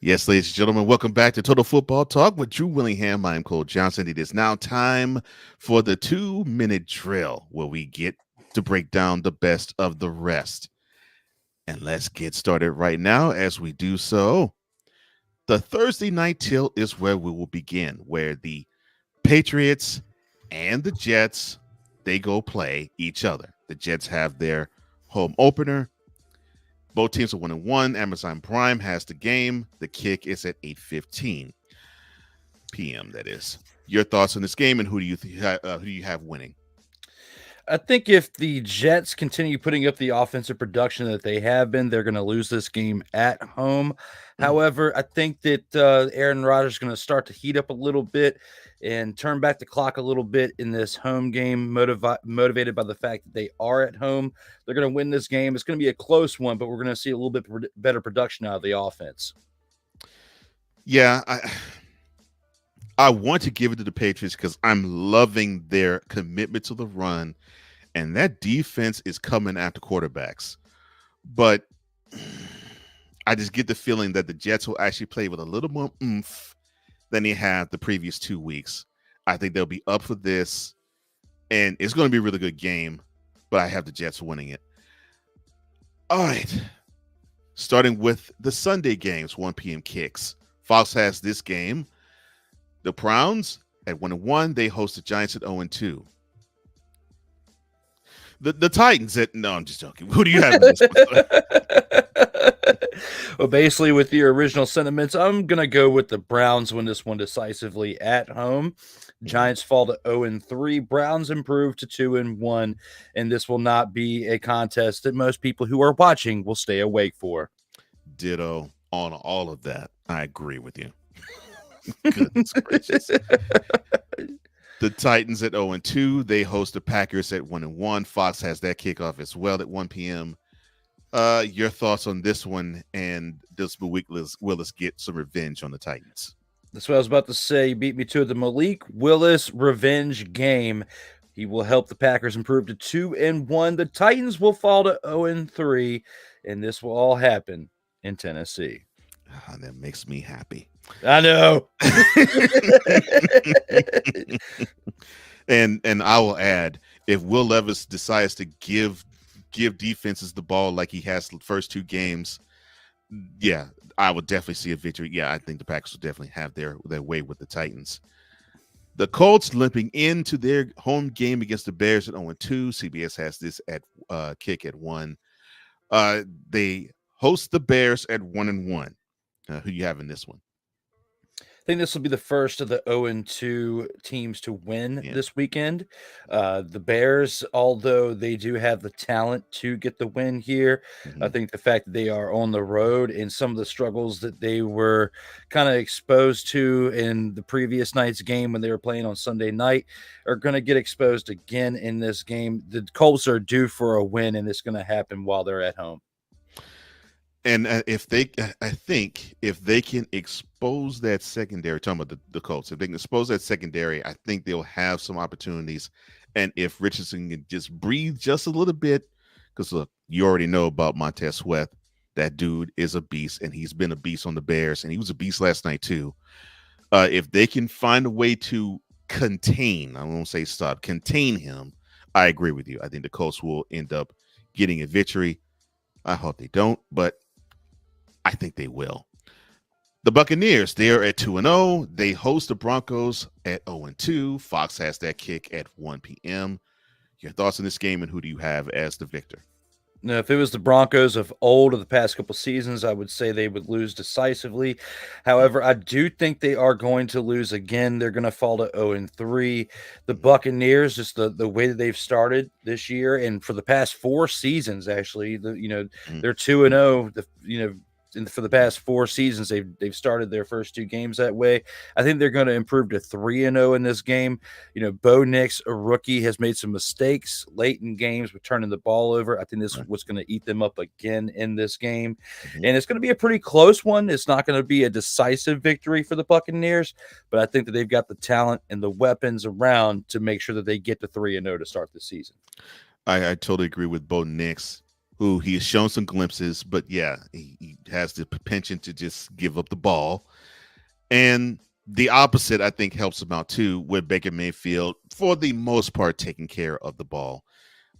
Yes, ladies and gentlemen, welcome back to Total Football Talk with Drew Willingham. I am Cole Johnson. It is now time for the 2-minute drill, where we get to break down the best of the rest. And let's get started right now. As we do so, the Thursday night tilt is where we will begin, where the Patriots and the Jets, they go play each other. The Jets have their home opener. Both teams are 1-1. Amazon Prime has the game. The kick is at 8:15 p.m. That is. Your thoughts on this game, and who do you have winning? I think if the Jets continue putting up the offensive production that they have been, they're going to lose this game at home. However, I think that Aaron Rodgers is going to start to heat up a little bit and turn back the clock a little bit in this home game, motivated by the fact that they are at home. They're going to win this game. It's going to be a close one, but we're going to see a little bit better production out of the offense. Yeah, I want to give it to the Patriots because I'm loving their commitment to the run, and that defense is coming after quarterbacks. But I just get the feeling that the Jets will actually play with a little more oomph than they have the previous 2 weeks. I think they'll be up for this, and it's going to be a really good game, but I have the Jets winning it. All right. Starting with the Sunday games, 1 p.m. kicks. Fox has this game. The Browns at 1-1. They host the Giants at 0-2. The Titans at no, I'm just joking. Who do you have in this one? Well, basically, with your original sentiments, I'm gonna go with the Browns win this one decisively at home. Giants fall to 0-3. Browns improve to 2-1, and this will not be a contest that most people who are watching will stay awake for. Ditto on all of that. I agree with you. Goodness gracious. The Titans at 0-2. They host the Packers at 1-1. Fox has that kickoff as well at 1 p.m. Your thoughts on this one, and does Malik Willis get some revenge on the Titans? That's what I was about to say. You beat me to the Malik Willis revenge game. He will help the Packers improve to 2-1. The Titans will fall to 0-3, and this will all happen in Tennessee. That makes me happy. I know. and I will add, if Will Levis decides to give defenses the ball like he has the first 2 games, yeah, I would definitely see a victory. Yeah, I think the Packers will definitely have their way with the Titans. The Colts limping into their home game against the Bears at 0-2. CBS has this at kick at 1. They host the Bears at 1-1. Who you have in this one? I think this will be the first of the 0-2 teams to win this weekend. The Bears, although they do have the talent to get the win here, I think the fact that they are on the road and some of the struggles that they were kind of exposed to in the previous night's game when they were playing on Sunday night are going to get exposed again in this game. The Colts are due for a win, and it's going to happen while they're at home. And I think if they can expose that secondary, talking about the Colts, if they can expose that secondary, I think they'll have some opportunities. And if Richardson can just breathe just a little bit, because look, you already know about Montez Sweat. That dude is a beast, and he's been a beast on the Bears, and he was a beast last night too. If they can find a way to contain, I won't say stop, contain him, I agree with you. I think the Colts will end up getting a victory. I hope they don't, but I think they will. The Buccaneers, they are at 2-0. They host the Broncos at 0-2. Fox has that kick at 1 p.m. Your thoughts on this game, and who do you have as the victor? Now, if it was the Broncos of old of the past couple seasons, I would say they would lose decisively. However, I do think they are going to lose again. They're going to fall to 0-3. The Buccaneers, just the way that they've started this year, and for the past 4 seasons, actually, they're 2-0. And for the past 4 seasons, they've started their first 2 games that way. I think they're going to improve to 3-0 in this game. Bo Nix, a rookie, has made some mistakes late in games with turning the ball over. I think this is what's going to eat them up again in this game. And it's going to be a pretty close one. It's not going to be a decisive victory for the Buccaneers, but I think that they've got the talent and the weapons around to make sure that they get to 3-0 to start the season. I totally agree with Bo Nix, who he has shown some glimpses, but yeah, he has the penchant to just give up the ball. And the opposite, I think, helps him out too, with Baker Mayfield, for the most part, taking care of the ball.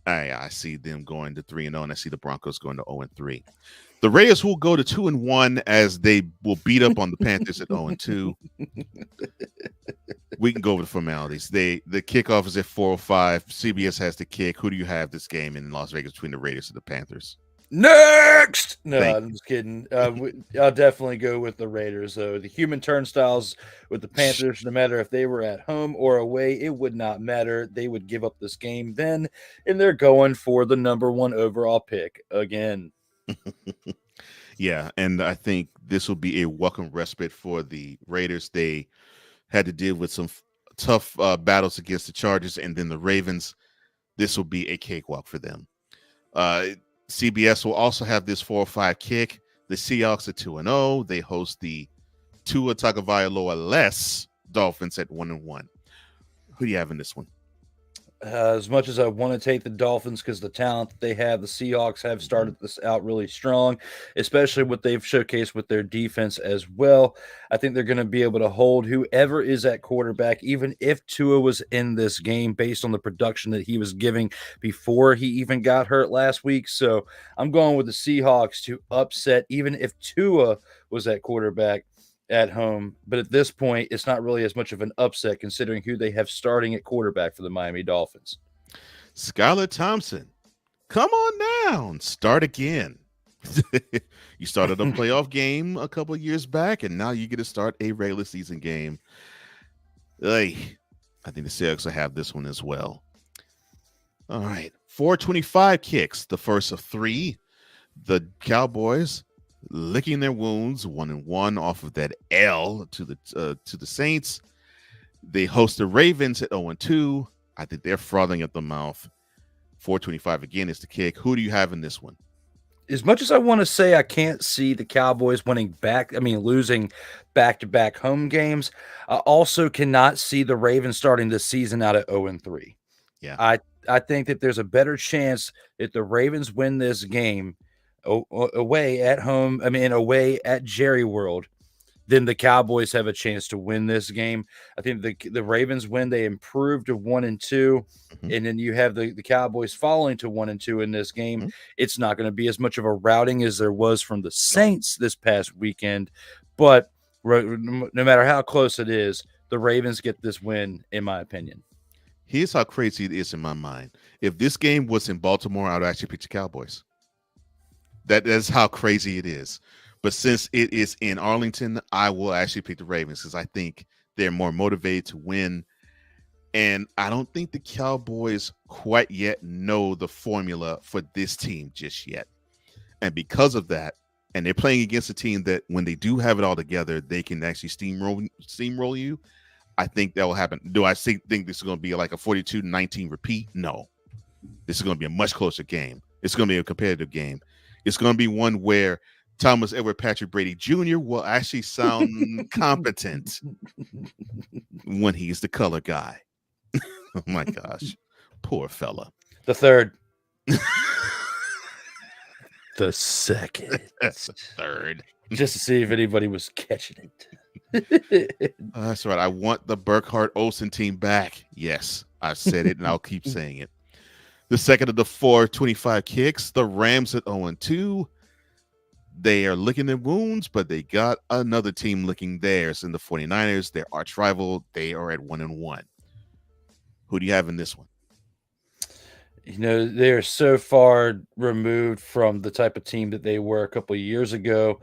I see them going to 3-0, and I see the Broncos going to 0-3. The Raiders will go to 2-1 as they will beat up on the Panthers at 0-2. We can go over the formalities. The kickoff is at 4:05. CBS has the kick. Who do you have this game in Las Vegas between the Raiders and the Panthers? Next! No, I'm just kidding. I'll definitely go with the Raiders, though. The human turnstiles with the Panthers, no matter if they were at home or away, it would not matter. They would give up this game then, and they're going for the number 1 overall pick again. Yeah, and I think this will be a welcome respite for the Raiders. They had to deal with some tough battles against the Chargers and then the Ravens. This will be a cakewalk for them. CBS will also have this 4-5 kick. The Seahawks are 2-0. They host the Tua Tagovailoa less Dolphins at 1-1. Who do you have in this one? As much as I want to take the Dolphins because the talent that they have, the Seahawks have started this out really strong, especially what they've showcased with their defense as well. I think they're going to be able to hold whoever is at quarterback, even if Tua was in this game based on the production that he was giving before he even got hurt last week. So I'm going with the Seahawks to upset, even if Tua was at quarterback at home. But at this point, it's not really as much of an upset considering who they have starting at quarterback for the Miami Dolphins. Skylar Thompson, come on down. Start again. You started a playoff game a couple of years back, and now you get to start a regular season game. I think the Seahawks will have this one as well. All right. 425 kicks, the first of 3. The Cowboys licking their wounds, 1-1 off of that L to the Saints. They host the Ravens at 0-2. I think they're frothing at the mouth. 425 again is the kick. Who do you have in this one? As much as I want to say I can't see the Cowboys losing back-to-back home games, I also cannot see the Ravens starting this season out at 0-3. Yeah. I think that there's a better chance that the Ravens win this game away at Jerry World, then the Cowboys have a chance to win this game. I think the Ravens win, they improve to 1-2, and then you have the Cowboys falling to 1-2 in this game. It's not going to be as much of a routing as there was from the Saints this past weekend, but no matter how close it is, the Ravens get this win, in my opinion. Here's how crazy it is in my mind. If this game was in Baltimore, I would actually pick the Cowboys. That's how crazy it is. But since it is in Arlington, I will actually pick the Ravens because I think they're more motivated to win. And I don't think the Cowboys quite yet know the formula for this team just yet. And because of that, and they're playing against a team that when they do have it all together, they can actually steamroll you. I think that will happen. Do I think this is going to be like a 42-19 repeat? No. This is going to be a much closer game. It's going to be a competitive game. It's going to be one where Thomas Edward Patrick Brady Jr. will actually sound competent when he's the color guy. Oh, my gosh. Poor fella. The third. The second. That's the third. Just to see if anybody was catching it. That's right. I want the Burkhart Olsen team back. Yes, I've said it, and I'll keep saying it. The second of the 425 kicks, the Rams at 0-2. They are licking their wounds, but they got another team licking theirs in the 49ers, their arch rival. They are at 1-1. Who do you have in this one? You know, they're so far removed from the type of team that they were a couple of years ago.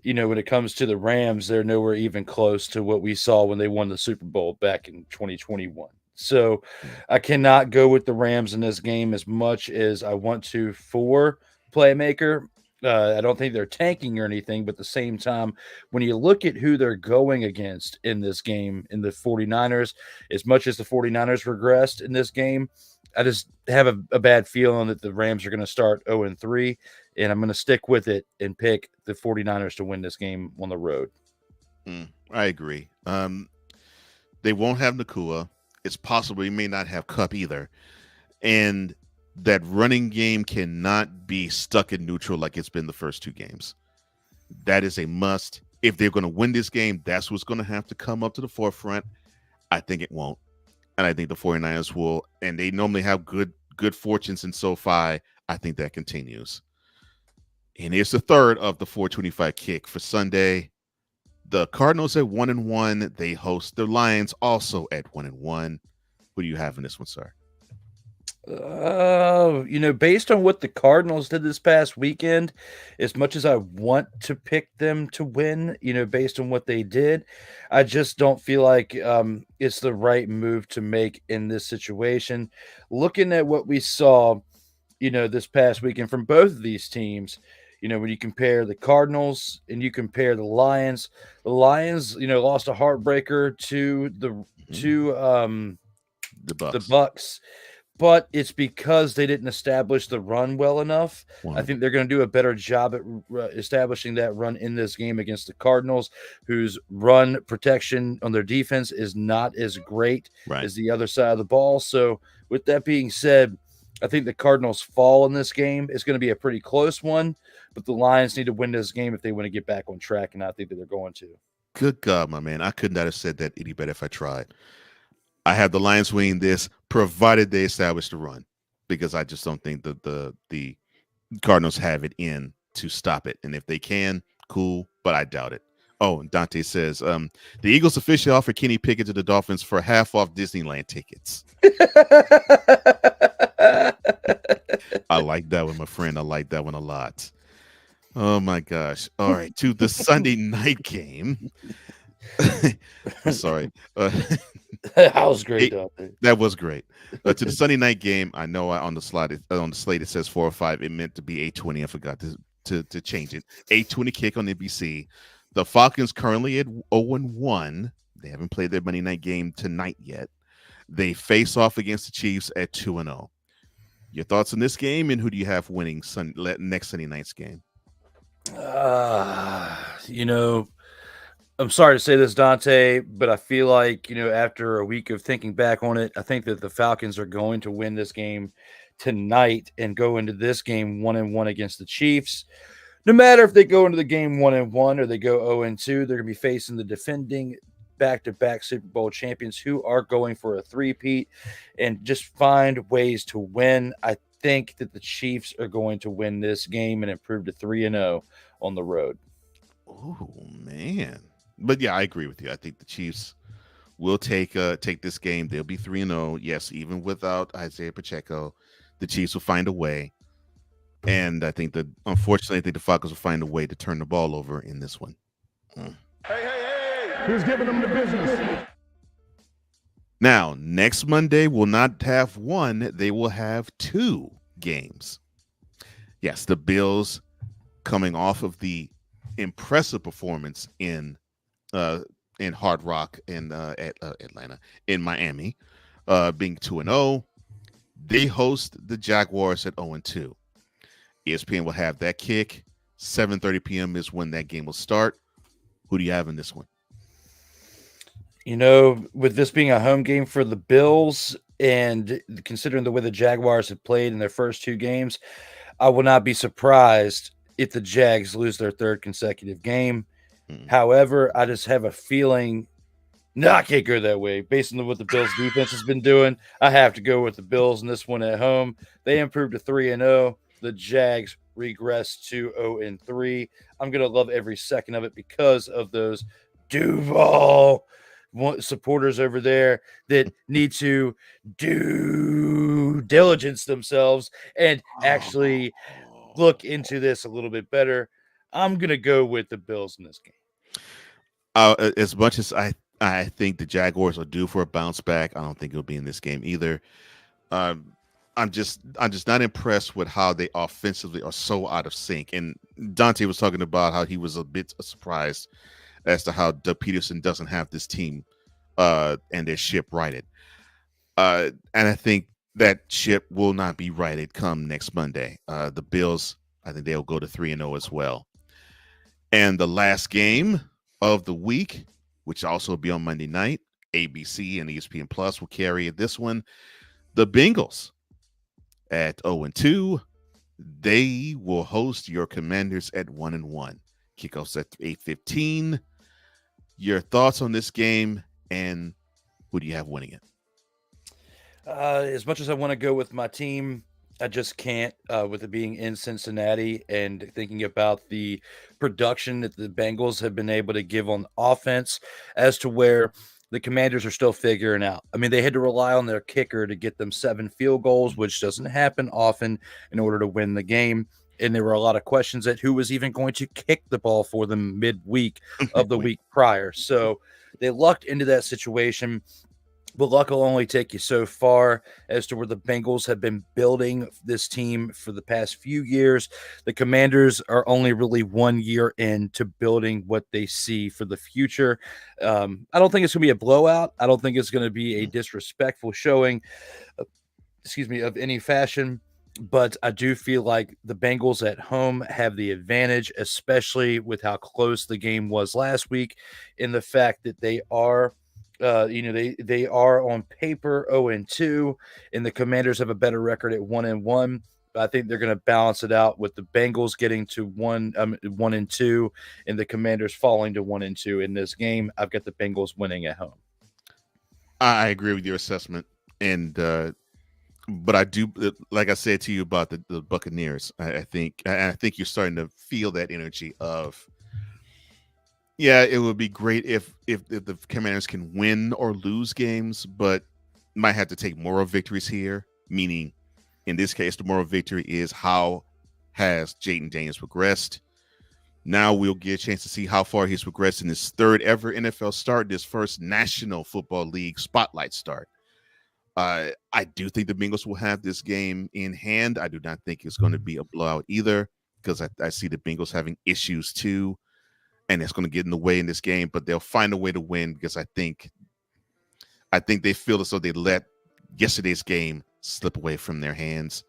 You know, when it comes to the Rams, they're nowhere even close to what we saw when they won the Super Bowl back in 2021. So I cannot go with the Rams in this game as much as I want to for playmaker. I don't think they're tanking or anything, but at the same time, when you look at who they're going against in this game, in the 49ers, as much as the 49ers regressed in this game, I just have a bad feeling that the Rams are going to start 0-3, and I'm going to stick with it and pick the 49ers to win this game on the road. I agree. They won't have Nakua. It's possible he may not have Kupp either. And that running game cannot be stuck in neutral like it's been the first 2 games. That is a must. If they're going to win this game, that's what's going to have to come up to the forefront. I think it won't. And I think the 49ers will, and they normally have good fortunes in SoFi. I think that continues. And here's the third of the 425 kick for Sunday. The Cardinals at 1-1. They host the Lions also at 1-1. Who do you have in this one, sir? You know, based on what the Cardinals did this past weekend, as much as I want to pick them to win, you know, based on what they did, I just don't feel like it's the right move to make in this situation. Looking at what we saw, you know, this past weekend from both of these teams, you know, when you compare the Cardinals and you compare the Lions, you know, lost a heartbreaker to the Bucs. but it's because they didn't establish the run well enough. Wow. I think they're going to do a better job at establishing that run in this game against the Cardinals, whose run protection on their defense is not as great as the other side of the ball. So with that being said, I think the Cardinals fall in this game. It's going to be a pretty close one, but the Lions need to win this game if they want to get back on track, and I think that they're going to. Good God, my man. I could not have said that any better if I tried. I have the Lions winning this, provided they establish the run, because I just don't think that the Cardinals have it in to stop it. And if they can, cool, but I doubt it. Oh, and Dante says, the Eagles officially offered Kenny Pickett to the Dolphins for half off Disneyland tickets. I like that one, my friend. I like that one a lot. Oh, my gosh. All right, to the Sunday night game. I'm sorry. That was great, Dante. That was great. To the Sunday night game, I know on the slate it says 4 or 5. It meant to be 8:20. I forgot to change it. 8:20 kick on NBC. The Falcons currently at 0-1. They haven't played their Monday night game tonight yet. They face off against the Chiefs at 2-0. Your thoughts on this game, and who do you have winning next Sunday night's game? I'm sorry to say this, Dante, but I feel like, after a week of thinking back on it, I think that the Falcons are going to win this game tonight and go into this game 1-1 against the Chiefs. No matter if they go into the game 1-1 or they go 0-2, they're going to be facing the defending back-to-back Super Bowl champions who are going for a three-peat and just find ways to win. I think that the Chiefs are going to win this game and improve to 3-0 on the road. Oh, man. But yeah, I agree with you. I think the Chiefs will take this game. They'll be 3-0. Yes, even without Isaiah Pacheco, the Chiefs will find a way. And I think that, unfortunately, the Falcons will find a way to turn the ball over in this one. Hey, who's giving them the business? Now, next Monday will not have one. They will have 2 games. Yes, the Bills coming off of the impressive performance in Hard Rock and at Atlanta, in Miami, being 2-0. They host the Jaguars at 0-2. ESPN will have that kick. 7:30 p.m. is when that game will start. Who do you have in this one? With this being a home game for the Bills and considering the way the Jaguars have played in their first 2 games, I will not be surprised if the Jags lose their 3rd consecutive game. However, I just have a feeling, I can't go that way. Based on what the Bills defense has been doing, I have to go with the Bills in this one at home. They improved to 3-0. The Jags regress to 0-3. I'm going to love every second of it because of those Duval supporters over there that need to do diligence themselves and actually look into this a little bit better. I'm going to go with the Bills in this game. As much as I think the Jaguars are due for a bounce back, I don't think it'll be in this game either. I'm just not impressed with how they offensively are so out of sync. And Dante was talking about how he was a bit surprised as to how Doug Peterson doesn't have this team and their ship righted. And I think that ship will not be righted come next Monday. The Bills, I think they'll go to 3-0 as well. And the last game of the week, which also will be on Monday night, ABC and ESPN Plus will carry this one. The Bengals at 0-2. They will host your Commanders at 1-1. Kickoffs at 8:15. Your thoughts on this game, and who do you have winning it? As much as I want to go with my team, I just can't, with it being in Cincinnati and thinking about the production that the Bengals have been able to give on offense as to where the Commanders are still figuring out. I mean, they had to rely on their kicker to get them 7 field goals, which doesn't happen often, in order to win the game. And there were a lot of questions at who was even going to kick the ball for them midweek of the week prior. So they lucked into that situation. But luck will only take you so far as to where the Bengals have been building this team for the past few years. The Commanders are only really 1 year into building what they see for the future. I don't think it's going to be a blowout. I don't think it's going to be a disrespectful showing. of any fashion. But I do feel like the Bengals at home have the advantage, especially with how close the game was last week, in the fact that they are, they are on paper 0-2, and the Commanders have a better record at 1-1. I think they're going to balance it out with the Bengals getting to 1-2, and the Commanders falling to 1-2 in this game. I've got the Bengals winning at home. I agree with your assessment, and but I do, like I said to you about the Buccaneers. I think you're starting to feel that energy of, yeah, it would be great if the Commanders can win or lose games, but might have to take moral victories here. Meaning, in this case, the moral victory is how has Jaden Daniels progressed. Now we'll get a chance to see how far he's progressed in his third ever NFL start, this first National Football League spotlight start. I do think the Bengals will have this game in hand. I do not think it's going to be a blowout either, because I see the Bengals having issues too, and it's going to get in the way in this game. But they'll find a way to win, because I think they feel as though they let yesterday's game slip away from their hands,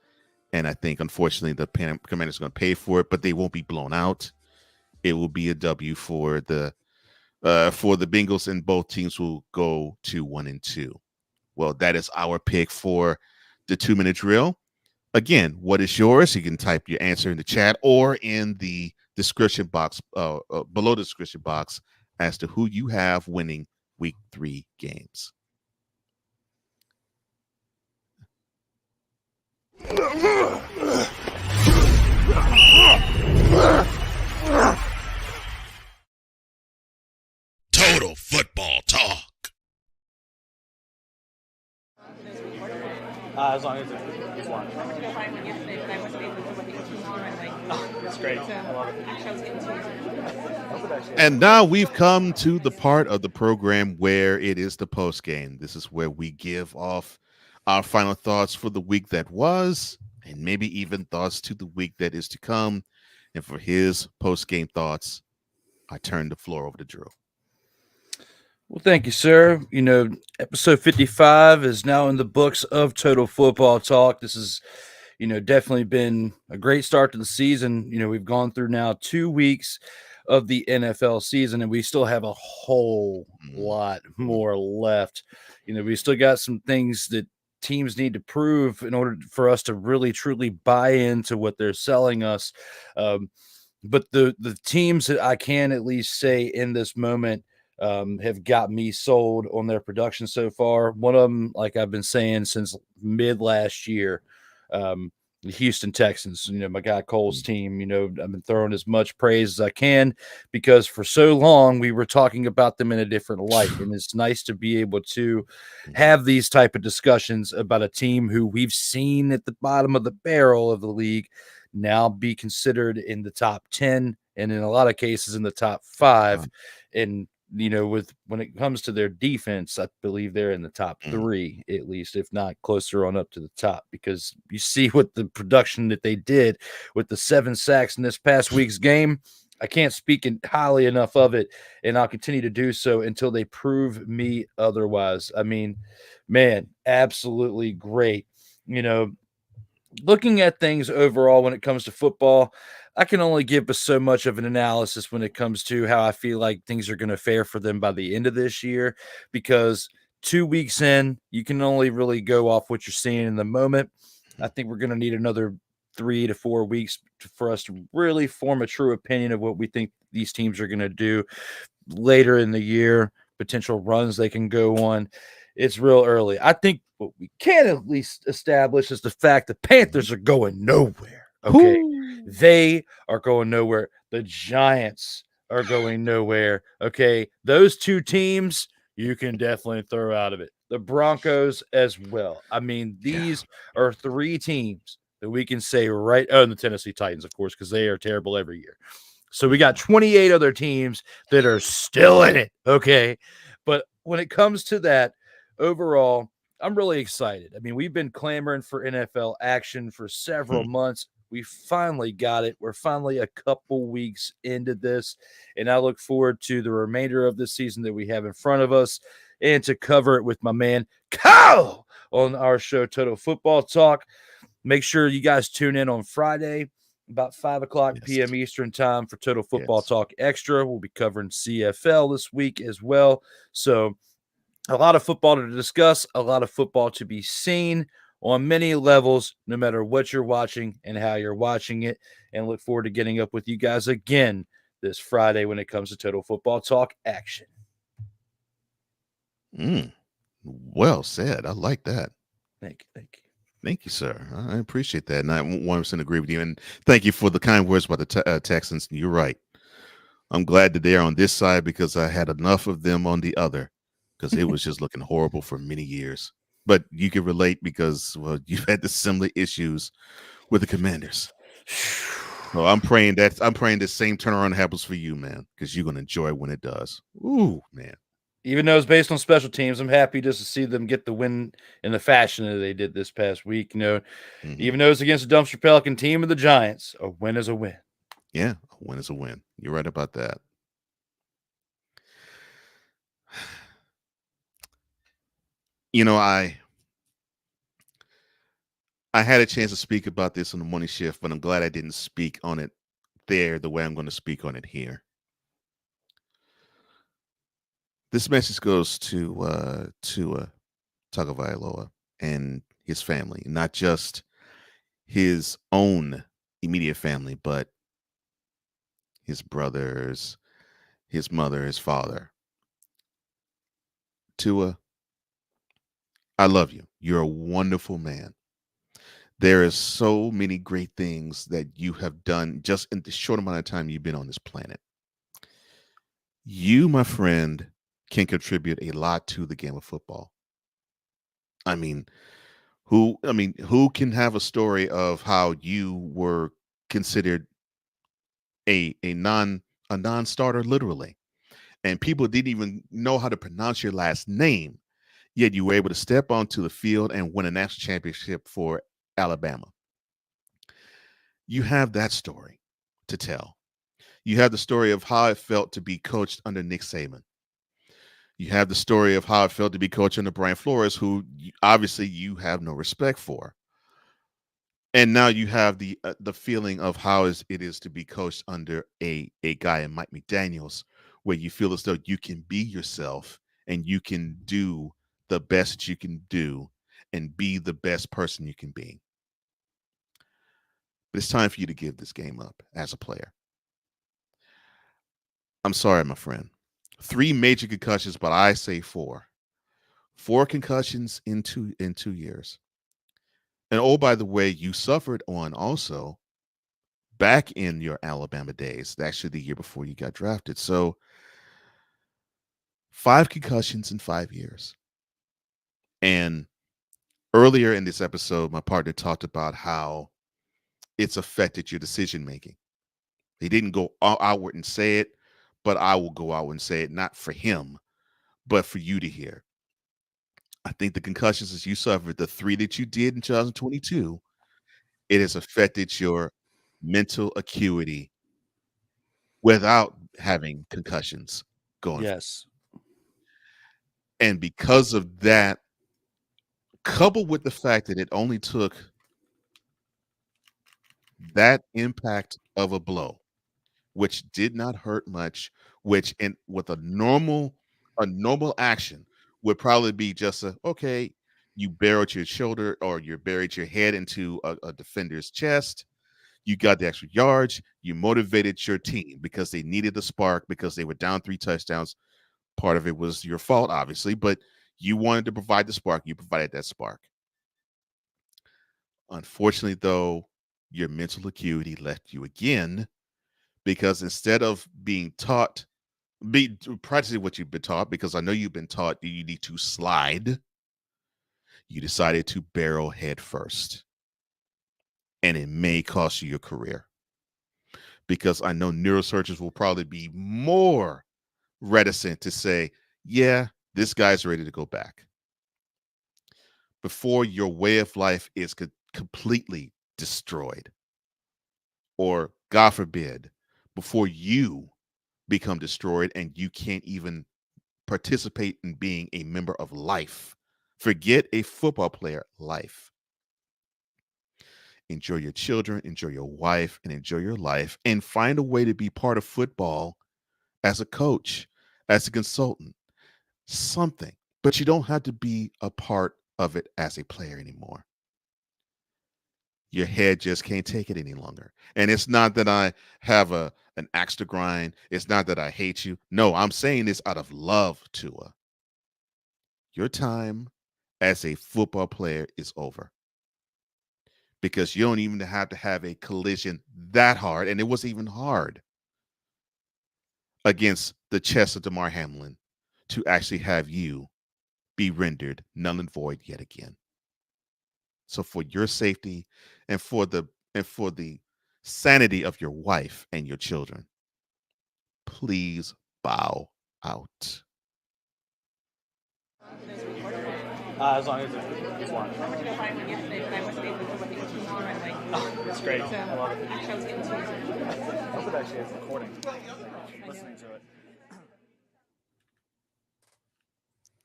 and I think unfortunately the Commanders are going to pay for it, but they won't be blown out. It will be a W for the Bengals, and both teams will go to 1-2. Well, that is our pick for the 2-minute drill. Again, what is yours? You can type your answer in the chat or in the description box, below the description box, as to who you have winning Week 3 games. Total Football Talk. As long as it's one. Oh, that's great. I love it. And now we've come to the part of the program where it is the post game. This is where we give off our final thoughts for the week that was, and maybe even thoughts to the week that is to come. And for his post game thoughts, I turn the floor over to Drew. Well, thank you, sir. Episode 55 is now in the books of Total Football Talk. This is, definitely been a great start to the season. We've gone through now 2 weeks of the NFL season, and we still have a whole lot more left. We still got some things that teams need to prove in order for us to really, truly buy into what they're selling us. But the teams that I can at least say in this moment have got me sold on their production so far. One of them, like I've been saying since mid last year, the Houston Texans, my guy Cole's team. I've been throwing as much praise as I can, because for so long we were talking about them in a different light, and it's nice to be able to have these type of discussions about a team who we've seen at the bottom of the barrel of the league now be considered in the top 10, and in a lot of cases in the top 5. And when it comes to their defense, I believe they're in the top 3, at least, if not closer on up to the top, because you see what the production that they did with the 7 sacks in this past week's game. I can't speak highly enough of it, and I'll continue to do so until they prove me otherwise. I mean, man, absolutely great. Looking at things overall when it comes to football, I can only give so much of an analysis when it comes to how I feel like things are going to fare for them by the end of this year, because 2 weeks in, you can only really go off what you're seeing in the moment. I think we're going to need another 3 to 4 weeks for us to really form a true opinion of what we think these teams are going to do later in the year, potential runs they can go on. It's real early. I think what we can at least establish is the fact the Panthers are going nowhere. Okay. Ooh. They are going nowhere. The Giants are going nowhere. Okay. Those 2 teams you can definitely throw out of it. The Broncos as well. I mean, these are 3 teams that we can say right. Oh, and the Tennessee Titans, of course, because they are terrible every year. So we got 28 other teams that are still in it. Okay. But when it comes to that, overall, I'm really excited. I mean, we've been clamoring for NFL action for several months. We finally got it. We're finally a couple weeks into this, and I look forward to the remainder of the season that we have in front of us, and to cover it with my man Kyle on our show, Total Football Talk. Make sure you guys tune in on Friday about 5 o'clock p.m. Eastern time for Total Football Talk Extra. We'll be covering CFL this week as well. So a lot of football to discuss, a lot of football to be seen on many levels, no matter what you're watching and how you're watching it. And look forward to getting up with you guys again this Friday when it comes to Total Football Talk action. Well said. I like that. Thank you. Thank you, sir. I appreciate that. And I 100% agree with you. And thank you for the kind words about the Texans. You're right. I'm glad that they're on this side because I had enough of them on the other because it was just looking horrible for many years. But you can relate because, well, you've had the similar issues with the Commanders. So I'm praying the same turnaround happens for you, man, because you're going to enjoy it when it does. Ooh, man. Even though it's based on special teams, I'm happy just to see them get the win in the fashion that they did this past week. You know, even though it's against a dumpster Pelican team of the Giants, a win is a win. Yeah, a win is a win. You're right about that. You know, I had a chance to speak about this on the morning shift, but I'm glad I didn't speak on it there the way I'm going to speak on it here. This message goes to Tua Tagovailoa and his family, not just his own immediate family, but his brothers, his mother, his father. Tua, I love you. You're a wonderful man. There is so many great things that you have done just in the short amount of time you've been on this planet. You, my friend, can contribute a lot to the game of football. I mean, who can have a story of how you were considered a non-starter literally, and people didn't even know how to pronounce your last name, yet you were able to step onto the field and win a national championship for Alabama. You have that story to tell. You have the story of how it felt to be coached under Nick Saban. You have the story of how it felt to be coached under Brian Flores, who obviously you have no respect for. And now you have the feeling of how it is to be coached under a guy in Mike McDaniels, where you feel as though you can be yourself and you can do the best that you can do and be the best person you can be. But it's time for you to give this game up as a player. I'm sorry, my friend. 3 major concussions, but I say 4. 4 concussions in 2 years. And oh, by the way, you suffered on also back in your Alabama days, actually the year before you got drafted. So 5 concussions in 5 years. And earlier in this episode, my partner talked about how it's affected your decision making. He didn't go outward and say it, but I will go out and say it, not for him, but for you to hear. I think the concussions that you suffered, the 3 that you did in 2022, it has affected your mental acuity without having concussions going. Yes. And because of that, coupled with the fact that it only took that impact of a blow, which did not hurt much, which with a normal action would probably be just okay, you barreled your shoulder or you buried your head into a defender's chest, you got the extra yards, you motivated your team because they needed the spark because they were down 3 touchdowns. Part of it was your fault, obviously, but you wanted to provide the spark. You provided that spark. Unfortunately, though, your mental acuity left you again, because instead of being taught, practicing what you've been taught, because I know you've been taught that you need to slide, you decided to barrel head first. And it may cost you your career. Because I know neurosurgeons will probably be more reticent to say, yeah, this guy's ready to go back, before your way of life is completely destroyed. Or, God forbid, before you become destroyed and you can't even participate in being a member of life Forget a football player life. Enjoy your children, enjoy your wife, and enjoy your life, and find a way to be part of football as a coach, as a consultant, something. But you don't have to be a part of it as a player anymore. Your head just can't take it any longer. And it's not that I have an axe to grind. It's not that I hate you. No, I'm saying this out of love, Tua. Your time as a football player is over. Because you don't even have to have a collision that hard, and it was even hard against the chest of DeMar Hamlin to actually have you be rendered null and void yet again. So for your safety and for the sanity of your wife and your children, please bow out. As long as it's one. Oh, it's great. I love it. I hope it actually is recording. Listening to it.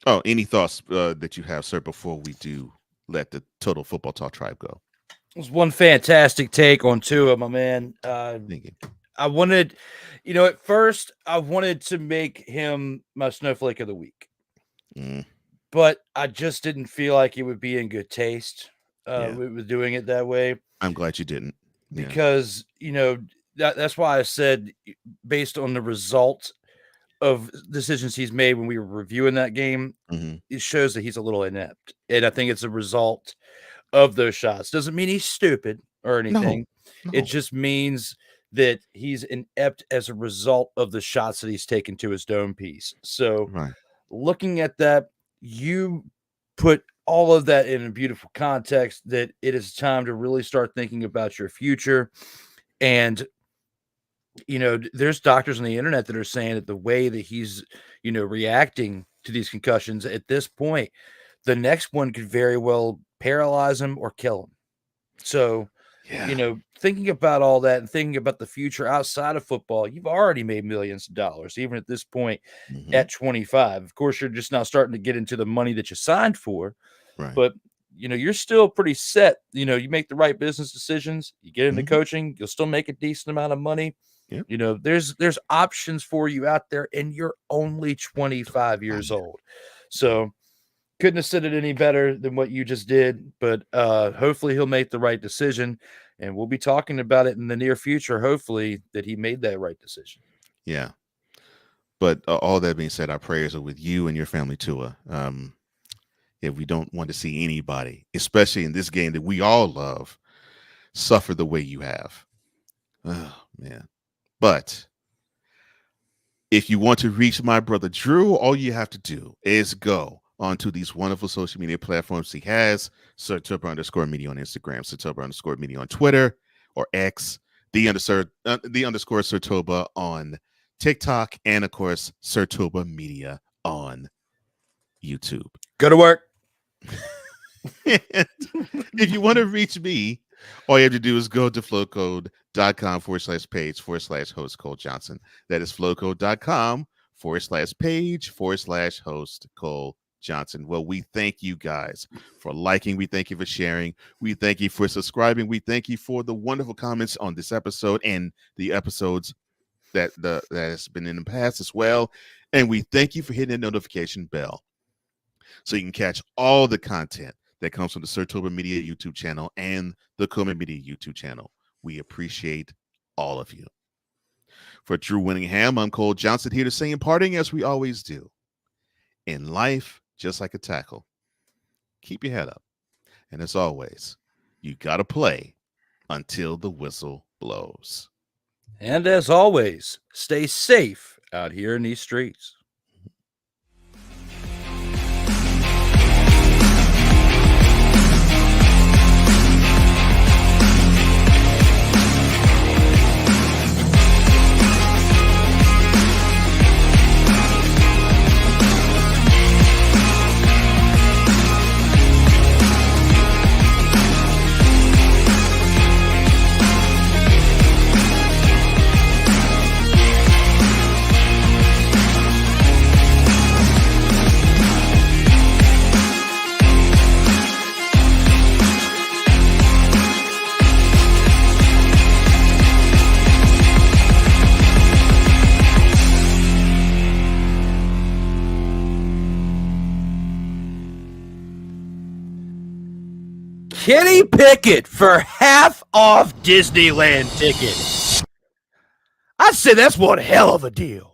Oh, any thoughts that you have, sir, before we do let the Total Football Talk tribe go? It was one fantastic take on Tua, my man. Thank you. I wanted, at first I wanted to make him my snowflake of the week. But I just didn't feel like it would be in good taste with doing it that way. I'm glad you didn't. Because, that's why I said based on the result of decisions he's made when we were reviewing that game, it shows that he's a little inept. And I think it's a result of those shots. Doesn't mean he's stupid or anything. No. It just means that he's inept as a result of the shots that he's taken to his dome piece. So looking at that, you put all of that in a beautiful context that it is time to really start thinking about your future. And, there's doctors on the internet that are saying that the way that he's, reacting to these concussions at this point, the next one could very well paralyze him or kill him. So, thinking about all that and thinking about the future outside of football, you've already made millions of dollars, even at this point at 25. Of course, you're just now starting to get into the money that you signed for, but you're still pretty set. You make the right business decisions, you get into coaching, you'll still make a decent amount of money. There's options for you out there, and you're only 25 years old. So couldn't have said it any better than what you just did, but hopefully he'll make the right decision, and we'll be talking about it in the near future. Hopefully that he made that right decision. Yeah. But all that being said, our prayers are with you and your family, Tua. If we don't want to see anybody, especially in this game that we all love, suffer the way you have. Oh, man. But if you want to reach my brother Drew, all you have to do is go onto these wonderful social media platforms he has. Sirtoba_media on Instagram, Sirtoba_media on Twitter or X, the underscore Sirtoba on TikTok, and of course, Sirtoba Media on YouTube. Go to work. If you want to reach me, all you have to do is go to flowcode.com/page/host Cole Johnson. That is flowcode.com/page/host Cole Johnson. Well, we thank you guys for liking. We thank you for sharing. We thank you for subscribing. We thank you for the wonderful comments on this episode and the episodes that has been in the past as well. And we thank you for hitting the notification bell so you can catch all the content that comes from the Sirtoba Media YouTube channel and the Coleman Media YouTube channel. We appreciate all of you. For Drew Winningham, I'm Cole Johnson, here to say in parting, as we always do, in life, just like a tackle, keep your head up. And as always, you got to play until the whistle blows. And as always, stay safe out here in these streets. Kenny Pickett for half off Disneyland tickets. I'd say that's one hell of a deal.